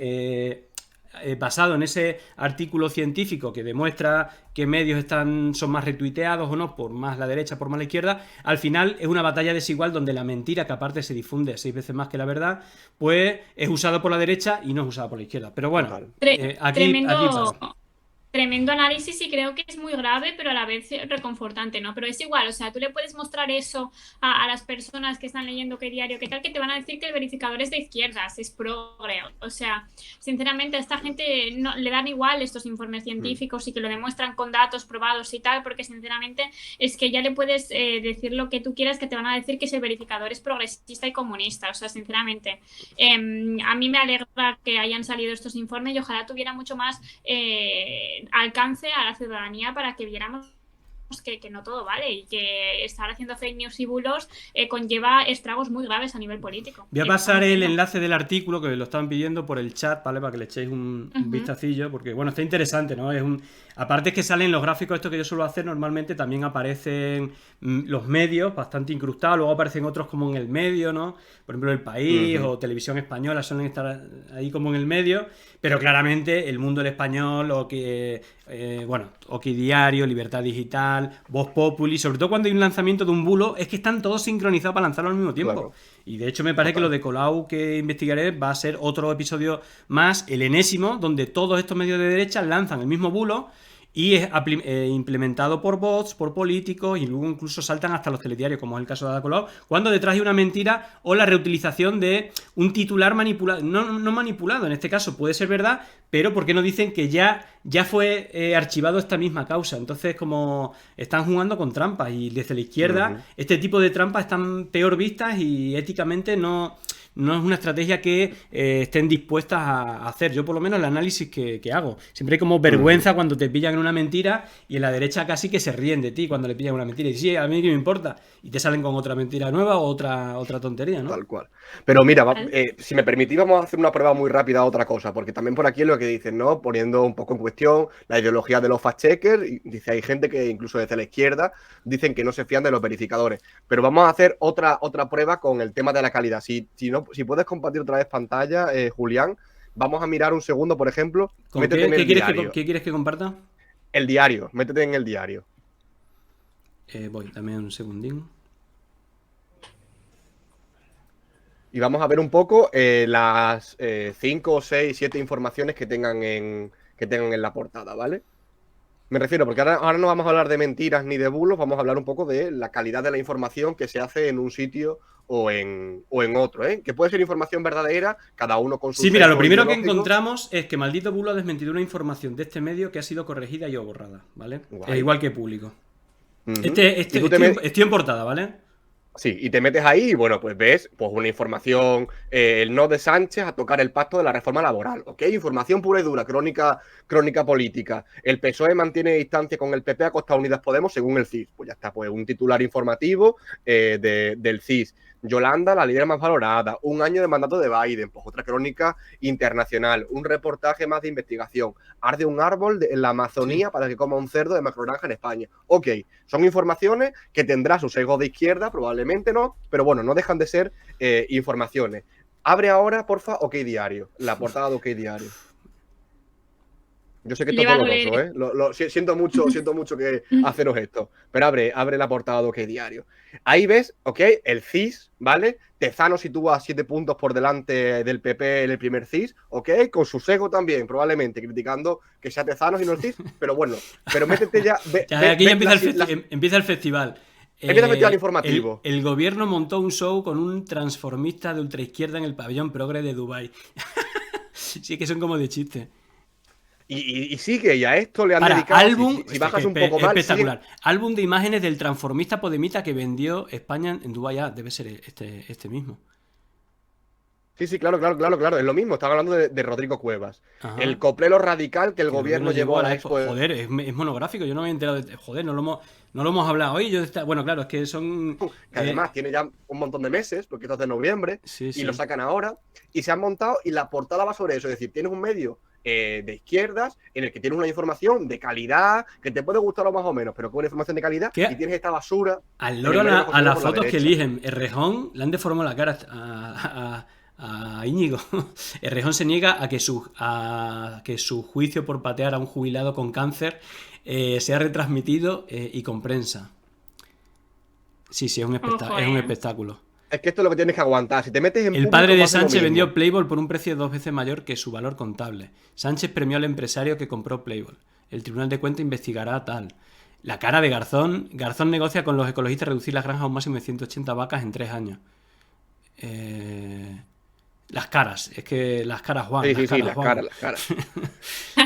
basado en ese artículo científico que demuestra que medios son más retuiteados o no, por más la derecha, por más la izquierda. Al final es una batalla desigual donde la mentira, que aparte se difunde 6 veces más que la verdad, pues es usada por la derecha y no es usada por la izquierda. Pero bueno, aquí pasa. Tremendo análisis, y creo que es muy grave, pero a la vez reconfortante, ¿no? Pero es igual, o sea, tú le puedes mostrar eso a las personas que están leyendo OK Diario, que tal, que te van a decir que el verificador es de izquierdas, es progre. O sea, sinceramente a esta gente no le dan igual estos informes científicos y que lo demuestran con datos probados y tal, porque sinceramente es que ya le puedes decir lo que tú quieras, que te van a decir que ese verificador es progresista y comunista. O sea, sinceramente, a mí me alegra que hayan salido estos informes y ojalá tuviera mucho más alcance a la ciudadanía para que viéramos que no todo vale y que estar haciendo fake news y bulos conlleva estragos muy graves a nivel político. Voy a pasar el enlace del artículo que lo estaban pidiendo por el chat, ¿vale? Para que le echéis un vistacillo, porque bueno, está interesante, ¿no? Aparte es que salen los gráficos, esto que yo suelo hacer, normalmente también aparecen los medios bastante incrustados, luego aparecen otros como en el medio, ¿no? Por ejemplo, El País o Televisión Española suelen estar ahí como en el medio, pero claramente El Mundo del Español, o que OK Diario, Libertad Digital, Voz Populi, sobre todo cuando hay un lanzamiento de un bulo, es que están todos sincronizados para lanzarlo al mismo tiempo. Claro. Y de hecho me parece que lo de Colau que investigaré va a ser otro episodio más, el enésimo, donde todos estos medios de derecha lanzan el mismo bulo y es implementado por bots, por políticos, y luego incluso saltan hasta los telediarios, como es el caso de Ada Colau, cuando detrás hay una mentira o la reutilización de un titular manipulado, no manipulado, en este caso puede ser verdad, pero ¿por qué no dicen que ya fue archivado esta misma causa? Entonces, como están jugando con trampas, y desde la izquierda este tipo de trampas están peor vistas y éticamente no es una estrategia que estén dispuestas a hacer. Yo por lo menos el análisis que hago. Siempre hay como vergüenza cuando te pillan en una mentira, y en la derecha casi que se ríen de ti cuando le pillan una mentira. Y sí, a mí qué me importa. Y te salen con otra mentira nueva o otra tontería, ¿no? Tal cual. Pero mira, si me permitís, vamos a hacer una prueba muy rápida a otra cosa, porque también por aquí es lo que dicen, ¿no? Poniendo un poco en cuestión la ideología de los fact-checkers, y dice, hay gente que incluso desde la izquierda dicen que no se fían de los verificadores. Pero vamos a hacer otra prueba con el tema de la calidad. Si puedes compartir otra vez pantalla, Julián, vamos a mirar un segundo, por ejemplo. Métete en el diario. ¿Qué quieres que comparta? El diario, métete en el diario. Dame un segundín. Y vamos a ver un poco las 5, 6, 7 informaciones que tengan en la portada, ¿vale? Me refiero, porque ahora no vamos a hablar de mentiras ni de bulos, vamos a hablar un poco de la calidad de la información que se hace en un sitio o en otro, ¿eh? Que puede ser información verdadera, cada uno con su... Sí, mira, lo primero que encontramos es que Maldito Bulo ha desmentido una información de este medio que ha sido corregida y o borrada, ¿vale? Igual que Público. Estoy en portada, ¿vale? Sí, y te metes ahí y bueno, pues ves una información, el no de Sánchez a tocar el pacto de la reforma laboral, ¿ok? Información pura y dura, crónica política. El PSOE mantiene distancia con el PP a costa de Unidas Podemos según el CIS. Pues ya está, pues un titular informativo del CIS. Yolanda, la líder más valorada, 1 año de mandato de Biden, pues otra crónica internacional, un reportaje más de investigación, arde un árbol en la Amazonía para que coma un cerdo de macrogranja en España. Ok, son informaciones que tendrá su sesgo de izquierda, probablemente no, pero bueno, no dejan de ser informaciones. Abre ahora, porfa, OK Diario, la portada de OK Diario. Yo sé que esto es doloroso, ¿eh? Siento mucho que haceros esto. Pero abre la portada de OK Diario. Ahí ves, ok, el CIS, ¿vale? Tezanos sitúa 7 puntos por delante del PP en el primer CIS, ok, con su sesgo también, probablemente, criticando que sea Tezanos y no el CIS, pero bueno, pero métete ya... Aquí ya empieza el festival. Empieza el festival informativo. El gobierno montó un show con un transformista de ultraizquierda en el pabellón progre de Dubái. Sí, que son como de chiste. Y sí, que ya esto le han dedicado... Álbum, si bajas un poco más... Espectacular. Sí. Álbum de imágenes del transformista podemita que vendió España en Dubái. Debe ser este mismo. Sí, claro. Es lo mismo. Estaba hablando de Rodrigo Cuevas. Ajá. El coplero radical que el gobierno llevó a la Expo. Joder, es monográfico. Yo no me he enterado de... Joder, no lo hemos hablado hoy. Bueno, claro, es que son... Que además tiene ya un montón de meses, porque esto es de noviembre, y lo sacan ahora. Y se han montado y la portada va sobre eso. Es decir, tienes un medio... de izquierdas, en el que tienes una información de calidad, que te puede gustar o más o menos, pero con una información de calidad, y tienes esta basura. Al loro a las fotos que eligen. Errejón le han deformado la cara a Íñigo. Errejón se niega a que su juicio por patear a un jubilado con cáncer sea retransmitido y con prensa. Sí, es un espectáculo. Es que esto es lo que tienes que aguantar. Si te metes en el padre de Sánchez vendió Playboy por un precio 2 veces mayor que su valor contable. Sánchez premió al empresario que compró Playboy. El Tribunal de Cuentas investigará tal. La cara de Garzón. Garzón negocia con los ecologistas reducir las granjas a un máximo de 180 vacas en 3 años. Las caras. Es que las caras, Juan. Sí, las caras.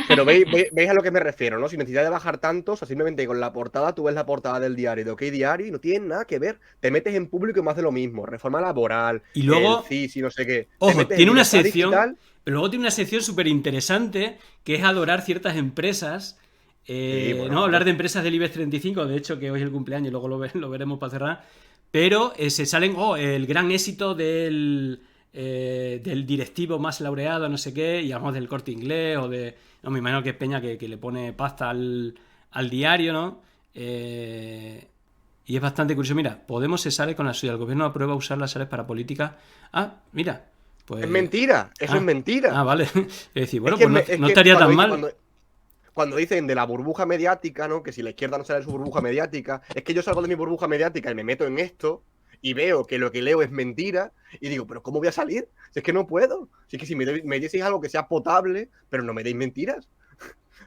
Pero veis a lo que me refiero, ¿no? Sin necesidad de bajar tanto, o sea, simplemente con la portada, tú ves la portada del diario, de OK Diario, y no tiene nada que ver. Te metes en público y más de lo mismo. Reforma laboral, y luego, el CIS y no sé qué. Ojo, tiene una sección, digital, pero luego tiene una sección súper interesante, que es adorar ciertas empresas bueno, no, hablar de empresas del IBEX 35, de hecho que hoy es el cumpleaños y luego lo veremos para cerrar, pero se salen, el gran éxito del directivo más laureado, no sé qué, y hablamos del Corte Inglés o de, no, me imagino que es Peña que le pone pasta al diario, ¿no? Y es bastante curioso. Mira, Podemos se sale con la suya. El gobierno aprueba usar las sales para políticas. Ah, mira. Pues... Es mentira, eso es mentira. Ah, vale. Es decir, bueno, Es que pues es no que estaría tan mal. Cuando dicen de la burbuja mediática, ¿no? Que si la izquierda no sale de su burbuja mediática, es que yo salgo de mi burbuja mediática y me meto en esto y veo que lo que leo es mentira y digo, pero ¿cómo voy a salir? Si es que no puedo. Si es que si me decís algo que sea potable, pero no me deis mentiras.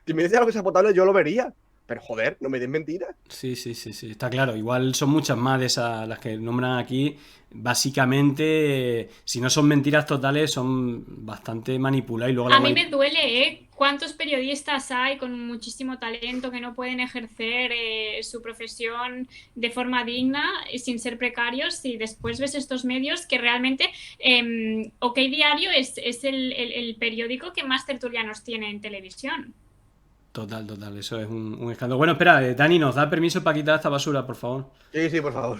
Si me decís algo que sea potable, yo lo vería. Pero joder, no me deis mentiras. Sí, está claro. Igual son muchas más de esas las que nombran aquí. Básicamente, si no son mentiras totales, son bastante manipuladas. Y luego a mí me duele, ¿eh? ¿Cuántos periodistas hay con muchísimo talento que no pueden ejercer su profesión de forma digna sin ser precarios? Y después ves estos medios que realmente OK Diario es el periódico que más tertulianos tiene en televisión. Total, eso es un escándalo. Bueno, espera, Dani, ¿nos da permiso para quitar esta basura, por favor? Sí, por favor.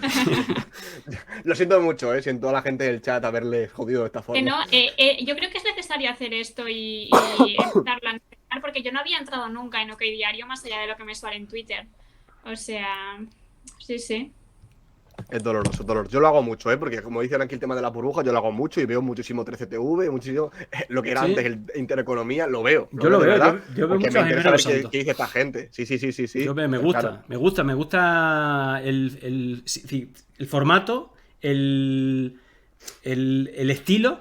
Lo siento mucho, siento a la gente del chat haberle jodido de esta forma. No, yo creo que es necesario hacer esto y empezarlo a entender, porque yo no había entrado nunca en OK Diario más allá de lo que me suena en Twitter. O sea, sí. Es doloroso, doloroso. Yo lo hago mucho, porque como dicen aquí el tema de la burbuja, yo lo hago mucho y veo muchísimo 13TV, muchísimo lo que era antes el Intereconomía, lo veo. Yo lo veo, verdad, yo veo mucho me interesa ver Santos. qué dice esta gente. Sí. Yo me gusta el formato, el estilo,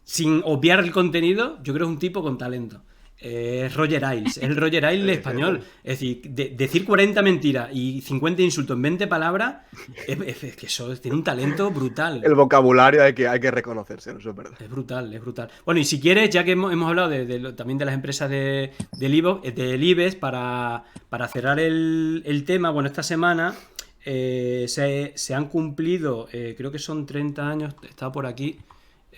sin obviar el contenido. Yo creo que es un tipo con talento. Es Roger Ailes, es el Roger Ailes español. Es decir, decir 40 mentiras y 50 insultos en 20 palabras, es que eso tiene un talento brutal. El vocabulario hay que reconocerse, eso es verdad. Es brutal. Bueno, y si quieres, ya que hemos hablado también de las empresas del IBEX, para cerrar el tema, bueno, esta semana se han cumplido, creo que son 30 años, estaba por aquí,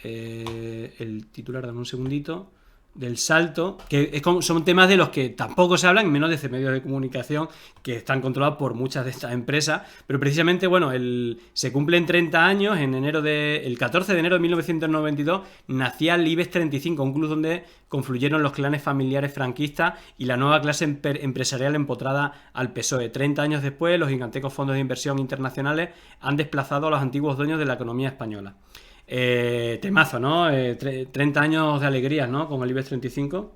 el titular, dame un segundito, del salto, que son temas de los que tampoco se hablan, menos de medios de comunicación que están controlados por muchas de estas empresas, pero precisamente, bueno, se cumplen 30 años, el 14 de enero de 1992 nacía el IBEX 35, un club donde confluyeron los clanes familiares franquistas y la nueva clase empresarial empotrada al PSOE. 30 años después, los gigantescos fondos de inversión internacionales han desplazado a los antiguos dueños de la economía española. Temazo, ¿no? 30 años de alegrías, ¿no? Con el IBEX 35.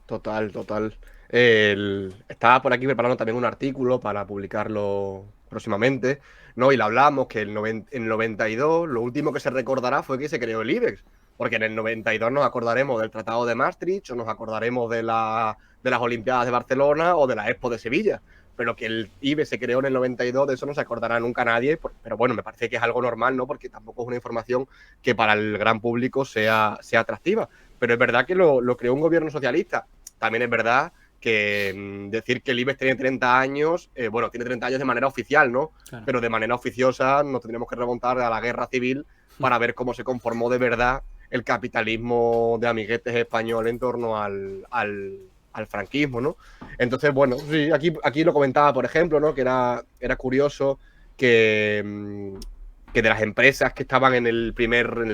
Total. Estaba por aquí preparando también un artículo para publicarlo próximamente, ¿no? Y lo hablamos que en el 92 lo último que se recordará fue que se creó el IBEX, porque en el 92 nos acordaremos del Tratado de Maastricht o nos acordaremos de las Olimpiadas de Barcelona o de la Expo de Sevilla. Pero que el IBEX se creó en el 92, de eso no se acordará nunca nadie, pero bueno, me parece que es algo normal, ¿no? Porque tampoco es una información que para el gran público sea atractiva. Pero es verdad que lo creó un gobierno socialista. También es verdad que decir que el IBEX tiene 30 años, bueno, tiene 30 años de manera oficial, ¿no? Claro. Pero de manera oficiosa nos tendríamos que remontar a la guerra civil para ver cómo se conformó de verdad el capitalismo de amiguetes español en torno al franquismo, ¿no? Entonces, bueno, sí, aquí lo comentaba, por ejemplo, ¿no? Que era curioso que de las empresas que estaban en el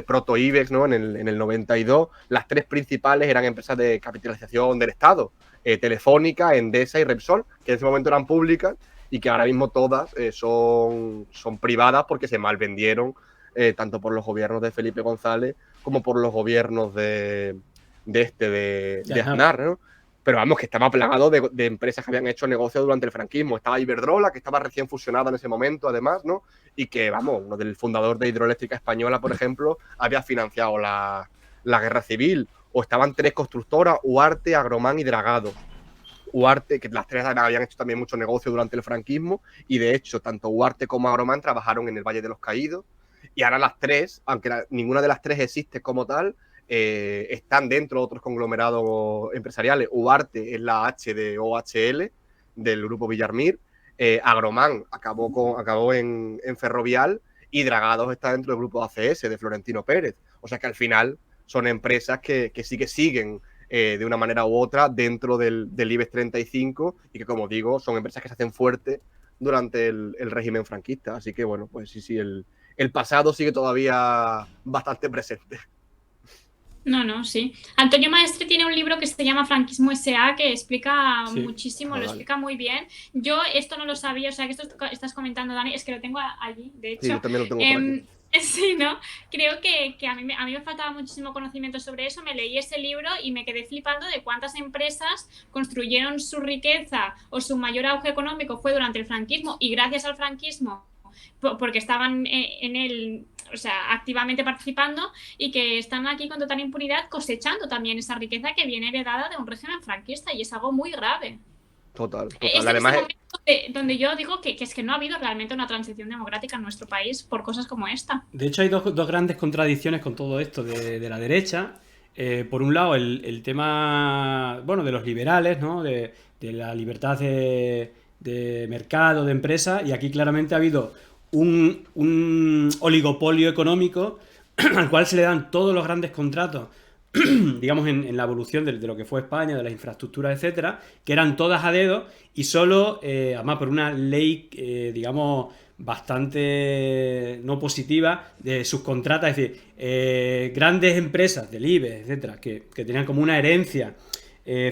proto IBEX, ¿no? En el 92, las tres principales eran empresas de capitalización del Estado, Telefónica, Endesa y Repsol, que en ese momento eran públicas y que ahora mismo todas son privadas porque se malvendieron tanto por los gobiernos de Felipe González como por los gobiernos de Aznar, ¿no? Pero vamos, que estaba plagado de empresas que habían hecho negocios durante el franquismo. Estaba Iberdrola, que estaba recién fusionada en ese momento, además, ¿no? Y que, vamos, uno del fundador de Hidroeléctrica Española, por ejemplo, había financiado la guerra civil. O estaban tres constructoras, Huarte, Agromán y Dragados. Huarte, que las tres habían hecho también mucho negocio durante el franquismo, y de hecho, tanto Huarte como Agromán trabajaron en el Valle de los Caídos. Y ahora las tres, aunque ninguna de las tres existe como tal, están dentro de otros conglomerados empresariales. Huarte es la H de OHL, del grupo Villarmir. Agromán acabó en Ferrovial, y Dragados está dentro del grupo ACS, de Florentino Pérez. O sea que al final son empresas que sí que siguen de una manera u otra dentro del IBEX 35 y que, como digo, son empresas que se hacen fuertes durante el régimen franquista. Así que, bueno, pues sí, el pasado sigue todavía bastante presente. No, sí. Antonio Maestre tiene un libro que se llama Franquismo S.A. que explica Sí. muchísimo, lo Vale. explica muy bien. Yo esto no lo sabía, o sea, que esto estás comentando, Dani, es que lo tengo allí, de hecho. Sí, yo también lo tengo por aquí. Sí, ¿no? Creo que a mí me faltaba muchísimo conocimiento sobre eso. Me leí ese libro y me quedé flipando de cuántas empresas construyeron su riqueza o su mayor auge económico fue durante el franquismo, y gracias al franquismo, porque estaban en él, o sea, activamente participando, y que están aquí con total impunidad cosechando también esa riqueza que viene heredada de un régimen franquista, y es algo muy grave. Total. Es en Además, ese momento donde yo digo que es que no ha habido realmente una transición democrática en nuestro país por cosas como esta. De hecho, hay dos grandes contradicciones con todo esto de la derecha. Por un lado, el tema, bueno, de los liberales, ¿no? De la libertad de mercado, de empresa, y aquí claramente ha habido un oligopolio económico al cual se le dan todos los grandes contratos, digamos, en la evolución de lo que fue España, de las infraestructuras, etcétera, que eran todas a dedo y solo, además por una ley, digamos, bastante no positiva de subcontratas, es decir, grandes empresas del IBEX, etcétera, que tenían como una herencia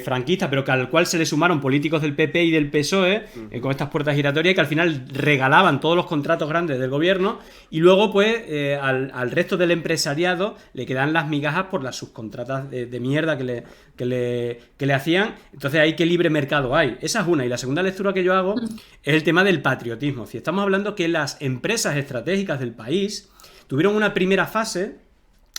franquista, pero que al cual se le sumaron políticos del PP y del PSOE con estas puertas giratorias, que al final regalaban todos los contratos grandes del gobierno, y luego pues al resto del empresariado le quedan las migajas por las subcontratas de mierda que le hacían. Entonces ahí qué libre mercado hay. Esa es una. Y la segunda lectura que yo hago es el tema del patriotismo. Si estamos hablando que las empresas estratégicas del país tuvieron una primera fase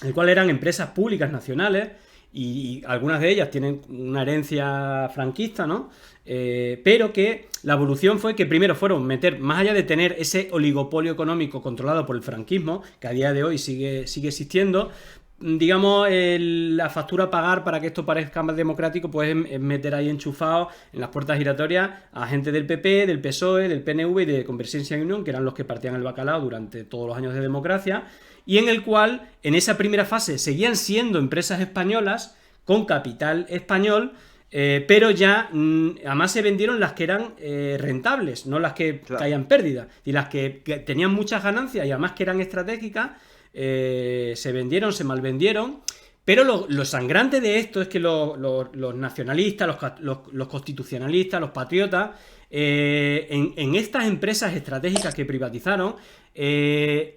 en la cual eran empresas públicas nacionales, y algunas de ellas tienen una herencia franquista, ¿no? Pero que la evolución fue que primero fueron meter, más allá de tener ese oligopolio económico controlado por el franquismo, que a día de hoy sigue existiendo, digamos, la factura a pagar para que esto parezca más democrático, pues es meter ahí enchufados en las puertas giratorias a gente del PP, del PSOE, del PNV y de Convergencia y Unión, que eran los que partían el bacalao durante todos los años de democracia, y en el cual, en esa primera fase, seguían siendo empresas españolas con capital español, pero ya además se vendieron las que eran rentables, no las que caían pérdidas, y las que tenían muchas ganancias y además que eran estratégicas, se vendieron, se malvendieron. Pero lo sangrante de esto es que los nacionalistas, los constitucionalistas, los patriotas, en estas empresas estratégicas que privatizaron,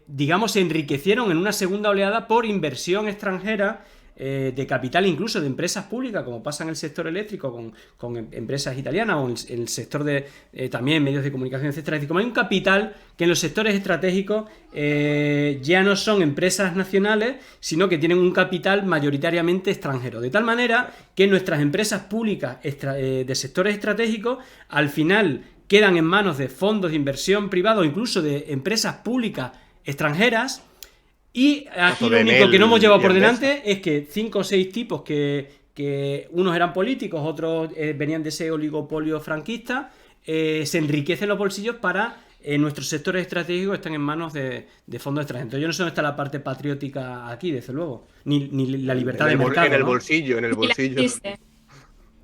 digamos, se enriquecieron en una segunda oleada por inversión extranjera, de capital, incluso de empresas públicas, como pasa en el sector eléctrico con empresas italianas, o en el sector de también medios de comunicación, etcétera. Es decir, como hay un capital que en los sectores estratégicos ya no son empresas nacionales, sino que tienen un capital mayoritariamente extranjero. De tal manera que nuestras empresas públicas de sectores estratégicos al final quedan en manos de fondos de inversión privados, incluso de empresas públicas extranjeras. Y aquí lo único que no hemos llevado por delante es que 5 o 6 tipos que unos eran políticos, otros venían de ese oligopolio franquista, se enriquecen los bolsillos para nuestros sectores estratégicos están en manos de fondos extranjeros. Entonces yo no sé dónde está la parte patriótica aquí, desde luego, ni la libertad de mercado. En el bolsillo, en el bolsillo.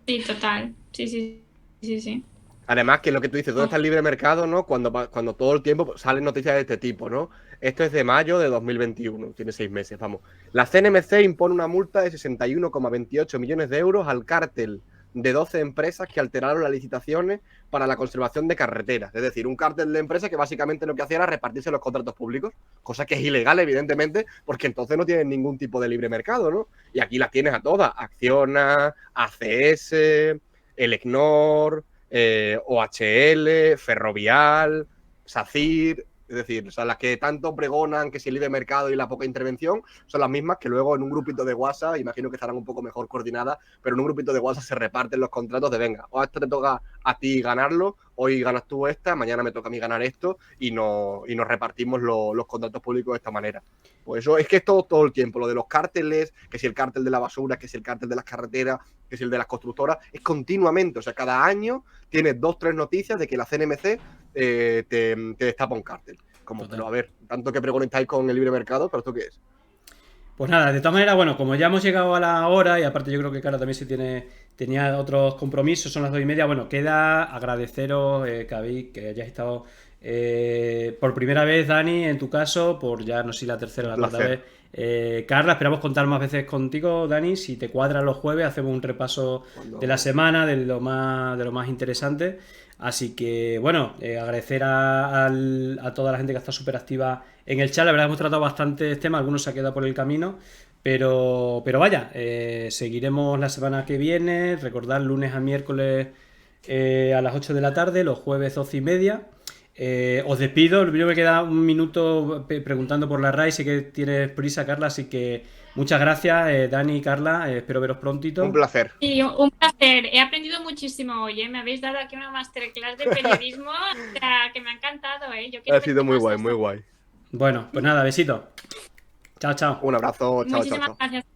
Sí, total. Sí. Además, que lo que tú dices, ¿dónde está el libre mercado, no? Cuando todo el tiempo salen noticias de este tipo, ¿no? Esto es de mayo de 2021, tiene 6 meses, vamos. La CNMC impone una multa de 61,28 millones de euros al cártel de 12 empresas que alteraron las licitaciones para la conservación de carreteras. Es decir, un cártel de empresas que básicamente lo que hacía era repartirse los contratos públicos, cosa que es ilegal, evidentemente, porque entonces no tienen ningún tipo de libre mercado, ¿no? Y aquí las tienes a todas: Acciona, ACS, Elecnor, OHL, Ferrovial, SACIR. Es decir, o sea, las que tanto pregonan que si el libre mercado y la poca intervención son las mismas que luego en un grupito de WhatsApp, imagino que estarán un poco mejor coordinadas, pero en un grupito de WhatsApp se reparten los contratos de venga, o esto te toca a ti ganarlo, hoy ganas tú esta, mañana me toca a mí ganar esto, y nos repartimos los contratos públicos de esta manera. Pues eso es que es todo el tiempo, lo de los cárteles, que si el cártel de la basura, que si el cártel de las carreteras, que si el de las constructoras, es continuamente, o sea, cada año tienes 2 o 3 noticias de que la CNMC te destapa un cártel. Como, pero a ver, tanto que preguntáis con el libre mercado, ¿pero esto qué es? Pues nada, de todas maneras, bueno, como ya hemos llegado a la hora y aparte yo creo que Carla también tenía otros compromisos, son las 2:30, bueno, queda agradeceros que hayáis estado por primera vez, Dani, en tu caso, por ya no sé si la tercera o la cuarta vez. Carla, esperamos contar más veces contigo, Dani, si te cuadran los jueves, hacemos un repaso de la semana, de lo más interesante. Así que, bueno, agradecer a toda la gente que está súper activa en el chat. La verdad hemos tratado bastantes temas, algunos se han quedado por el camino, pero vaya, seguiremos la semana que viene. Recordad, lunes a miércoles a las 8 de la tarde, los jueves 12:30. Os despido, yo me queda un minuto preguntando por la RAI, sé que tienes prisa, Carla, así que muchas gracias, Dani y Carla, espero veros prontito. Un placer. Sí, un placer. He aprendido muchísimo hoy, ¿eh? Me habéis dado aquí una masterclass de periodismo, o sea, que me ha encantado, ¿eh? Yo quiero Ha sido ver muy más guay, esto. muy guay. Bueno, pues nada, besito. Chao, chao. Un abrazo, chao, chao, Muchísimas chao. gracias.